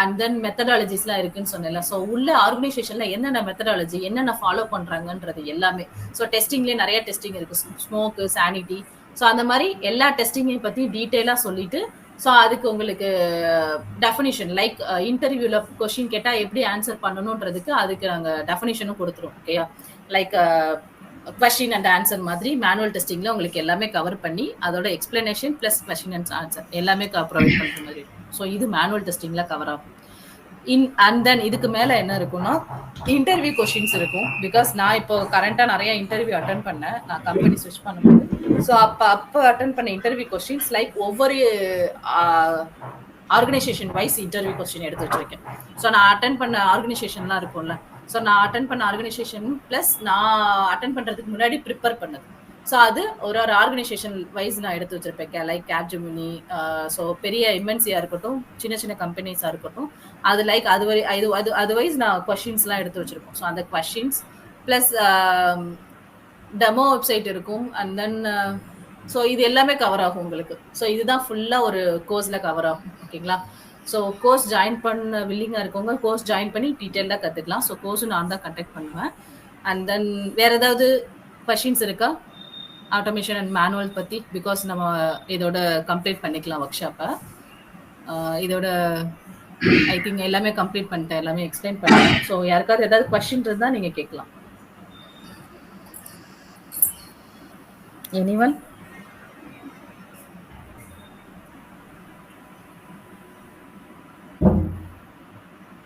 அண்ட் தென் மெத்தடாலஜிஸ்லாம் இருக்குன்னு சொன்னேன்ல. ஸோ உள்ள ஆர்கனைசேஷனில் என்னென்ன மெத்தடாலஜி என்னென்ன ஃபாலோ பண்ணுறாங்கன்றது எல்லாமே. ஸோ டெஸ்டிங்லேயே நிறைய டெஸ்டிங் இருக்குது, ஸ்மோக்கு, சானிட்டி. ஸோ அந்த மாதிரி எல்லா டெஸ்டிங்கையும் பற்றி டீட்டெயிலாக சொல்லிட்டு, ஸோ அதுக்கு உங்களுக்கு டெஃபினிஷன் லைக் இன்டர்வியூவில் கொஸ்டின் கேட்டால் எப்படி ஆன்சர் பண்ணணுன்றதுக்கு அதுக்கு நாங்கள் டெஃபினிஷனும் கொடுத்துருவோம். ஓகேயா? லைக் கொஸ்டின் அண்ட் ஆன்சர் மாதிரி மேனுவல் டெஸ்டிங்கில் உங்களுக்கு எல்லாமே கவர் பண்ணி அதோட explanation plus question and answer எல்லாமே ப்ரொவைட் பண்ணுற மாதிரி இருக்கும். ஸோ இது மேனுவல் டெஸ்டிங்கில் கவர் ஆகும். அண்ட் தென் இதுக்கு மேலே என்ன இருக்குன்னா இன்டர்வியூ கொஸ்டின்ஸ் இருக்கும். பிகாஸ் நான் இப்போ கரண்ட்டாக நிறைய இன்டர்வியூ அட்டன் பண்ணேன், நான் கம்பெனி ஸ்விட்ச் பண்ணும்போது. ஸோ அப்போ அட்டன் பண்ண இன்டர்வியூ கொஸ்டின்ஸ் லைக் ஒவ்வொரு ஆர்கனைசேஷன் வைஸ் இன்டர்வியூ கொஸ்டின் எடுத்து வச்சிருக்கேன். ஸோ நான் அட்டன் பண்ண ஆர்கனைசேஷன்லாம் இருக்கும்ல, ஸோ நான் அட்டன் பண்ண ஆர்கனைசேஷன் ப்ளஸ் நான் அட்டன் பண்ணுறதுக்கு முன்னாடி ப்ரிப்பேர் பண்ணது. ஸோ அது ஒரு ஒரு ஆர்கனைசேஷன் வைஸ் நான் எடுத்து வச்சிருப்பேன். லைக் கேப்ஜெமினி, ஸோ பெரிய எம்என்சியாக இருக்கட்டும், சின்ன சின்ன கம்பெனிஸாக இருக்கட்டும், அது லைக் அது வைஸ் நான் கொஷின்ஸ்லாம் எடுத்து வச்சிருப்போம். ஸோ அந்த கொஷின்ஸ் ப்ளஸ் டெமோ வெப்சைட் இருக்கும். அண்ட் தென் ஸோ இது எல்லாமே கவர் ஆகும் உங்களுக்கு. ஸோ இதுதான் ஃபுல்லாக ஒரு கோர்ஸில் கவர் ஆகும். ஓகேங்களா? ஸோ கோர்ஸ் ஜாயின் பண்ண வில்லிங்காக இருக்கவங்க கோர்ஸ் ஜாயின் பண்ணி டீட்டெயிலாக கற்றுக்கலாம். ஸோ கோர்ஸும் நான் தான் கண்டக்ட் பண்ணுவேன். அண்ட் தென் வேறு ஏதாவது கொஷின்ஸ் இருக்கா ஆட்டோமேஷன் அண்ட் மேனுவல் பற்றி? பிகாஸ் நம்ம இதோட கம்ப்ளீட் பண்ணிக்கலாம் ஒர்க் ஷாப்பை. இதோட ஐ திங்க் எல்லாமே கம்ப்ளீட் பண்ணிட்டேன், எல்லாமே எக்ஸ்பிளைன் பண்ணிட்டேன். ஸோ யாருக்காவது ஏதாவது கொஷின் இருந்தால் நீங்கள் கேட்கலாம். எனிவன்?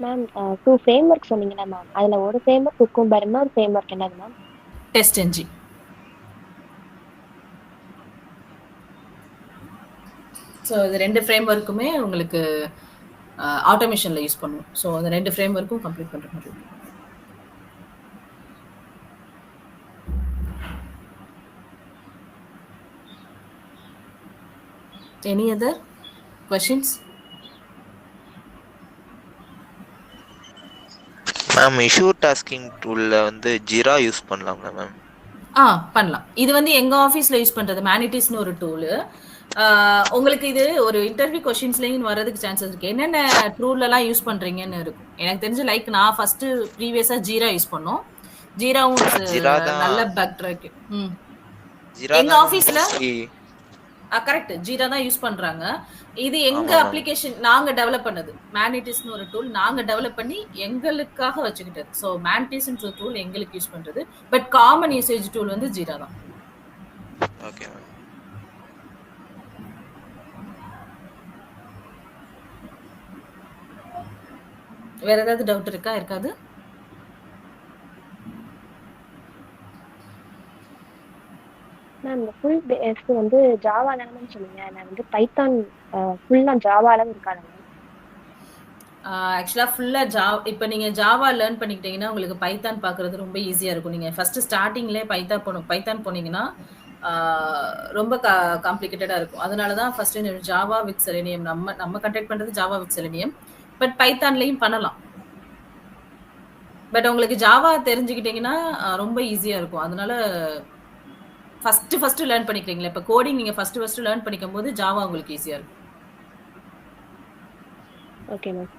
மேம் 2 ஃப்ரேம்வொர்க் சொன்னீங்களா மேம்? அதுல ஒரு ஃப்ரேம்வொர்க் குக்கும்பர், இன்னொரு ஃப்ரேம்வொர்க் என்னது மேம்? Test NG. ஸோ இது 2 ஃப்ரேம்வொர்க்குமே உங்களுக்கு ஆட்டோமேஷனில் யூஸ் பண்ணுவோம். ஸோ அந்த 2 ஃப்ரேம்வொர்க்கும் கம்ப்ளீட் பண்ணுற மாதிரி இருக்கும். Any other questions? Ma'am issue tasking டூல்ல வந்து ஜிரா யூஸ் பண்ணலாம்ல மேம்? பண்ணலாம். இது வந்து எங்க ஆஃபீஸ்ல யூஸ் பண்றது மேனிட்டிஸ்னு ஒரு டூலு. உங்களுக்கு இது ஒரு இன்டர்வியூ கொஷின்ஸ்லயும் வர்றதுக்கு சான்சஸ் இருக்கு. என்னென்ன டூல்லாம் யூஸ் பண்றீங்கன்னு இருக்கும். எனக்கு தெரிஞ்சு லைக் நான் ஃபர்ஸ்ட் ப்ரீவியஸா ஜீரா யூஸ் பண்ணோம். ஜீராவும் ஜிரா தான் நல்ல பக் ட்ராக். ஜிரா எங்க தான் ஆஃபீஸ்ல mostly கரெக்ட் ஜீரா தான் யூஸ் பண்றாங்க. இது எங்க ஆமா மேம். அப்ளிகேஷன் நாங்க டெவலப் பண்ணது. மேனிட்டிஸ்னு ஒரு டூல் நாங்க டெவலப் பண்ணி எங்களுக்காக வச்சுக்கிட்டது. ஸோ மேனிட்டிஸ்ன்ற டூல் எங்களுக்கு யூஸ் பண்றது. பட் காமன் யூசேஜ் டூல் வந்து ஜீரா தான். Okay ma'am. வேற ஏதாவது டவுட் இருக்கா? இருக்காது? மேம் இந்த ஃபுல் பேஸ் வந்து ஜாவால தானே சொன்னீங்க. நான் வந்து பைத்தான் ஃபுல்லா ஜாவால இருக்காது மேம். ஆக்சுவலா ஃபுல்லா இப்போ நீங்க ஜாவா லேர்ன் பண்ணிக்கிட்டீங்கன்னா உங்களுக்கு பைத்தான் பார்க்கறது ரொம்ப ஈஸியா இருக்கும். நீங்க ஃபர்ஸ்ட் ஸ்டார்டிங்லேயே பைத்தான் போனீங்கன்னா ரொம்ப காம்ப்ளிகேட்டடா இருக்கும். அதனால தான் ஃபர்ஸ்ட் ஜாவா வித் செலினியம் நம்ம கண்டக்ட் பண்றது ஜாவா வித் செலினியம். பட் பைத்தான்லையும் பண்ணலாம். பட் உங்களுக்கு ஜாவா தெரிஞ்சுக்கிட்டீங்கன்னா ரொம்ப ஈஸியா இருக்கும். அதனால ஃபர்ஸ்ட் லேர்ன் பண்ணிக்கிறீங்களா? இப்போ கோடிங் நீங்க ஃபர்ஸ்ட் லேர்ன் பண்ணிக்கும் போது ஜாவா உங்களுக்கு ஈஸியா இருக்கும். Okay ma'am.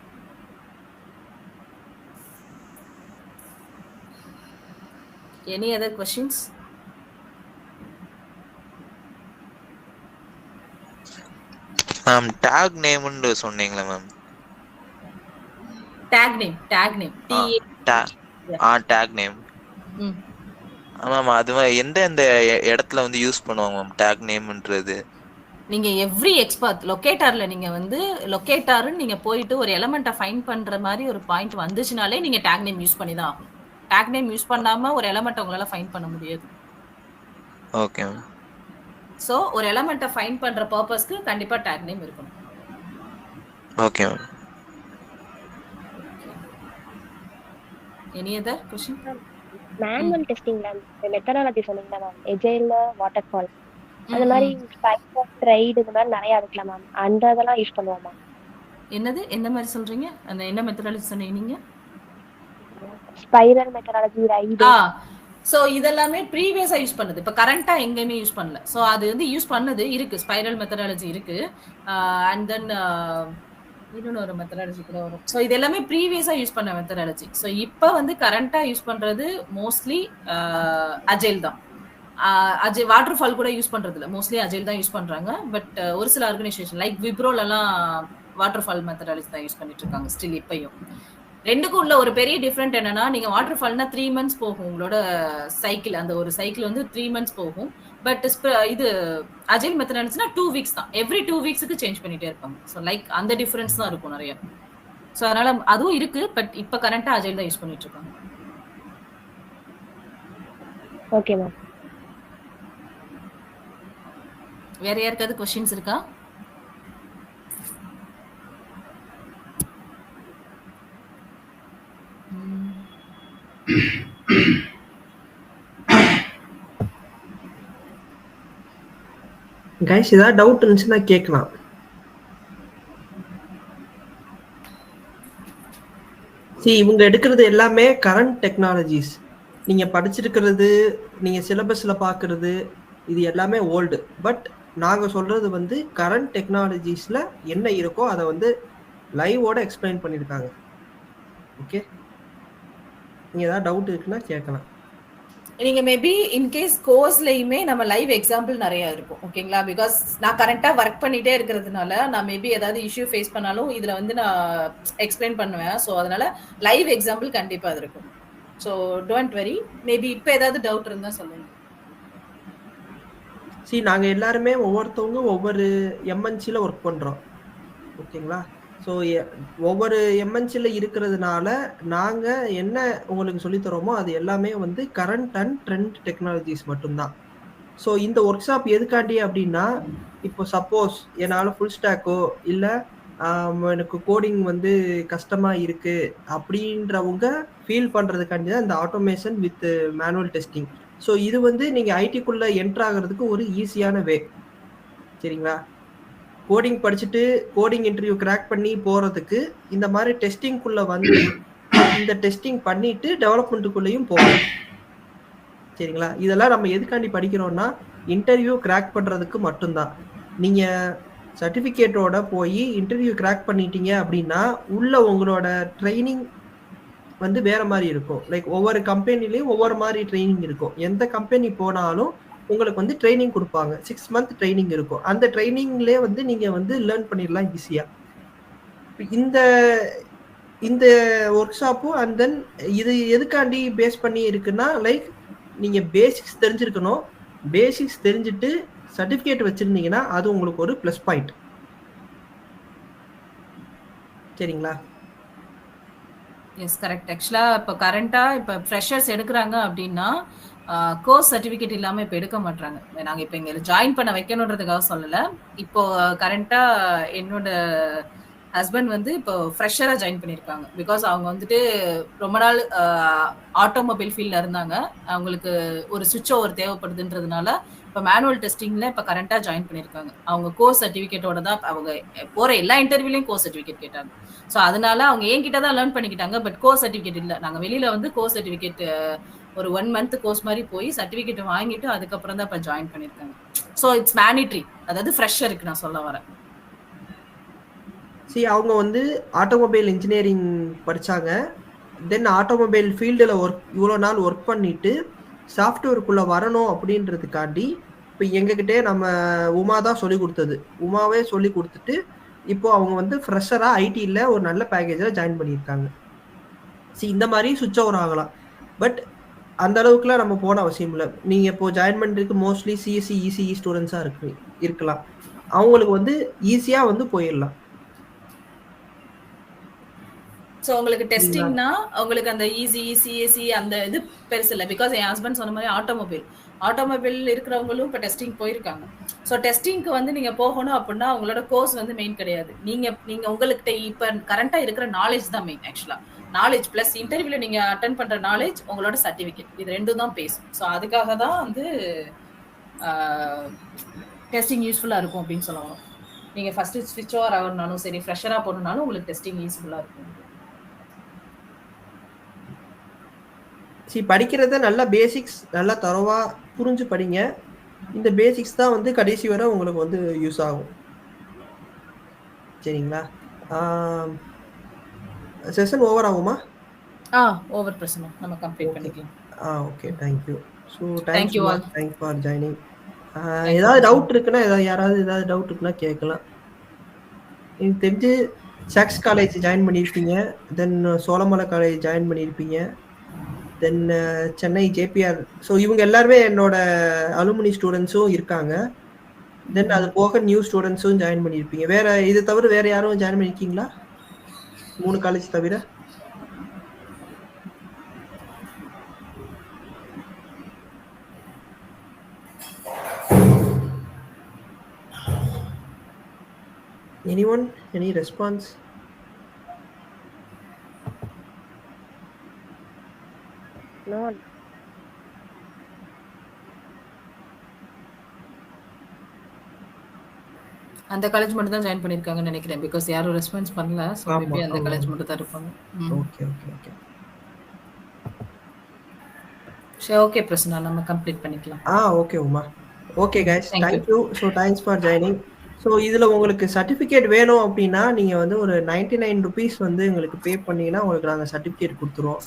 Any other questions? Ma'am tag நேம்னு சொன்னீங்களா ma'am? Tag name tag name. Ma'am அது எந்த எந்த இடத்துல வந்து யூஸ் பண்ணுவாங்க மேம் டாக் நேம்ன்றது? நீங்க எவ்ரி எக்ஸ்பர்ட் லொகேட்டர்ல நீங்க வந்து லொகேட்டர்னு நீங்க போயிட்டு ஒரு எலமெண்ட்டை ஃபைண்ட் பண்ற மாதிரி ஒரு பாயிண்ட் வந்துச்சுனாலே நீங்க டேக் நேம் யூஸ் பண்ணி தான் ஆகணும். டேக் நேம் யூஸ் பண்ணாம ஒரு எலமெண்ட்டை உங்களால ஃபைண்ட் பண்ண முடியாது. Okay ma'am. ஸோ ஒரு எலமெண்ட்டை ஃபைண்ட் பண்ற பர்பஸ்க்கு கண்டிப்பா டேக் நேம் இருக்கணும். Okay ma'am. Any other question? Manual டெஸ்டிங்ல மெத்தடாலஜி சொன்னீங்களா மேம்? எஜைல், வாட்டர்ஃபால் அந்த மாதிரி ஸ்பைடர், ட்ரைட் இந்த மாதிரி நிறைய இருக்குல்ல மேம். அந்த இதெல்லாம் யூஸ் பண்ணுவோமா? என்னது என்ன மாதிரி சொல்றீங்க? அந்த என்ன மெத்தடாலஜி சொன்னீங்க நீங்க? Spiral methodology, ride. ஸோ இதெல்லாமே ப்ரீவியஸாக யூஸ் பண்ணது. இப்போ கரண்ட்டாக எங்கேயுமே யூஸ் பண்ணல. ஸோ அது வந்து யூஸ் பண்ணது இருக்கு. ஸ்பைரல் மெத்தடாலஜி இருக்கு. அண்ட் தென் இன்னொன்று ஒரு மெத்தடாலஜி கூட வரும். ஸோ இது எல்லாமே ப்ரீவியஸாக யூஸ் பண்ண மெத்தடாலஜி. ஸோ இப்போ வந்து கரண்ட்டாக யூஸ் பண்ணுறது மோஸ்ட்லி அஜைல் தான். அஜய் வாட்டர் ஃபால் கூட யூஸ் பண்றது இல்லை. மோஸ்ட்லி அஜைல் தான் யூஸ் பண்றாங்க. பட் ஒரு சில ஆர்கனைசேஷன் லைக் விப்ரோலலாம் வாட்டர் ஃபால் மெத்தடாலஜி தான் யூஸ் பண்ணிட்டு இருக்காங்க ஸ்டில் இப்பயும். ரெண்டுக்கும் உள்ள ஒரு பெரிய டிஃப்ரெண்ட் என்னன்னா, நீங்க வாட்டர் ஃபால்னா 3 months போகும் உங்களோட சைக்கிள். அந்த ஒரு சைக்கிள் வந்து 3 months போகும். பட் இது அஜைல் மெத்தடாலஜினா 2 weeks தான். எவ்ரி 2 weeksக்கு சேஞ்ச் பண்ணிட்டே இருப்பாங்க. ஸோ லைக் அந்த டிஃபரன்ஸ் தான் இருக்கும் நிறைய. ஸோ அதனால அதுவும் இருக்கு. பட் இப்போ கரண்டா அஜைல் தான் யூஸ் பண்ணிட்டு இருக்காங்க. Okay ma'am. வேற யாருக்காவது கொஸ்டின்ஸ் இருக்கா? கைஸ் ஏதாவது டவுட் இருந்துச்சுன்னா கேட்கலாம். இவங்க எடுக்கிறது எல்லாமே கரண்ட் டெக்னாலஜிஸ். நீங்க படிச்சிருக்கிறது, நீங்க சிலபஸ்ல பாக்குறது, இது எல்லாமே ஓல்டு. பட் நாங்க சொல்றது வந்து கரண்ட் டெக்னாலஜிஸ்ல என்ன இருக்கோ அதை வந்து லைவோட எக்ஸ்பிளைன் பண்ணியிருக்காங்க. ஓகே, நீங்க ஏதாவது டவுட் இருக்குன்னா கேட்கலாம். நீங்க மேபி இன்கேஸ் கோர்ஸ்லயுமே நம்ம லைவ் எக்ஸாம்பிள் நிறைய இருக்கும். ஓகேங்களா? பிகாஸ் நான் கரண்டா ஒர்க் பண்ணிட்டே இருக்கிறதுனால நான் மேபி ஏதாவது இஷ்யூ ஃபேஸ் பண்ணாலும் இதுல வந்து நான் எக்ஸ்பிளைன் பண்ணுவேன். ஸோ அதனால லைவ் எக்ஸாம்பிள் கண்டிப்பா அது இருக்கும். So don't worry. மேபி இப்போ ஏதாவது டவுட் இருந்தா சொல்லுங்க. நாங்க எல்லாருமே ஒவ்வொருத்தவங்க ஒவ்வொரு எம்என்சில ஒர்க் பண்றோம். ஓகேங்களா? ஸோ ஒவ்வொரு எம்என்சில இருக்கிறதுனால நாங்க என்ன உங்களுக்கு சொல்லித் தரோமோ அது எல்லாமே வந்து கரண்ட் அண்ட் ட்ரெண்ட் டெக்னாலஜிஸ் மட்டும்தான். ஸோ இந்த ஒர்க் ஷாப் எதுக்காண்டி அப்படின்னா, இப்போ சப்போஸ் என்னால் ஃபுல் ஸ்டாக்கோ இல்லை எனக்கு கோடிங் வந்து கஷ்டமா இருக்கு அப்படின்றவங்க ஃபீல் பண்றதுக்காண்டி தான் இந்த automation with manual testing. So இது வந்து நீங்க ஐடிக்குள்ள என்டர் ஆகிறதுக்கு ஒரு ஈஸியான வே. சரிங்களா? கோடிங் படிச்சுட்டு கோடிங் இன்டர்வியூ கிராக் பண்ணி போறதுக்கு இந்த மாதிரி டெஸ்டிங்குள்ள வந்து இந்த டெஸ்டிங் பண்ணிட்டு டெவலப்மெண்ட்டுக்குள்ளேயும் போகலாம். சரிங்களா? இதெல்லாம் நம்ம எதுக்காண்டி படிக்கிறோம்னா இன்டர்வியூ கிராக் பண்றதுக்கு மட்டும்தான். நீங்க சர்டிஃபிகேட்டோட போய் இன்டர்வியூ கிராக் பண்ணிட்டீங்க அப்படின்னா உள்ள உங்களோட ட்ரைனிங் வந்து வேற மாதிரி இருக்கும். லைக் ஒவ்வொரு கம்பெனிலையும் ஒவ்வொரு மாதிரி ட்ரைனிங் இருக்கும். எந்த கம்பெனி போனாலும் உங்களுக்கு வந்து ட்ரைனிங் கொடுப்பாங்க. 6 மந்த் ட்ரைனிங் இருக்கும். அந்த ட்ரைனிங்லேயே வந்து நீங்க வந்து லேர்ன் பண்ணிடலாம் ஈஸியா. இந்த இந்த ஒர்க் ஷாப்பும் அண்ட் தென் இது எதுக்காண்டி பேஸ் பண்ணி இருக்குன்னா, லைக் நீங்க பேசிக்ஸ் தெரிஞ்சிருக்கணும். பேசிக்ஸ் தெரிஞ்சுட்டு சர்டிஃபிகேட் வச்சிருந்தீங்கன்னா அது உங்களுக்கு ஒரு ப்ளஸ் பாயிண்ட். சரிங்களா? Yes, correct. ஆக்சுவலா இப்போ கரண்டா இப்போ ஃப்ரெஷர்ஸ் எடுக்கிறாங்க அப்படின்னா கோர்ஸ் சர்டிஃபிகேட் இல்லாமல் இப்போ எடுக்க மாட்டாங்க. நாங்கள் இப்போ இங்கே ஜாயின் பண்ண வைக்கணுன்றதுக்காக சொல்லலை. இப்போ கரண்டாக என்னோட ஹஸ்பண்ட் வந்து இப்போ ஃப்ரெஷராக ஜாயின் பண்ணியிருக்காங்க. பிகாஸ் அவங்க வந்துட்டு ரொம்ப நாள் ஆட்டோமொபைல் ஃபீல்டில் இருந்தாங்க. அவங்களுக்கு ஒரு சுவிட்ச் ஓவர் தேவைப்படுதுன்றதுனால இப்போ மேனுவல் டெஸ்டிங்கில் இப்போ கரண்டாக ஜாயின் பண்ணியிருக்காங்க. அவங்க கோர்ஸ் சர்டிஃபிகேட்டோட தான் அவங்க போகிற எல்லா இன்டர்வியூலையும் கோர்ஸ் சர்டிஃபிகேட் கேட்டாங்க. ஸோ அதனால அவங்க என்கிட்ட தான் லேர்ன் பண்ணிக்கிட்டாங்க. பட் கோர்ஸ் சர்டிஃபிகேட் இல்லை. நாங்கள் வெளியில் வந்து கோர்ஸ் சர்டிஃபிகேட் ஒரு 1 மந்த் கோர்ஸ் மாதிரி போய் சர்டிஃபிகேட் வாங்கிட்டு அதுக்கப்புறம் தான் இப்போ ஜாயின் பண்ணியிருக்காங்க. So it's mandatory. அதாவது ஃப்ரெஷருக்கு நான் சொல்ல வரேன். அவங்க வந்து ஆட்டோமொபைல் இன்ஜினியரிங் படிச்சாங்க. தென் ஆட்டோமொபைல் ஃபீல்டில் இவ்வளோ நாள் ஒர்க் பண்ணிட்டு சாஃப்ட்வேருக்குள்ளே வரணும் அப்படின்றதுக்காண்டி இப்போ எங்ககிட்டே நம்ம உமா தான் சொல்லி கொடுத்தது. உமாவே சொல்லி கொடுத்துட்டு இப்போ அவங்க வந்து ஃப்ரெஷராக ஐடியில் ஒரு நல்ல பேக்கேஜில் ஜாயின் பண்ணியிருக்காங்க. இந்த மாதிரி சுவிட்ச் ஓவர் ஆகலாம். பட் அந்த அளவுக்குலாம் நம்ம போன அவசியம் இல்லை. நீங்கள் இப்போ ஜாயின் பண்ணுறதுக்கு மோஸ்ட்லி சிஎஸ்சி இசிஇ ஸ்டூடெண்ட்ஸாக இருக்கலாம். அவங்களுக்கு வந்து ஈஸியாக வந்து போயிடலாம். ஸோ உங்களுக்கு டெஸ்டிங்னா உங்களுக்கு அந்த ஈஸி சிஎஸ்சி அந்த இது பெருசு இல்லை. பிகாஸ் என் ஹஸ்பண்ட் சொன்ன மாதிரி ஆட்டோமொபைல் இருக்கிறவங்களும் இப்போ டெஸ்டிங் போயிருக்காங்க. ஸோ டெஸ்டிங்க்கு வந்து நீங்கள் போகணும் அப்படின்னா உங்களோட கோர்ஸ் வந்து மெயின் கிடையாது. நீங்கள் உங்கள்கிட்ட இப்போ கரண்டாக இருக்கிற நாலேஜ் தான் மெயின். ஆக்சுவலாக நாலேஜ் ப்ளஸ் இன்டர்வியூவில் நீங்கள் அட்டன் பண்ணுற நாலேஜ், உங்களோட சர்டிஃபிகேட், இது ரெண்டும் தான் பேசும். ஸோ அதுக்காக தான் வந்து டெஸ்டிங் யூஸ்ஃபுல்லாக இருக்கும் அப்படின்னு சொல்லுவாங்க. நீங்கள் ஃபஸ்ட்டு ஸ்விட்ச் ஓவர் ஆகணும்னாலும் சரி, ஃப்ரெஷராக போகணுன்னாலும் உங்களுக்கு டெஸ்டிங் யூஸ்ஃபுல்லாக இருக்கும். படிக்கிறத நல்லா பேசிக்ஸ் நல்லா தரவா புரிஞ்சு படிங்க. இந்த பேசிக்ஸ் தான் வந்து கடைசி வரை உங்களுக்கு வந்து யூஸ் ஆகும். சரிங்களா? செஷன் ஓவர் ஆகுமா? ஓவர் பிரச்சனை நம்ம கம்ப்ளீட் பண்ணிக்கலாம். Okay, thank you. So Thank you all. Thank for joining. ஏதாவது டவுட் இருக்குன்னா யாராவது ஏதாவது டவுட் இருக்குன்னா கேட்கலாம். எனக்கு தெரிஞ்சு சாக்ஸ் காலேஜ் ஜாயின் பண்ணியிருப்பீங்க, தென் சோழமலை காலேஜ் ஜாயின் பண்ணியிருப்பீங்க, தென் சென்னை ஜேபிஆர். ஸோ இவங்க எல்லாருமே என்னோட அலுமினி ஸ்டூடெண்ட்ஸும் இருக்காங்க. தென் அது போக நியூ ஸ்டூடெண்ட்ஸும் ஜாயின் பண்ணியிருப்பீங்க. வேற இது தவிர வேற யாரும் ஜாயின் பண்ணியிருக்கீங்களா? 3 காலேஜ் தவிர? Anyone? Any response? No. அந்த காலேஜ் மட்டும் தான் ஜாயின் பண்ணியிருக்காங்கன்னு நினைக்கிறேன். பிகாஸ் யாரும் ரெஸ்பான்ஸ் பண்ணல. ஸோ ஆமா மேபி அந்த ஆமா காலேஜ் மட்டும் தான் இருப்பாங்க. ஓகே ஓகே ஓகே சரி, ஓகே பிரசன்னா, நம்ம கம்ப்ளீட் பண்ணிக்கலாம். Okay Uma. Okay guys, Thank you. Thank you. So thanks for joining. So இதில் உங்களுக்கு சர்டிஃபிகேட் வேணும் அப்படின்னா நீங்கள் வந்து ஒரு 99 rupees வந்து எங்களுக்கு பே பண்ணீங்கன்னா உங்களுக்கு நாங்கள் சர்டிஃபிகேட் கொடுத்துருவோம்.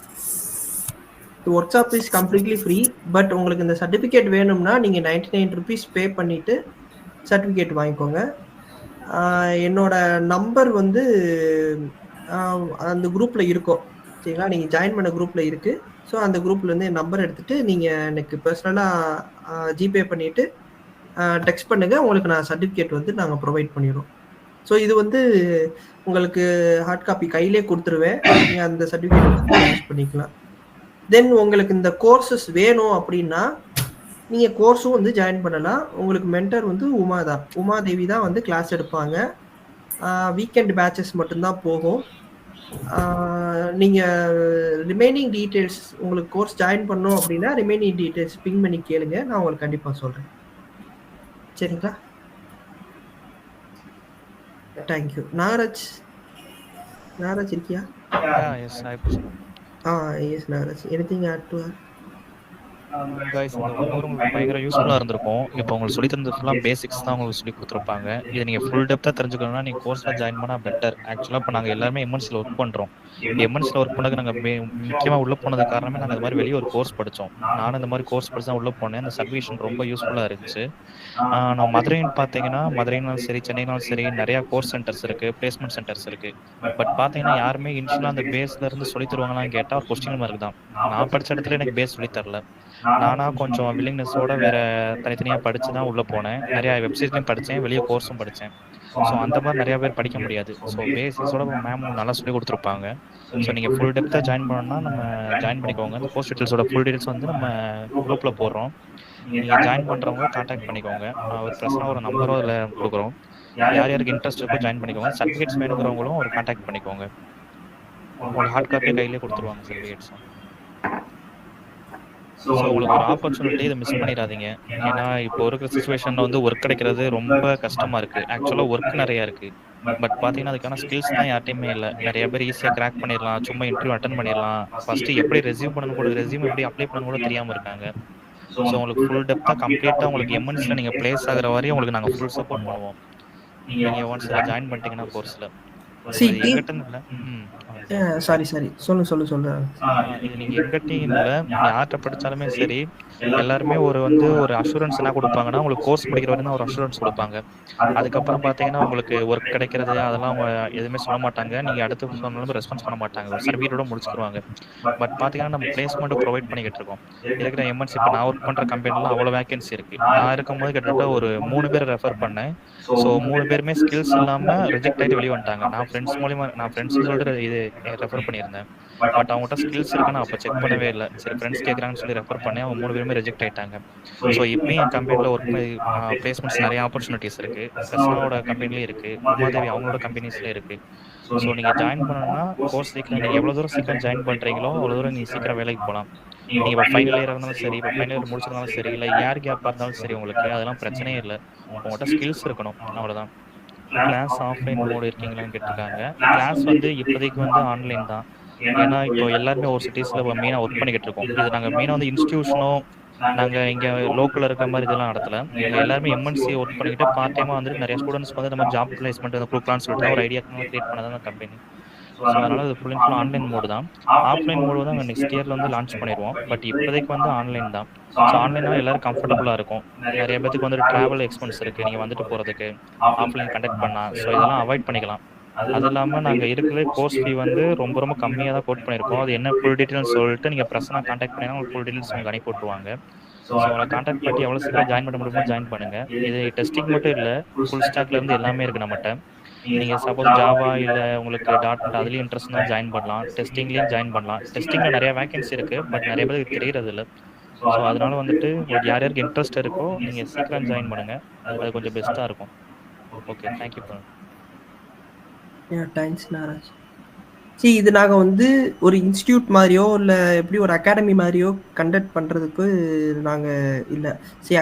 Work shop is completely free. But உங்களுக்கு இந்த சர்டிஃபிகேட் வேணும்னா நீங்கள் 99 rupees பே பண்ணிவிட்டு சர்டிஃபிகேட் வாங்கிக்கோங்க. என்னோட நம்பர் வந்து அந்த குரூப்பில் இருக்கும், சரிங்களா? நீங்கள் ஜாயின் பண்ண குரூப்பில் இருக்குது. ஸோ அந்த குரூப்லேருந்து என் நம்பர் எடுத்துகிட்டு நீங்கள் எனக்கு பர்சனலாக ஜிபே பண்ணிவிட்டு டெக்ஸ்ட் பண்ணுங்கள். உங்களுக்கு நான் சர்டிஃபிகேட் வந்து நாங்கள் ப்ரொவைட் பண்ணிடுவோம். ஸோ இது வந்து உங்களுக்கு ஹார்ட் காப்பி கையிலே கொடுத்துருவேன். நீங்கள் அந்த சர்டிஃபிகேட் வந்து யூஸ் பண்ணிக்கலாம். தென் உங்களுக்கு இந்த கோர்சஸ் வேணும் அப்படின்னா நீங்கள் கோர்ஸும் வந்து ஜாயின் பண்ணலாம். உங்களுக்கு மென்டர் வந்து உமாதேவி தான் வந்து கிளாஸ் எடுப்பாங்க. வீக்கெண்ட் பேட்சஸ் மட்டும்தான் போகும். நீங்கள் ரிமைனிங் டீட்டெயில்ஸ் உங்களுக்கு கோர்ஸ் ஜாயின் பண்ணோம் அப்படின்னா ரிமைனிங் டீட்டெயில்ஸ் பிங் பண்ணி கேளுங்க, நான் உங்களுக்கு கண்டிப்பாக சொல்கிறேன். சரிங்களா? தேங்க்யூ. நாகராஜ் இருக்கியா? Yes Nagaraj, anything add to guys, இந்த 1 hour உங்களுக்கு பயங்கர யூஸ்ஃபுல்லாக இருந்திருக்கும். இப்போ உங்களுக்கு சொல்லி தந்தது ஃபுல்லாக பேசிக்ஸ் தான் உங்களுக்கு சொல்லி கொடுத்துருப்பாங்க. இதை நீங்கள் ஃபுல் டெப்த்தாக தெரிஞ்சுக்கணும்னா நீங்கள் கோர்ஸில் ஜாயின் பண்ணால் பெட்டர். ஆக்சுவலாக இப்போ நாங்கள் எல்லாருமே எம்என்சியில் ஒர்க் பண்ணுறோம். எம்என்சியில் ஒர்க் பண்ணதுக்கு நாங்கள் முக்கியமாக உள்ளே போனது காரணமே நாங்கள் இந்த மாதிரி வெளியே ஒரு கோர்ஸ் படித்தோம். நானும் இந்த மாதிரி கோர்ஸ் படித்து தான் உள்ளே போனேன். அந்த சர்டிஃபிகேஷன் ரொம்ப யூஸ்ஃபுல்லாக இருந்துச்சு. நான் மதுரைன்னு பார்த்தீங்கன்னா மதுரைனாலும் சரி சென்னைனாலும் சரி நிறையா கோர்ஸ் சென்டர்ஸ் இருக்குது, பிளேஸ்மெண்ட் சென்டர்ஸ் இருக்குது. பட் பார்த்தீங்கன்னா யாருமே இன்ஷியலாக அந்த பேஸ்லேருந்து சொல்லி தருவாங்களான்னு கேட்டால் ஒரு கொஸ்டின் மார்க் தான். நான் படித்த இடத்துல எனக்கு பேஸ் சொல்லி தரல. நானாக கொஞ்சம் வில்லிங்னஸோட வேறு தனித்தனியாக படித்து தான் உள்ளே போனேன். நிறையா வெப்சைட்லையும் படித்தேன், வெளியே கோர்ஸும் படித்தேன். ஸோ அந்த மாதிரி நிறையா பேர் படிக்க முடியாது. ஸோ பேசிக்ஸோட மேம் நல்லா சொல்லி கொடுத்துருப்பாங்க. ஸோ நீங்கள் ஃபுல் டெப்த்தாக ஜாயின் பண்ணணும்னா நம்ம ஜாயின் பண்ணிக்கோங்க. இந்த கோர்ஸ் டீட்டெயில்ஸோட ஃபுல் டீட்டெயில்ஸ் வந்து நம்ம குரூப்பில் போடுறோம். நீங்கள் ஜாயின் பண்ணுறவங்க கான்டாக்ட் பண்ணிக்கோங்க. ஒரு பிரச்சனை ஒரு நம்பரும் அதில் கொடுக்குறோம். யார் யாருக்கு இன்ட்ரெஸ்ட் இருக்கோ ஜாயின் பண்ணிக்கோங்க. சர்டிஃபிகேட்ஸ் வேணுங்கிறவங்களும் ஒரு கான்டாக்ட் பண்ணிக்கோங்க. உங்களுக்கு ஹார்ட் காப்பியே கையிலே கொடுத்துருவாங்க சர்டிஃபிகேட்ஸும். ஸோ உங்களுக்கு ஒரு ஆப்பர்ச்சுனிட்டி இதை மிஸ் பண்ணிடாதீங்க. ஏன்னா இப்போ இருக்கிற சுச்சுவேஷனில் வந்து ஒர்க் கிடைக்கிறது ரொம்ப கஷ்டமாக இருக்குது. ஆக்சுவலாக ஒர்க் நிறையா இருக்குது. பட் பார்த்தீங்கன்னா அதுக்கான ஸ்கில்ஸ் தான் யார்ட்டையுமே இல்லை. நிறைய பேர் ஈஸியாக கிராக் பண்ணிடலாம், சும்மா இன்டர்வியூ அட்டன் பண்ணிடலாம். ஃபஸ்ட்டு எப்படி ரெஸ்யூம் பண்ணணும் கூட, ரெஸ்யூம் எப்படி அப்ளை பண்ணணும் கூட தெரியாமல் இருக்காங்க. ஸோ உங்களுக்கு ஃபுல் டெப்த்தாக கம்ப்ளீட்டாக உங்களுக்கு எம்என்சியில் நீங்கள் பிளேஸ் ஆகிற வரையும் உங்களுக்கு நாங்கள் ஃபுல் சப்போர்ட் பண்ணுவோம். நீங்கள் ஒன்ஸ் ஜாயின் பண்ணிட்டீங்கன்னா கோர்ஸில் எங்கிட்ட இல்லை. சாரி சொல்லு. இது நீங்கள் எங்கிட்ட இல்லை, யார்கிட்ட படித்தாலுமே சரி எல்லாருமே ஒரு அஷூரன்ஸ் என்ன கொடுப்பாங்கன்னா உங்களுக்கு கோர்ஸ் முடிக்கிற வரையும் தான் ஒரு அஷூரன்ஸ் கொடுப்பாங்க. அதுக்கப்புறம் பார்த்தீங்கன்னா உங்களுக்கு ஒர்க் கிடைக்கிறது அதெல்லாம் அவங்க எதுவுமே சொல்ல மாட்டாங்க. நீங்கள் அடுத்து சொன்னாலும் ரெஸ்பான்ஸ் பண்ண மாட்டாங்க. ஒரு சர்டிஃபிகேட்டோட முடிச்சுருவாங்க. பட் பார்த்தீங்கன்னா நம்ம பிளேஸ்மெண்ட்டு ப்ரொவைட் பண்ணிக்கிட்டு இருக்கோம். இருக்கிற எம்என்சி இப்போ நான் ஒர்க் பண்ணுற கம்பெனிலாம் அவ்வளோ வேகன்சி இருக்குது. நான் இருக்கும்போது கிட்டத்தட்ட ஒரு 3 பேர் ரெஃபர் பண்ணேன். ஸோ 3 பேருமே ஸ்கில்ஸ் இல்லாமல் ரிஜெக்ட் ஆகிட்டு வெளியே வந்துட்டாங்க. நான் ஃப்ரெண்ட்ஸ் சொல்லிட்டு இது ரெஃபர் பண்ணியிருந்தேன். பட் அவங்ககிட்ட ஸ்கில்ஸ் இருக்குன்னு அப்போ செக் பண்ணவே இல்லை. சரி ஃப்ரெண்ட்ஸ் கேட்குறாங்கன்னு சொல்லி ரெஃபர் பண்ணி அவங்க 3 பேருமே ரிஜெக்ட் ஆகிட்டாங்க. ஸோ இப்போயும் என் கம்பெனியில் ஒர்க் பிளேஸ்மெண்ட்ஸ் நிறைய ஆப்பர்ச்சுனிட்டிஸ் இருக்குது. பிரசனாவோட கம்பெனிலையும் இருக்குது, உமாதேவி அவங்களோட கம்பெனிஸ்லேயும் இருக்குது. ஸோ நீங்கள் ஜாயின் பண்ணணும்னா கோர்ஸ் சீக்கிரம் நீங்கள் எவ்வளோ தூரம் சீக்கிரம் ஜாயின் பண்ணுறீங்களோ அவ்வளோ தூரம் நீங்கள் சீக்கிரம் வேலைக்கு போகலாம். நீங்கள் இப்போ ஃபைனல் இயர் இருந்தாலும் சரி, இப்போ ஃபைனல் இயர் முடிச்சிருந்தாலும் சரி, இல்லை ஏர் கேப்பாக இருந்தாலும் சரி, உங்களுக்கு அதெல்லாம் பிரச்சனையே இல்லை. உங்கள்கிட்ட ஸ்கில்ஸ் இருக்கணும், அவ்வளோதான். கிளாஸ் ஆஃப்லைன் மோடு இருக்கீங்களான்னு கேட்டிருக்காங்க. கிளாஸ் இப்போதைக்கு ஆன்லைன் தான். ஏன்னா இப்போ எல்லாருமே ஒரு சிட்டிஸில் மெயினாக ஒர்க் பண்ணிக்கிட்டு இருக்கோம். இது நாங்கள் மெயினாக இன்ஸ்டியூஷனோ நாங்கள் இங்கே லோக்கலில் இருக்கிற மாதிரி இதெல்லாம் நடத்தலை. இங்கே எல்லாருமே எம்என்சி ஒர்க் பண்ணிக்கிட்டு பார்ட் டைமாக நிறைய ஸ்டூடெண்ட்ஸ்க்கு நம்ம ஜாப் பிளேஸ்மெண்ட் கொடுக்கலான்னு சொல்லிட்டு ஒரு ஐடியா கிரியேட் பண்ணதான் கம்பெனி. ஸோ அதனால் அது full and full online mode தான். ஆஃப்லைன் மோடு தான் நெக்ஸ்ட் இயரில் லான்ச் பண்ணிடுவோம். பட் இப்போதைக்கு ஆன்லைன் தான். ஸோ ஆன்லைனாக எல்லோரும் கம்ஃபர்டபுளாக இருக்கும். நிறைய பேருக்கு ட்ராவல் எக்ஸ்பென்ஸ் இருக்குது நீங்கள் போகிறதுக்கு ஆஃப்லைன் கண்டக்ட் பண்ணால். ஸோ இதெல்லாம் அவாய்ட் பண்ணிக்கலாம். அது இல்லாமல் நாங்கள் இருக்கிற கோர்ஸ் ஃபீ ரொம்ப ரொம்ப கம்மியாக தான் கோட் பண்ணியிருக்கோம். அது என்ன ஃபுல் டீட்டெயில்ஸ் சொல்லிட்டு நீங்கள் பிரச்சனை கான்டாக்ட் பண்ணிங்கன்னா உங்களுக்கு ஃபுல் டீட்டெயில்ஸ் உங்களுக்கு அனுப்பி விட்டுருவாங்க. ஸோ அவங்களை கான்டாக்ட் பண்ணி எவ்வளோ சீக்கிரம் ஜாயின் பண்ண முடியுமோ ஜாயின் பண்ணுங்கள். இது டெஸ்டிங் மட்டும் இல்லை, ஃபுல் ஸ்டாக்லேருந்து எல்லாமே இருக்குது நம்மகிட்ட. நீங்கள் சப்போஸ் ஜாவா இல்லை உங்களுக்கு டாட் அதுலேயும் இன்ட்ரெஸ்ட்னா ஜாயின் பண்ணலாம். டெஸ்டிங்லேயும் ஜாயின் பண்ணலாம். டெஸ்டிங்கில் நிறைய வேகன்சி இருக்குது, பட் நிறைய பேருக்கு தெரியறது இல்லை. ஸோ அதனால் உங்களுக்கு யார் யாருக்கு இன்ட்ரெஸ்ட் இருக்கோ நீங்கள் சீக்கிரம் ஜாயின் பண்ணுங்கள். அது கொஞ்சம் பெஸ்ட்டாக இருக்கும். Okay, thank you. தேங்க்ஸ் நாராஜ். இது நாங்கள் ஒரு இன்ஸ்டியூட் மாதிரியோ இல்லை எப்படி ஒரு அகாடமி மாதிரியோ கண்டக்ட் பண்ணுறதுக்கு நாங்கள் இல்லை.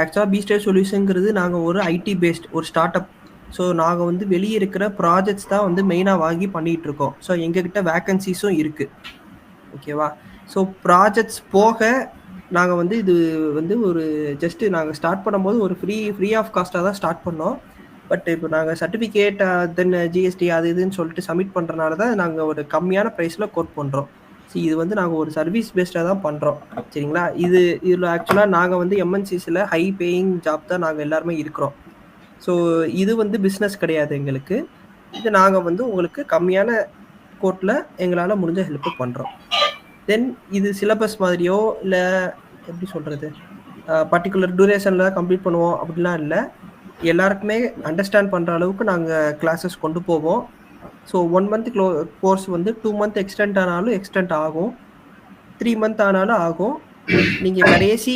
ஆக்சுவலாக பீஸ்டர் சொல்யூஷனுங்கிறது நாங்கள் ஒரு ஐடி பேஸ்ட் ஒரு ஸ்டார்ட் அப் ஸோ நாங்கள் வந்து வெளியே இருக்கிற ப்ராஜெக்ட்ஸ் தான் வந்து மெயினாக வாங்கி பண்ணிகிட்டு இருக்கோம். ஸோ எங்ககிட்ட வேக்கன்சிஸும் இருக்குது. ஓகேவா? ஸோ ப்ராஜெக்ட்ஸ் போக நாங்கள் வந்து இது வந்து ஒரு ஜஸ்ட்டு நாங்கள் ஸ்டார்ட் பண்ணும்போது ஒரு ஃப்ரீ ஆஃப் காஸ்ட்டாக தான் ஸ்டார்ட் பண்ணோம். பட் இப்போ நாங்கள் சர்டிஃபிகேட் தென் ஜிஎஸ்டி அது இதுன்னு சொல்லிட்டு சப்மிட் பண்ணுறனால தான் நாங்கள் ஒரு கம்மியான ப்ரைஸில் கோட் பண்ணுறோம். ஸோ இது வந்து நாங்கள் ஒரு சர்வீஸ் பேஸ்டாக தான் பண்ணுறோம். சரிங்களா? இதில் ஆக்சுவலாக நாங்கள் வந்து எம்என்சிஸில் ஹை பேயிங் ஜாப் தான் நாங்கள் எல்லாருமே இருக்கிறோம். ஸோ இது வந்து பிஸ்னஸ் கிடையாது எங்களுக்கு. இது நாங்கள் வந்து உங்களுக்கு கம்மியான கோட்டில் எங்களால் முடிஞ்ச ஹெல்ப்பு பண்ணுறோம். தென் இது சிலபஸ் மாதிரியோ இல்லை எப்படி சொல்கிறது பர்டிகுலர் டூரேஷனில் தான் கம்ப்ளீட் பண்ணுவோம் அப்படிலாம் இல்லை. எல்லாருக்குமே அண்டர்ஸ்டாண்ட் பண்ணுற அளவுக்கு நாங்கள் கிளாஸஸ் கொண்டு போவோம். ஸோ 1 மந்த் கோர்ஸ் வந்து 2 மந்த் எக்ஸ்டெண்ட் ஆனாலும் எக்ஸ்டெண்ட் ஆகும், 3 மந்த் ஆனாலும் ஆகும். நீங்கள் கடைசி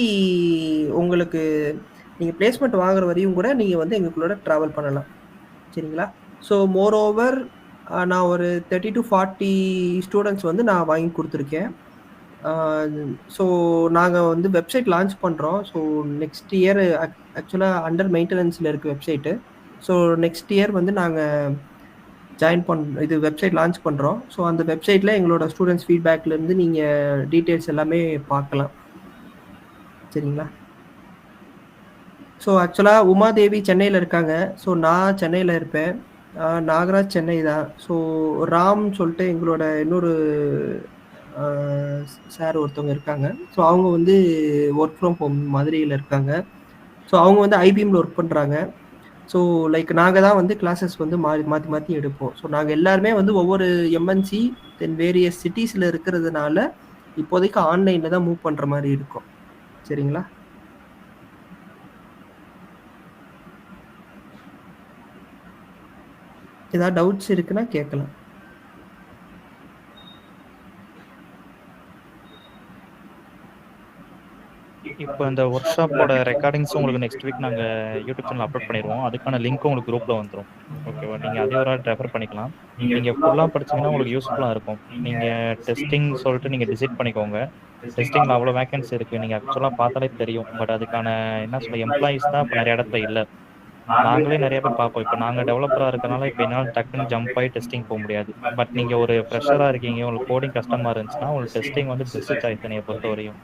உங்களுக்கு நீங்கள் பிளேஸ்மெண்ட் வாங்குற வரையும் கூட நீங்கள் வந்து எங்களுக்குள்ளோட ட்ராவல் பண்ணலாம். சரிங்களா? ஸோ மோரோவர் நான் ஒரு 30 to 40 ஸ்டூடெண்ட்ஸ் வந்து நான் வாங்கி கொடுத்துருக்கேன். ஸோ நாங்கள் வந்து வெப்சைட் லான்ச் பண்ணுறோம். ஸோ நெக்ஸ்ட் இயர் ஆக்சுவலாக அண்டர் மெயின்டெனன்ஸில் இருக்குது வெப்சைட்டு. ஸோ நெக்ஸ்ட் இயர் வந்து நாங்கள் இது வெப்சைட் லான்ச் பண்ணுறோம். ஸோ அந்த வெப்சைட்டில் எங்களோட ஸ்டூடெண்ட்ஸ் ஃபீட்பேக்லேருந்து நீங்கள் டீட்டெயில்ஸ் எல்லாமே பார்க்கலாம். சரிங்களா? ஸோ ஆக்சுவலாக உமாதேவி சென்னையில் இருக்காங்க. ஸோ நான் சென்னையில் இருப்பேன். நாகராஜ் சென்னை தான். ஸோ ராம் சொல்லிட்டு எங்களோட இன்னொரு சார் ஒருத்தவங்க இருக்காங்க. ஸோ அவங்க வந்து ஒர்க் ஃப்ரம் ஹோம் மதுரையில் இருக்காங்க. ஸோ அவங்க வந்து ஐபிஎம்மில் ஒர்க் பண்ணுறாங்க. ஸோ லைக் நாங்கள் தான் வந்து கிளாஸஸ் வந்து மாற்றி எடுப்போம். ஸோ நாங்கள் எல்லாருமே வந்து ஒவ்வொரு எம்என்சி தென் வேரியஸ் சிட்டிஸில் இருக்கிறதுனால இப்போதைக்கு ஆன்லைனில் தான் மூவ் பண்ணுற மாதிரி இருக்கும். சரிங்களா? ஏதாவது டவுட்ஸ் இருக்குன்னா கேட்கலாம். இப்போ இந்த ஒர்க் ஷாப்போட ரெக்கார்டிங்ஸ் உங்களுக்கு நெக்ஸ்ட் வீக் நாங்கள் யூடியூப் சேனல் அப்லோட் பண்ணிடுவோம். அதுக்கான லிங்க் உங்களுக்கு குரூப்பில் வந்துடும். ஓகேவா? நீங்கள் அதே ஒரு ரெஃபர் பண்ணிக்கலாம். நீங்கள் ஃபுல்லாக படிச்சிங்கன்னா உங்களுக்கு யூஸ்ஃபுல்லாக இருக்கும். நீங்கள் டெஸ்டிங் சொல்லிட்டு நீங்கள் டிசைட் பண்ணிக்கோங்க. டெஸ்டிங்கில் அவ்வளோ வேகன்சி இருக்குது. நீங்கள் ஆக்சுவலாக பார்த்தாலே தெரியும். பட் அதுக்கான என்ன சொல்ல எம்ப்ளாயிஸ் தான் இப்போ நிறைய இடத்துல இல்லை. நாங்களே நிறைய பேர் பார்ப்போம். இப்போ நாங்கள் டெவலப்பராக இருக்கனால இப்போ என்னால் டக்குன்னு ஜம்ப் ஆகி டெஸ்டிங் போக முடியாது. பட் நீங்கள் ஒரு ஃப்ரெஷராக இருக்கீங்க, உங்களுக்கு கோடிங் கஷ்டமாக இருந்துச்சுன்னா உங்களுக்கு டெஸ்டிங் வந்து பெஸ்ட் சாய்ஸ் என்னைய பொறுத்த வரையும்.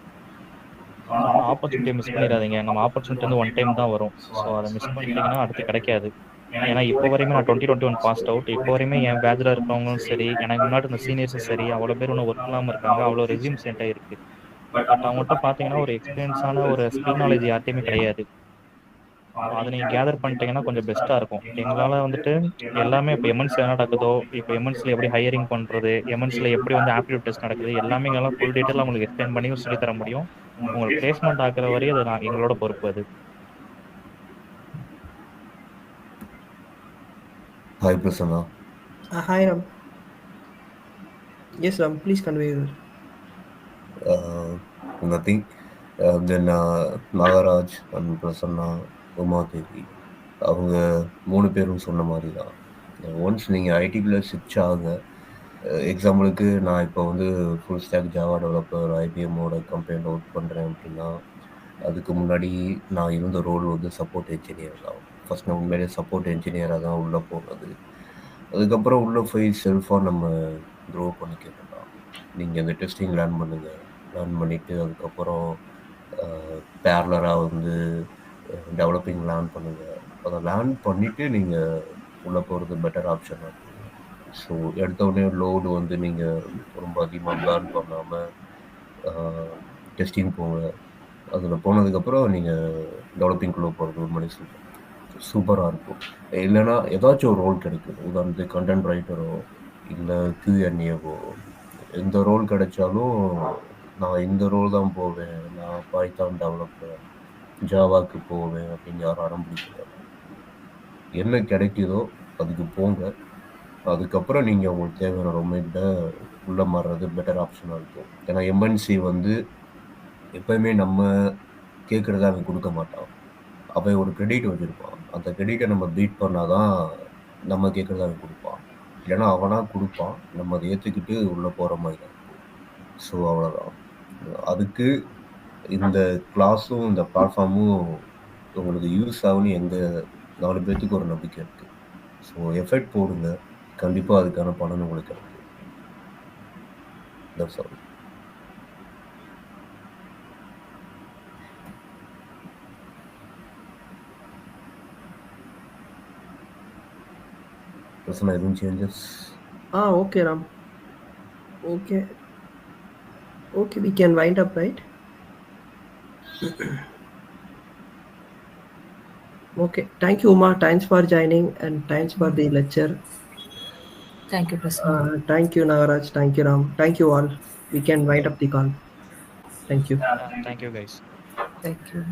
ஆனால் ஆப்பர்ச்சுனிட்டியை மிஸ் பண்ணிடாதீங்க. நம்ம ஆப்பர்ச்சுனிட்டி வந்து 1 டைம் தான் வரும். ஸோ அதை மிஸ் பண்ணிட்டீங்கன்னா அடுத்து கிடைக்காது. ஏன்னா இப்போ வரையுமே நான் 2021 பாஸ்ட் அவுட். இப்போ வரையுமே என் பேட்சில் இருக்கிறவங்களும் சரி, எனக்கு முன்னாடி இந்த சீனியர்ஸும் சரி, அவ்வளோ பேர் ஒன்றும் ஒர்க் இல்லாமல் இருக்காங்க. அவ்வளோ ரெஸ்யூம்ஸ் என்கிட்ட இருக்குது. பட் அவங்கள்ட்ட பார்த்தீங்கன்னா ஒரு எக்ஸ்பீரியன்ஸான ஒரு ஸ்கில் நாலேஜ் யார்ட்டையுமே கிடையாது. அதை நீங்கள் கேதர் பண்ணிட்டீங்கன்னா கொஞ்சம் பெஸ்ட்டாக இருக்கும். எங்களால் வந்துட்டு எல்லாமே இப்போ எம்என்சி என்ன நடக்குதோ, இப்போ எம்என்சியில் எப்படி ஹையரிங் பண்ணுறது, எம்என்சியில் எப்படி வந்து ஆப்டிடியூட் டெஸ்ட் நடக்குது, எல்லாமே எங்களால் ஃபுல் டீட்டெயிலாக உங்களுக்கு எக்ஸ்பிளைன் பண்ணி சொல்லித்தர முடியும். உங்களுக்கு பிளேஸ்மெண்ட் ஆகிற வரையும் அது எங்களோட பொறுப்பு. அது Hi, Prasanna. Hi, Ram. Yes, Ram. Please convey your. Nothing. Then Nagaraj and Prasanna, Umadevi அவங்க 3 பேரும் சொன்ன மாதிரி தான். ஒன்ஸ் நீங்கள் ஐடிக்குள்ளே ஸ்விட்ச் ஆகுங்க. எக்ஸாம்பிளுக்கு நான் இப்போ வந்து ஃபுல் ஸ்டாக் ஜாவா டெவலப்பர் ஐபிஎம்மோட கம்பெனியில் ஒர்க் பண்ணுறேன் அப்படின்னா, அதுக்கு முன்னாடி நான் இருந்த ரோல் வந்து சப்போர்ட் என்ஜினியர் தான். ஃபஸ்ட் நான் உண்மையிலே சப்போர்ட் என்ஜினியராக தான் உள்ளே போனது. அதுக்கப்புறம் உள்ளே போய் செல்ஃபாக நம்ம க்ரோ பண்ணிக்கலாம். நீங்கள் அந்த டெஸ்டிங் லேர்ன் பண்ணுங்கள். லேர்ன் பண்ணிவிட்டு அதுக்கப்புறம் பேரலராக வந்து டெவலப்பிங் லேர்ன் பண்ணுங்கள். அதை லேர்ன் பண்ணிவிட்டு நீங்கள் உள்ளே போகிறது பெட்டர் ஆப்ஷனாக இருக்கும். ஸோ எடுத்தோடனே லோடு வந்து நீங்கள் ரொம்ப அதிகமாக லேர்ன் பண்ணாமல் டெஸ்டிங் போங்க. அதில் போனதுக்கப்புறம் நீங்கள் டெவலப்பிங்குள்ளே போகிறது ஒரு மணி சூப்பராக இருக்கும். இல்லைன்னா ஏதாச்சும் ஒரு ரோல் கிடைக்கும். உதாரணத்துக்கு கண்டென்ட் ரைட்டரோ இல்லை QA எந்த ரோல் கிடைச்சாலும் நான் இந்த ரோல் தான் போவேன், நான் பைத்தான் டெவலப்பர் ஜாவாக்கு போவேன் அப்படின்னு யாரும் ஆரம்பிக்கிறாங்க. என்ன கிடைக்குதோ அதுக்கு போங்க. அதுக்கப்புறம் நீங்கள் உங்களுக்கு தேவையான ரொமைண்ட உள்ளே மாறுறது பெட்டர் ஆப்ஷனாக இருக்கும். ஏன்னா எம்என்சி வந்து எப்போயுமே நம்ம கேட்குறத அவன் கொடுக்க மாட்டான். அவன் ஒரு கிரெடிட் வச்சுருப்பான். அந்த கிரெடிட்டை நம்ம பீட் பண்ணால் தான் நம்ம கேட்குறத அவன் கொடுப்பான். இல்லைன்னா அவனாக கொடுப்பான், நம்ம அதை ஏற்றுக்கிட்டு உள்ளே போகிற மாதிரி தான் இருக்கும். ஸோ அவ்வளோதான். அதுக்கு இந்த கிளாஸும் இந்த பிளாட்ஃபார்மும் உங்களுக்கு யூஸ் ஆகும்னு எங்கள் 4 பேர்த்துக்கு ஒரு நம்பிக்கை இருக்குது. ஸோ எஃபெக்ட் போடுங்க, கண்டிப்பாக அதுக்கான பலன் உங்களுக்கு கிடைக்கும். That's all. Prasanna, any changes? Okay, Ram. Okay, we can wind up, right? Okay, thank you, Uma. Thanks for joining and thanks for the lecture. Thank you, Prasanna. Thank you, Nagaraj. Thank you, Ram. Thank you all. We can wind up the call. Thank you. Thank you guys. Thank you.